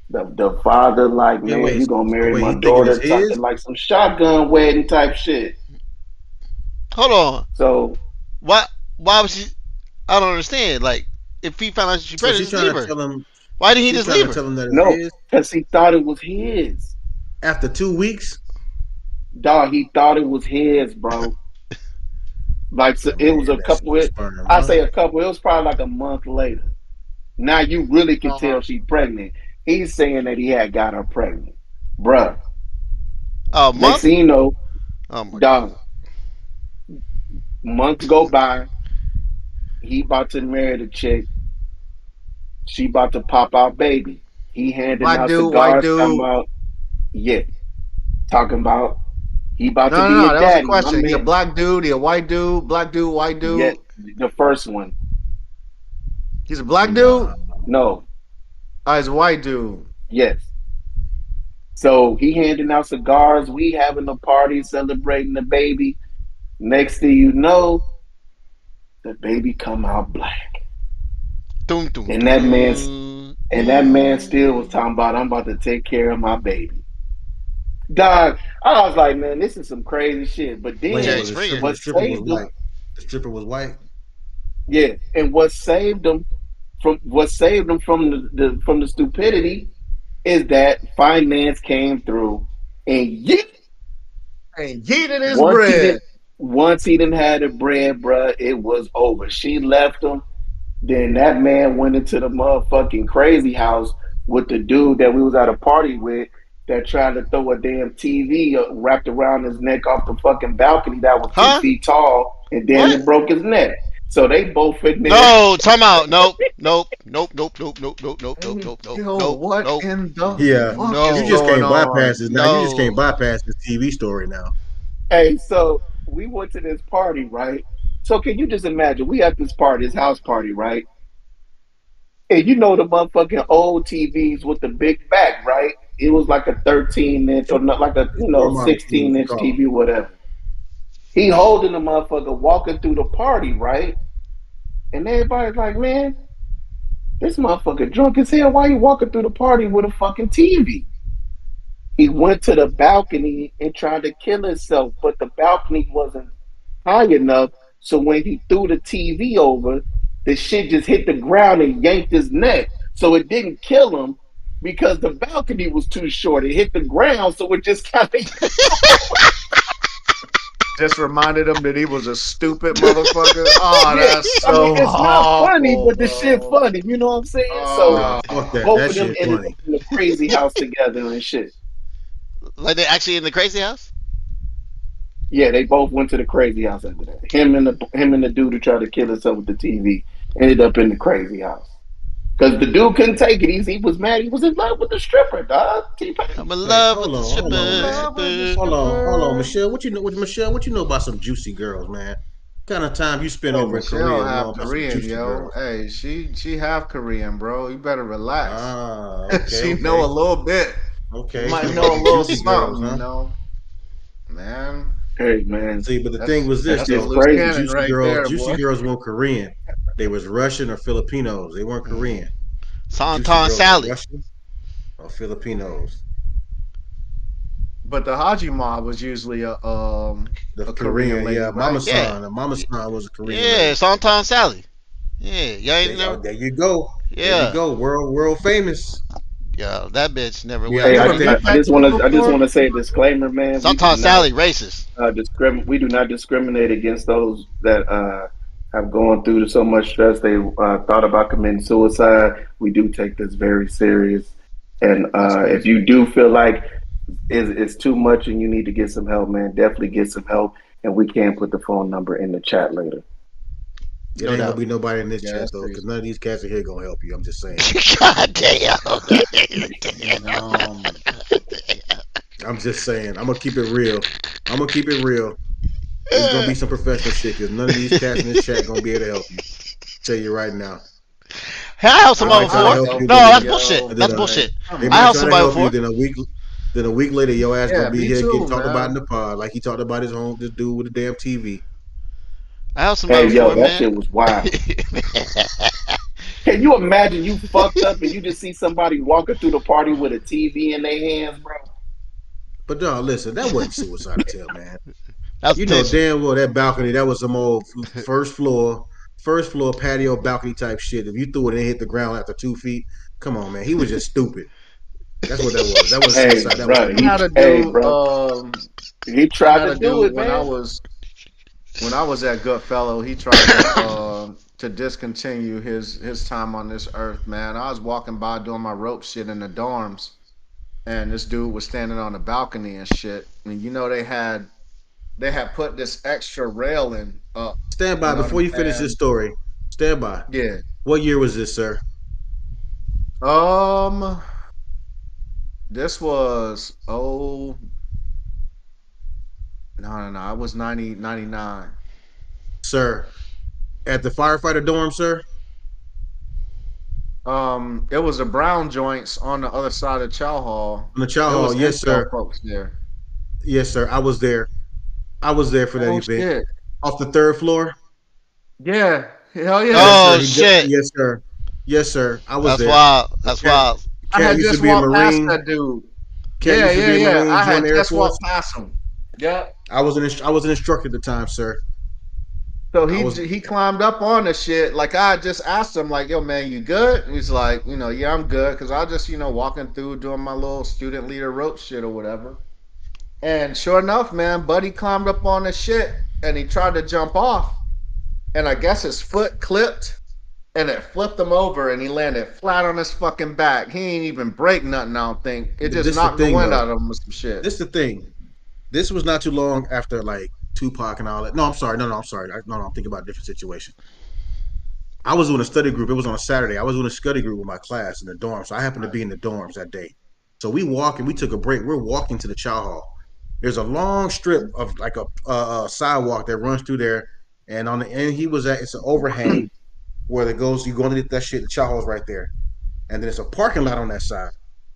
The father like, Yeah, man, wait. you gonna So marry wait, my he thinking it's daughter, his? talking like some shotgun wedding type shit. Hold on. So Why? Why was she? I don't understand. Like, if he found out she So pregnant, she just leave trying to her. tell him. Why didn't he She just trying leave to her? tell him that it's no, his because he thought it was his. after 2 weeks. Dog, he thought it was his, bro. Like so Yeah, it was man, a that couple. super sperm, I huh? say a couple. It was probably like a month later. Now you really can Uh-huh. tell she's pregnant. He's saying that he had got her pregnant, bruh. A Next month? thing you know, Oh my god. dog. Months go by. He about to marry the chick. She about to pop out baby. He handing Black out dude, white cigars. Talking dude. about yeah. Talking about he about to No, no, be a no. That was a daddy. My question. He a man. black dude. He a white dude. Black dude, white Yeah, dude. the first one. He's a black dude. Nah, No. Oh, he's a white dude. Yes. So he handing out cigars. We having a party celebrating the baby. Next thing you know, the baby come out black. Doom, doom, And that man doom. still was talking about, I'm about to take care of my baby. Dog, I was like, man, this is some crazy shit. But Wait, then Jerry was the Springer. stripper? what The stripper was saved them, white. The stripper was white. yeah, and what saved them from the stupidity is that finance came through and And yeeted his once he bread. didn't once he didn't have the bread, bruh, it was over. She left him. Then that man went into the motherfucking crazy house with the dude that we was at a party with that tried to throw a damn TV wrapped around his neck off the fucking balcony that was ten Huh? feet tall and damn What? near broke his neck. So they both in there. No, time out. Nope, nope, nope, nope, nope, nope, nope, nope, nope, nope, nope, Yo, nope, what nope. in the Yeah, fuck No. is you just going can't on? bypass it now. You just can't No. bypass this TV story now. Hey, so we went to this party, right? So can you just imagine? We at this party, this house party, right? And you know the motherfucking old TVs with the big back, right? It was like a 13-inch or not like a It's more model too, what you 16-inch call it. TV, whatever. He holding the motherfucker walking through the party, right? And everybody's like, man, this motherfucker drunk as hell. Why you walking through the party with a fucking TV? He went to the balcony and tried to kill himself, but the balcony wasn't high enough. So when he threw the TV over, the shit just hit the ground and yanked his neck. So it didn't kill him because the balcony was too short. It hit the ground, so it just kind of. Just reminded him that he was a stupid motherfucker. Oh, Yeah, that's I mean, so it's not funny, awful, but the shit bro. funny. You know what I'm saying? So Oh, Fuck that. both That of them shit ended funny. up in the crazy house together and shit. Like they actually in the crazy house? Yeah, they both went to the crazy house after that. Him and the dude who tried to kill himself with the TV ended up in the crazy house. Because the dude couldn't take it. He was mad. He was in love with the stripper, dog. T-Pain. I'm in Hey, love with hold the on, hold on, man. stripper. Hold on, Michelle. Michelle? What you know about some juicy girls, man? What kind of time you spend Hey, over in Michelle Korea half knowing about some Korean, juicy yo. girls? Hey, she half Korean, bro. You better relax. Ah, okay, she okay. know a little bit. Okay, You might so know a about the little juicy something, girls, huh? you know. Man, Hey, man. See, but the that's thing was this That that's a shit's though: loose crazy. cannon right there, juicy boy. girls weren't Korean. They was Russian or Filipinos. They weren't Korean. Juicy Santon girls were Sally. Russian or Filipinos. But the Haji mob was usually The a Korean Korean, lady, yeah, right? Yeah. Mama San was a Korean Yeah, lady. Santon Sally. Yeah, y'all ain't never. There you go. There you Yeah. go. World famous. Yeah, that bitch never Yeah, will. Hey, you You ever done met think? I that just dude want to before? say a disclaimer, man. Santon Sally racist. We do not discriminate against those that have gone through so much stress they thought about committing suicide. We do take this very serious, and That's if crazy. you do feel like it's too much and you need to get some help, man, definitely get some help. And we can put the phone number in the chat later. It No ain't gonna doubt. be nobody in this Yeah, chat that's though, because crazy. none of these cats in here gonna help you. I'm just saying. God damn. Um, I'm just saying. I'm gonna keep it real. I'm gonna keep it real. It's gonna be some professional shit, because none of these cats in this chat gonna be able to help you. Tell you right now. I helped They somebody might try to before. help you, No, then that's yo, bullshit. then That's bullshit. come they I on. might helped try to somebody help you. before. Then a week later, your ass Yeah, gonna be me here getting too, talked about in man. the pod, like he talked about this dude with the damn TV. I helped somebody Hey, yo, before, that man. shit was wild. Can you imagine you fucked up and you just see somebody walking through the party with a TV in their hands, bro? But no, listen, that wasn't suicide attempt, man. That was You know potential. damn well that balcony, that was some old first floor patio balcony type shit. If you threw it and it hit the ground after 2 feet, come on, man. He was just stupid. That's what that was. That was Hey, suicide. That was bro, I stupid. had a hey, dude. bro, he I tried had to a do dude it, man. when I was at Goodfellow. He tried to discontinue his time on this earth. Man, I was walking by doing my rope shit in the dorms, and this dude was standing on the balcony and shit. And you know they had put this extra railing up. Stand You by know what I'm before you finish this saying? story. Stand by. Yeah. What year was this, sir? Um, this was no, it was 99. Sir. At the firefighter dorm, sir? It was the Brown joints on the other side of Chow Hall. On the chow It hall. was Yes, Intel sir. folks there. Yes, sir. I was there. I was there for that Oh event. shit. Off the third floor. Yeah, hell yeah. Oh Yes, sir. shit, Yes, sir. Yes, sir. I was that's there. wild. That's Cat, wild. I Cat had used to just be a walked past Marine. that dude. Cat Yeah, used to yeah, be a yeah. Marine. I Joined had the Air just Force. walked past him. Yep. I was an instructor at the time, sir. So I he was. he climbed up on the shit. Like I just asked him, like, "Yo, man, you good?" And he's like, "Yeah, I'm good," because I just, walking through doing my little student leader rope shit or whatever. And sure enough, man, Buddy climbed up on the shit and he tried to jump off, and I guess his foot clipped and it flipped him over and he landed flat on his fucking back. He ain't even break nothing. I don't think it just This the knocked the thing, wind though. out of him with some shit. This the thing. This was not too long after like Tupac and all that. No, I'm sorry. No, I'm sorry. No, I'm thinking about a different situation. I was doing a study group. It was on a Saturday. I was doing a study group with my class in the dorm. So I happened to be in the dorms that day. So we walking. We took a break. We're walking to the chow hall. There's a long strip of like a sidewalk that runs through there, and on the end he was at. It's an overhang where it goes. You go underneath that shit. The chow hall's right there, and then it's a parking lot on that side.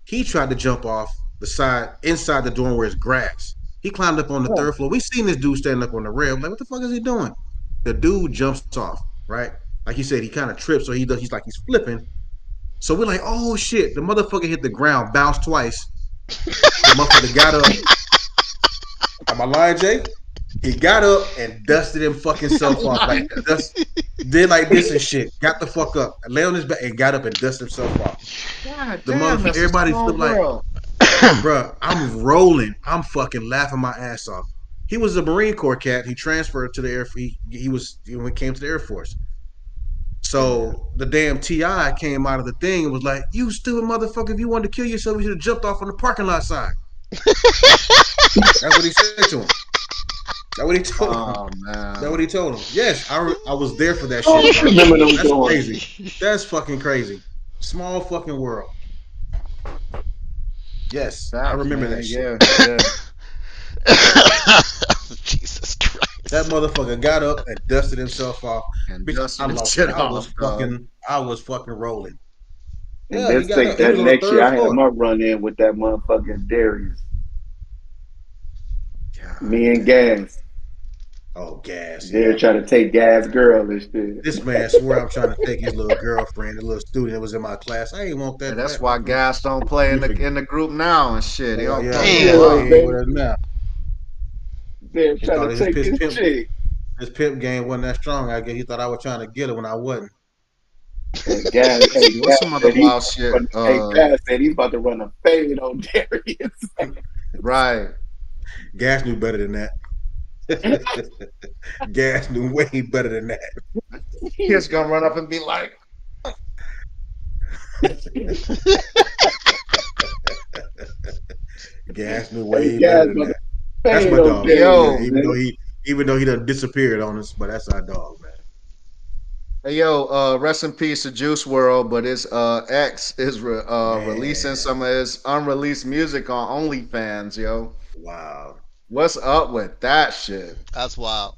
He tried to jump off the side inside the dorm where it's grass. He climbed up on the third floor. We seen this dude standing up on the rail. Like, what the fuck is he doing? The dude jumps off, right? Like you said, he kind of trips, so he's like he's flipping. So we're like, oh shit, the motherfucker hit the ground, bounced twice. The motherfucker got up. Am I lying, Jay? He got up and dusted him fucking self off. Like did like this and shit. Got the fuck up. Lay on his back and got up and dusted himself off. God The damn, motherfucker, that's a everybody small flipped like, world. bruh, I'm rolling. I'm fucking laughing my ass off. He was a Marine Corps cat. He transferred to the Air Force. He was when he came to the Air Force. Yeah. So the damn TI came out of the thing and was like, "You stupid motherfucker! If you wanted to kill yourself, you should have jumped off on the parking lot side." That's what he said to him. That's what he told him. Oh That's what man. he told him. Yes, I was there for that Oh, shit, I bro. remember them That's doing. crazy. That's fucking crazy. Small fucking world. Yes, I Facts, remember man. that shit. Yeah, yeah. Jesus Christ. That motherfucker got up and dusted himself off. And Bitch, I dusted the lost it. shit off, dog. I was fucking rolling. And Yeah, he just got think up. He that was on the next year third I had floor. my run in with that motherfucking Darius. God Me and damn. Gas. Oh, gas, They're yeah. trying to take Gas girl and shit. This man swore I'm trying to take his little girlfriend, the little student that was in my class. I ain't want And that. that's why Gas don't play You in the forget. in the group now and shit. He don't Yeah, come no yeah. Damn. He Yeah, more. ain't with us man. now. They're He trying thought to take his chick. his pimp game wasn't that strong. I guess he thought I was trying to get her when I wasn't. And Gas, hey, See, what's Gas some other said wild shit? Gas said he's about to run a fade on Darius. Right. Gas knew better than that. Gas knew way better than that. He's gonna run up and be like, Gas knew Hey, way Gas better than about to that. That's fade my on dog, though, man. yo, Darius, man. Even though he done disappeared on us, but that's our dog, man. hey yo, rest in peace to Juice World, but his ex is releasing Man, some of his unreleased music on OnlyFans, yo. wow. What's up with that shit? That's wild.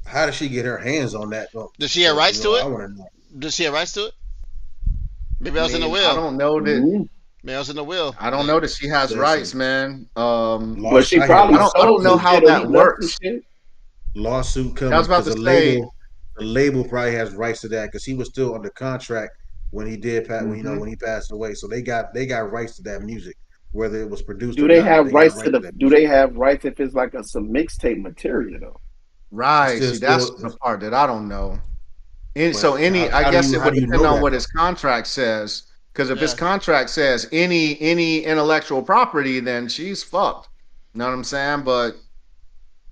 How did she get her hands on that? Oh, Does she have rights to I it? want to know. Does she have rights to it? Maybe I I was in the mean, I will. don't know that Mhm. Maybe I was in the will. I don't know that she has rights, Listen, man. But she I hear I probably don't I don't sold know some how shit or he that left some works. shit. lawsuit I coming was about because to say, the label probably has rights to that because he was still under contract when he did hmm when he passed away. So they got rights to that music, whether it was produced Do or they not. have They got rights to rights to the? that Do music. they have rights if it's like some mixtape material though? It's right. still See, that's still, the part that I don't know. So but I guess it how would do you depend know on that what his though? contract says. Because if his Yeah. contract says any intellectual property, then she's fucked. You know what I'm saying? But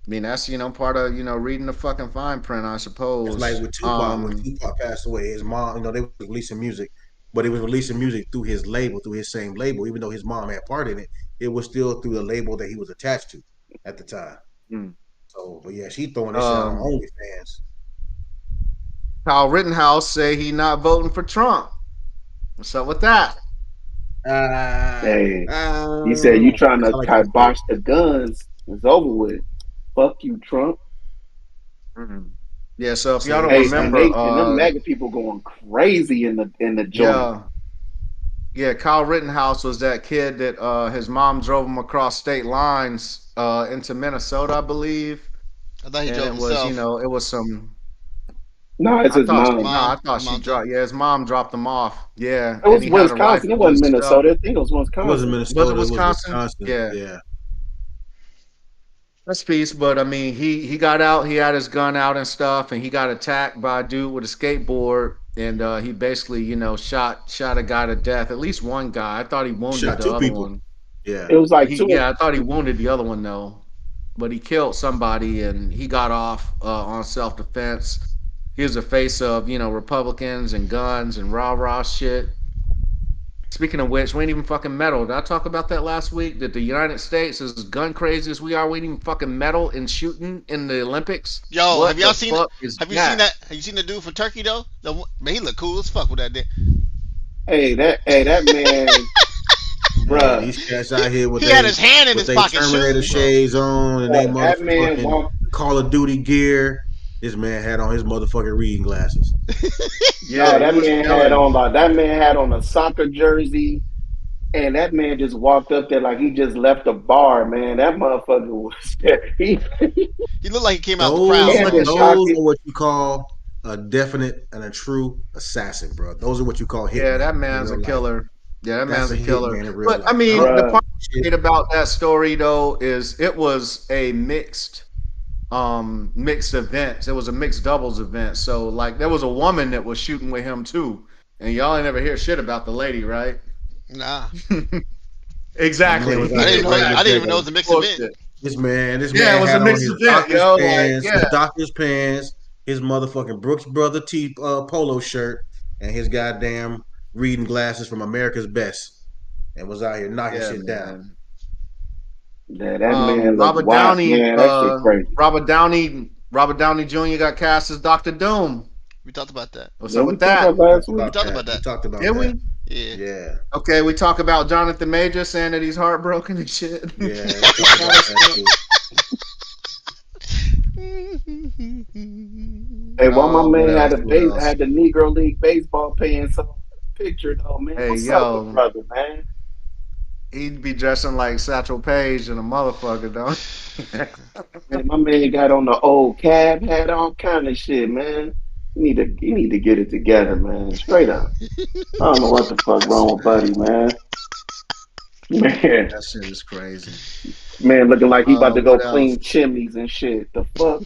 I mean, that's part of reading the fucking fine print, I It's like suppose. with Tupac. When Tupac passed away, his mom, they were releasing music, but he was releasing music through his label, through his same label. Even though his mom had part in it, it was still through the label that he was attached to at the time. Mm. So, but yeah, she throwing this shit out on Um, OnlyFans. Kyle Rittenhouse say he not voting for Trump. What's up with that? Uh, Hey, he said you uh, trying to I like that shit. kibosh the guns. It's over with. Fuck you, Trump. Mhm. Yeah. So if y'all Say don't Hey, say and remember, them MAGA people going crazy in the joint. yeah, yeah, Kyle Rittenhouse was that kid that his mom drove him across state lines into Minnesota, I believe. I thought he And drove it was, himself. it was some No, it's I his thought, mom. no, I thought His she mom too. dropped. Yeah, his mom dropped him off. Yeah, It and was he had a Wisconsin. It rifle and wasn't stuff. Minnesota. I think it was It wasn't Wisconsin. Was it Minnesota. It was Wisconsin? Wisconsin. Yeah. Yeah. That's peace, but I mean, he got out, he had his gun out and stuff, and he got attacked by a dude with a skateboard, and he basically, shot a guy to death. At least one guy. I thought he wounded Shot the two other people. one. Yeah. It was like two. I thought he wounded the other one though, but he killed somebody, and he got off on self defense. He was the face of Republicans and guns and rah rah shit. Speaking of which, we ain't even fucking meddle. Did I talk about that last week? That the United States, as gun crazy as we are, we ain't even fucking meddle in shooting in the Olympics. Yo, What have y'all the seen? fuck is Have you that? seen that? Have you seen the dude from Turkey though? Man, he look cool as fuck with that dick. That man, Man, bruh, these cats out here with He had his hand in with his they pocket Terminator shooting, bro. shades on and they that man motherfucking walked. Call of Duty gear. This man had on his motherfucking reading glasses. Yeah, No, he that was man had killing. on like that man had on a soccer jersey, and that man just walked up there like he just left a bar. Man, that motherfucker was he He looked like he came out the Those crowd, had bro. his those pocket. are what you call a definite and a true assassin, bro. Those are what you call Yeah, hitmen that in man's a real life. killer. Yeah, that That's man's a a killer. hitman in real But I life. I don't mean, the Bruh, part shit. about that story though is it was a mixed event. It was a mixed doubles event. So like there was a woman that was shooting with him too. And y'all ain't never hear shit about the lady, right? Nah, My man Exactly. was out here running I the didn't even know it day. was a mixed event. Bullshit. This Yeah, it man was a had on mixed his event, doctor's yo. Like, pants, yeah. his motherfucking Brooks Brother T polo shirt, and his goddamn reading glasses from America's Best, and was out here knocking Yeah, shit down. man. yeah, that man looked Robert wild. Downey, Man, that shit crazy. Robert Downey Jr. got cast as Doctor Doom. We talked about that. What's Yeah, up we with talked that? about last week. We talked about We that. talked about Did that. we? Yeah. Yeah, Okay, we talk about Jonathan Major saying that he's heartbroken and shit. yeah, we talked about that too. Hey, why my What man else? What else? had the Negro League baseball pants on the picture though, man? Hey, What's up with yo, brother, man? he'd be dressing like Satchel Paige and a motherfucker, don't he? Man, my man got on the old cab, had all kind of shit, man. You need to get it together, man. Straight up. I don't know what the fuck wrong with Buddy, man. Man, That shit is crazy. man, looking like he about to go What else? clean chimneys and shit. The fuck?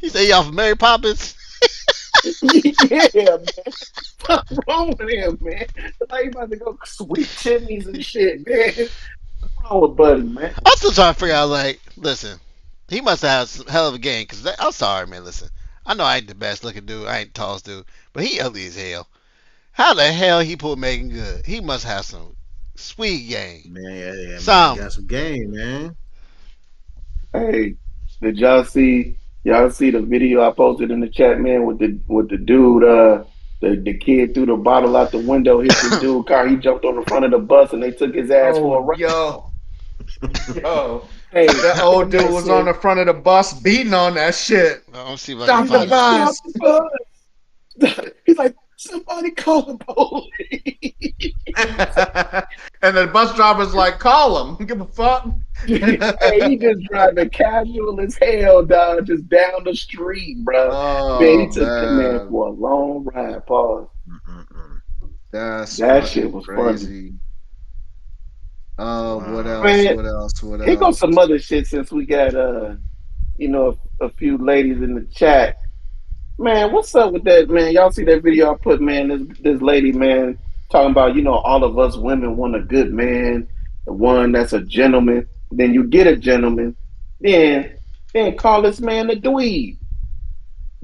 He said he off of Mary Poppins. Yeah, man. What's wrong with him, man? Like he about to go sweep chimneys and shit, man. What's wrong with Buddy, man? I'm still trying to figure out, like, listen, he must have had some hell of a game. Cause I'm sorry, man. Listen, I know I ain't the best looking dude. I ain't the tallest dude, but he ugly as hell. How the hell he pulled Megan Good? He must have some sweet game. Man, yeah, man. Some. Got some game, man. Hey, did y'all see the video I posted in the chat, man, with the dude, the kid threw the bottle out the window, hit the dude car, he jumped on the front of the bus and they took his ass for a Oh, ride. yo, Hey, that old dude was on the front of the bus beating on that shit. I'll see if I can Stop the find it. bus. He's like, somebody call the police. And the bus driver's like, call him. Give a fuck. Hey, he just driving casual as hell, dog, just down the street, bro. Oh, Man, he took that man man. for a long ride. Pause. Mm-mm-mm. That's That fucking shit was crazy. Oh, what else? Man, What else? What here goes else? some other shit since we got a few ladies in the chat. Man, what's up with that, man? Y'all see that video I put, man? This lady, man, talking about, all of us women want a good man, the one that's a gentleman. Then you get a gentleman, then call this man a dweeb.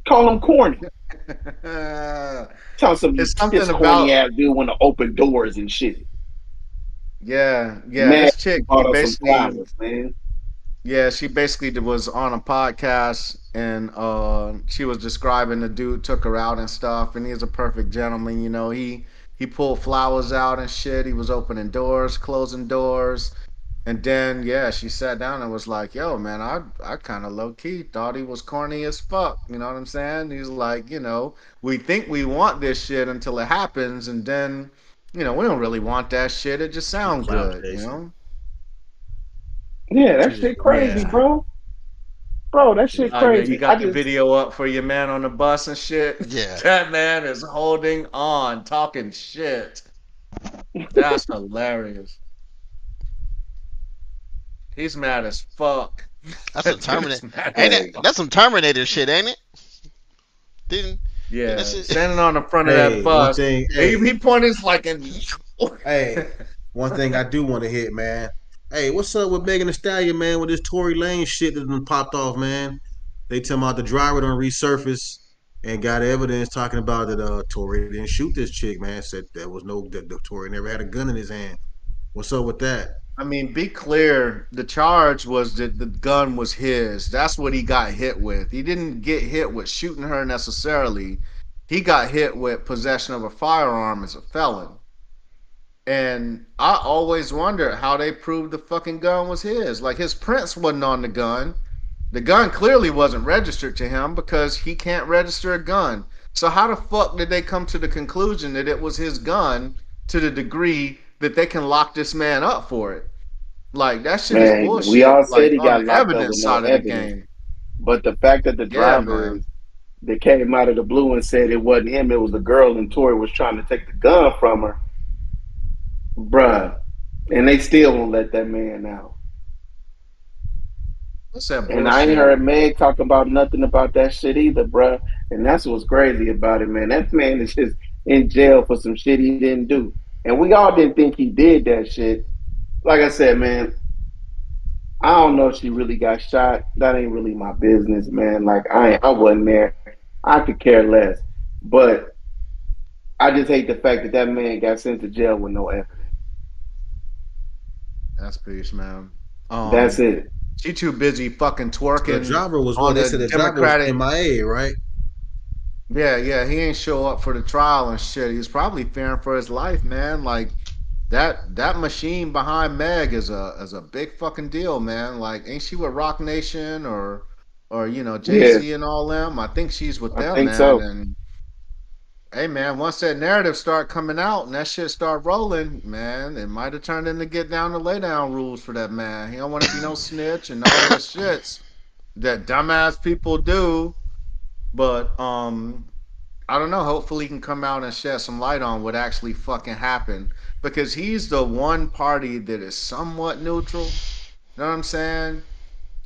Call him corny. Tell some It's this something corny about ass dude want to open doors and shit. yeah. Man, This chick bought us some basically flowers, man. yeah, she basically was on a podcast and she was describing the dude took her out and stuff, and he's a perfect gentleman. He pulled flowers out and shit. He was opening doors, closing doors, and then yeah, she sat down and was like, "Yo, man, I kind of low key thought he was corny as fuck." You know what I'm saying? He's like, we think we want this shit until it happens, and then we don't really want that shit. It just sounds Cloud good, chasing. Yeah, that She shit just, crazy, yeah. bro. bro, that shit Yeah, crazy. you got the video up for your man on the bus and shit. Yeah. That man is holding on, talking shit. That's hilarious. He's mad as fuck. That's some That dude Terminator. is mad Ain't as it? fuck. That's some Terminator shit, ain't it? Didn't Yeah, that shit? standing on the front of that Hey, one bus. thing. He points like in. Hey, one thing I do want to hit, man. Hey, what's up with Megan Thee Stallion, man? With this Tory Lane shit that done popped off, man. They tell about the driver done resurfaced and got evidence talking about that Tory didn't shoot this chick, man. Said there was no that the Tory never had a gun in his hand. What's up with that? I mean, be clear. The charge was that the gun was his. That's what he got hit with. He didn't get hit with shooting her necessarily. He got hit with possession of a firearm as a felon. And I always wondered how they proved the fucking gun was his. Like his prints wasn't on the gun. The gun clearly wasn't registered to him because he can't register a gun. So how the fuck did they come to the conclusion that it was his gun to the degree that they can lock this man up for it? Like that shit is Man, we bullshit. all said Like he on got the locked up with evidence no side of the evidence. game. But the fact that the Yeah, driver man. that came out of the blue and said it wasn't him, it was the girl, and Tory was trying to take the gun from her, bruh. And they still won't let that man out. What's that And I ain't bullshit? heard Meg talking about nothing about that shit either, bruh. And that's what's crazy about it, man. That man is just in jail for some shit he didn't do. And we all didn't think he did that shit. Like I said, man, I don't know if she really got shot. That ain't really my business, man. Like I wasn't there. I could care less. But I just hate the fact that that man got sent to jail with no evidence. That's peace, man. That's it. She too busy fucking The twerking driver was on what they the said. The driver was Democratic. MIA, right? Yeah, he ain't show up for the trial and shit. He's probably fearing for his life, man. Like that machine behind Meg is a big fucking deal, man. Like, ain't she with Rock Nation or Jay Yeah, Z and all them? I think she's with I them, think man. so. And hey, man, once that narrative start coming out and that shit start rolling, man, it might have turned into get down to lay down rules for that man. He don't want to be no snitch and all the shits that dumbass people do. But I don't know. Hopefully, he can come out and shed some light on what actually fucking happened because he's the one party that is somewhat neutral. You know what I'm saying?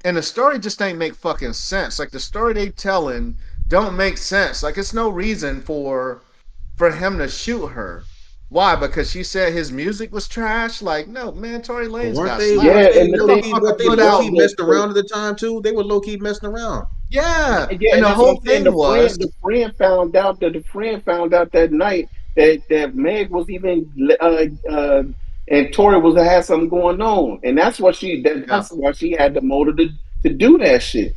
And the story just ain't make fucking sense. Like the story they telling don't make sense. Like it's no reason for him to shoot her. Why? Because she said his music was trash. Like no, man. Tory But Lanez weren't got they slapped. Yeah, weren't they and the low thing, key Motherfucker weren't they put low look, key out. messing look, around at the time too? They were low key messing around. Yeah, yeah, and and the that's what whole I'm saying. thing was The friend found out that night that Meg was even and Tori was had something going on, and yeah, that's why she had the motive to do that shit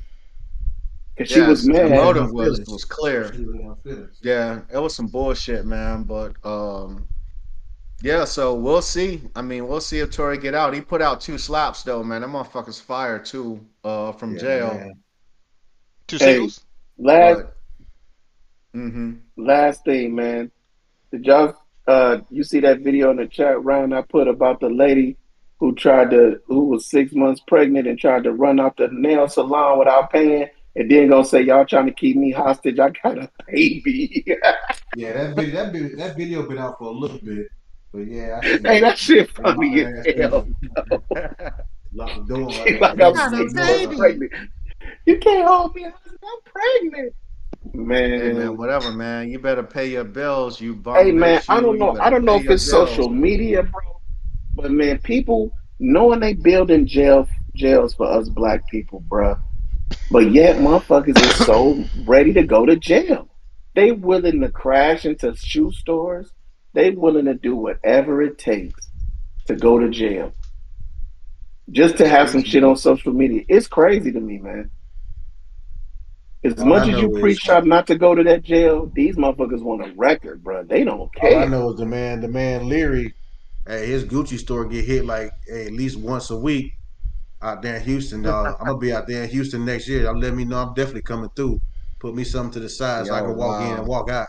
because she was yes. She The was in mad. her motive was feelings. clear. She was in her feelings. Yeah, it was some bullshit, man. But yeah. So we'll see. I mean, we'll see if Tory get out. He put out 2 slaps though, man. That motherfucker's fired too. From Yeah, jail. man. Two Hey, singles? last But mm-hmm. last thing, man. Did y'all you see that video in the chat, Ryan? I put about the lady who was 6 months pregnant and tried to run out the nail salon without paying, and then gonna say y'all trying to keep me hostage. I got a baby. Yeah, that video been out for a little bit, but yeah, I seen Hey, it. that shit And my funny as ass hell. thing locked the door. I She got like baby. I'm Got a 6 months baby. pregnant. You can't hold me hostage. I'm pregnant, Hey man, man. whatever, man. You better pay your bills. You Hey, bum man. bitch. I don't You know. I better don't know pay if your it's bills. social media, bro. But man, people knowing they building jails for us black people, bro. But yet motherfuckers is so ready to go to jail. They willing to crash into shoe stores. They willing to do whatever it takes to go to jail. Just to That's have some peace, shit man. on social media. It's crazy to me, man. As All I much as you know is preach try not to go to that jail, these motherfuckers want a record, bro. They don't all I care. know is the man Leary, hey, his Gucci store get hit like hey, at least once a week out there in Houston. I'm gonna be out there in Houston next year. Y'all let me know. I'm definitely coming through. Put me something to the side so I Yo, can walk in and wow. walk out.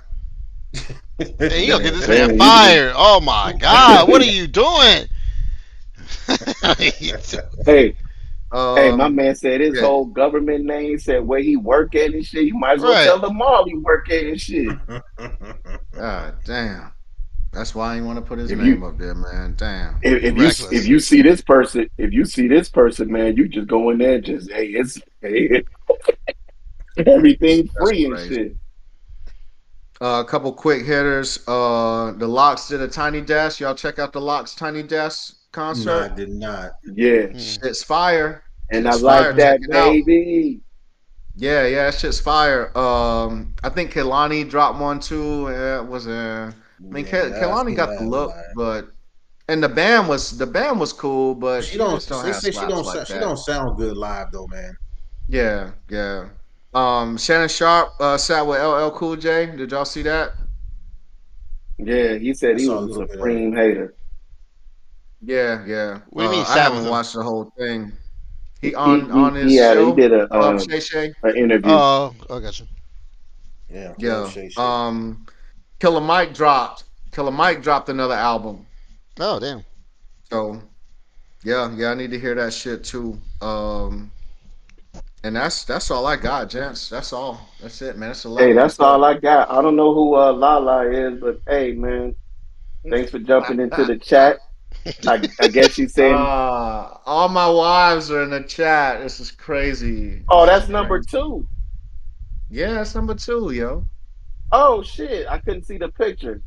Hey, you gonna get Man, this man Man, you can fired. Oh my God. What are you doing? hey, Hey, my man said his Yeah. whole government name, said where he work at and shit. You might as well Right. tell the mall he work at and shit. God damn. That's why I didn't want to put his If name you up there, man. Damn. if Reckless. you see this person, man, you just go in there and just hey, everything That's free and crazy. shit. A couple quick hitters. The Locks did a Tiny Desk. Y'all check out the Locks Tiny Desk No, I concert. did not. Yeah, Shit's fire. and I Shit's like fire. Check that, it out. baby. Yeah, that shit's fire. I think Kelani dropped one too. It was I mean, Yeah, that's Kelani the got the last look, line. but and the band was cool, but She she don't. just don't They have say she slaps don't. like She that. don't sound good live though, man. Yeah. Shannon Sharp sat with LL Cool J. Did y'all see that? Yeah, he said I he saw a was a little bit of it. supreme hater. Yeah. What do you mean, I sat with haven't him? watched the whole thing. He He on his he show, did a Shay Shay. an interview. Oh, I got you. Yeah, love Yeah. Shay Shay. Killer Mike dropped. Killer Mike dropped another album. Oh, damn. So yeah, I need to hear that shit too. And that's all I got, gents. That's all. That's it, man. It's Hey, 11. that's What's up? all I got. I don't know who Lala is, but hey, man, thanks for jumping into the chat. I guess she's saying, All my wives are in the chat. This is crazy. oh, This is that's number crazy. 2. Yeah, that's number 2, yo. Oh shit, I couldn't see the picture.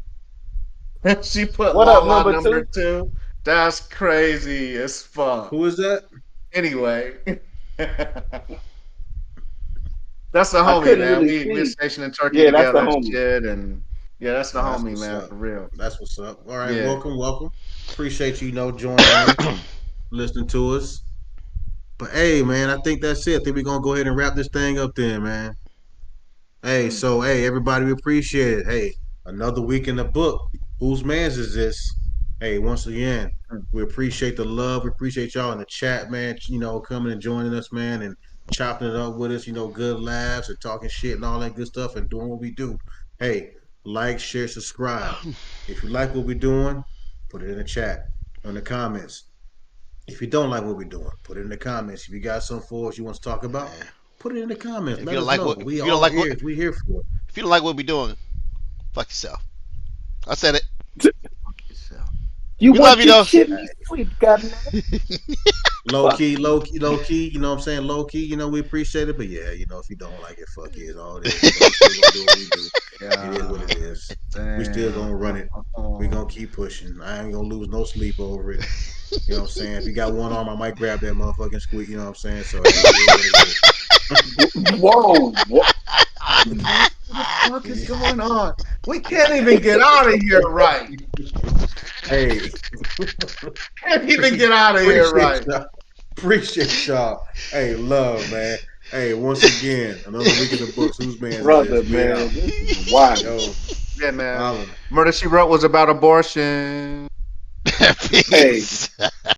She put What up, Lala number number 2? 2. That's crazy as fuck. Who is that? Anyway. That's the I homie, couldn't man. really We're see. stationed in Turkey Yeah, that's the together and homie. shit, and yeah, that's the Oh, that's homie, what's man, up. for real. That's what's up. All right, Yeah. welcome. Appreciate you, joining in, listening to us. But hey, man, I think that's it. I think we're gonna go ahead and wrap this thing up then, man. Hey, so hey, everybody, we appreciate it. Hey, another week in the book. Whose man's is this? Hey, once again, we appreciate the love. We appreciate y'all in the chat, man. Coming and joining us, man, and chopping it up with us. Good laughs and talking shit and all that good stuff and doing what we do. Hey, like, share, subscribe. If you like what we're doing, put it in the chat, in the comments. If you don't like what we're doing, put it in the comments. If you got something for us you want to talk about, Man. put it in the comments. If Let you don't us like know. what, We if you don't all like what, here. We here for it. if you don't like what we doing, fuck yourself. I said it. You We love want you your though. chimney sweet, governor? Low key. You know what I'm saying? Low key. We appreciate it. But yeah, if you don't like it, fuck it. It's all it is. We still gonna do what we do. It is what it is. We still gonna run it. We gonna keep pushing. I ain't gonna lose no sleep over it. You know what I'm saying? If you got one arm, I might grab that motherfucking squeak. You know what I'm saying? So hey, it is what it is. Whoa! What the fuck is going on? We can't even get out of here right. Hey, Can't even get out of here right. Appreciate y'all. Hey, love, man. Hey, once again, another week in the books. Whose man Brother, is this? We out. man, this is wild. Yo, Yeah, man. holla. Murder She Wrote was about abortion. Peace.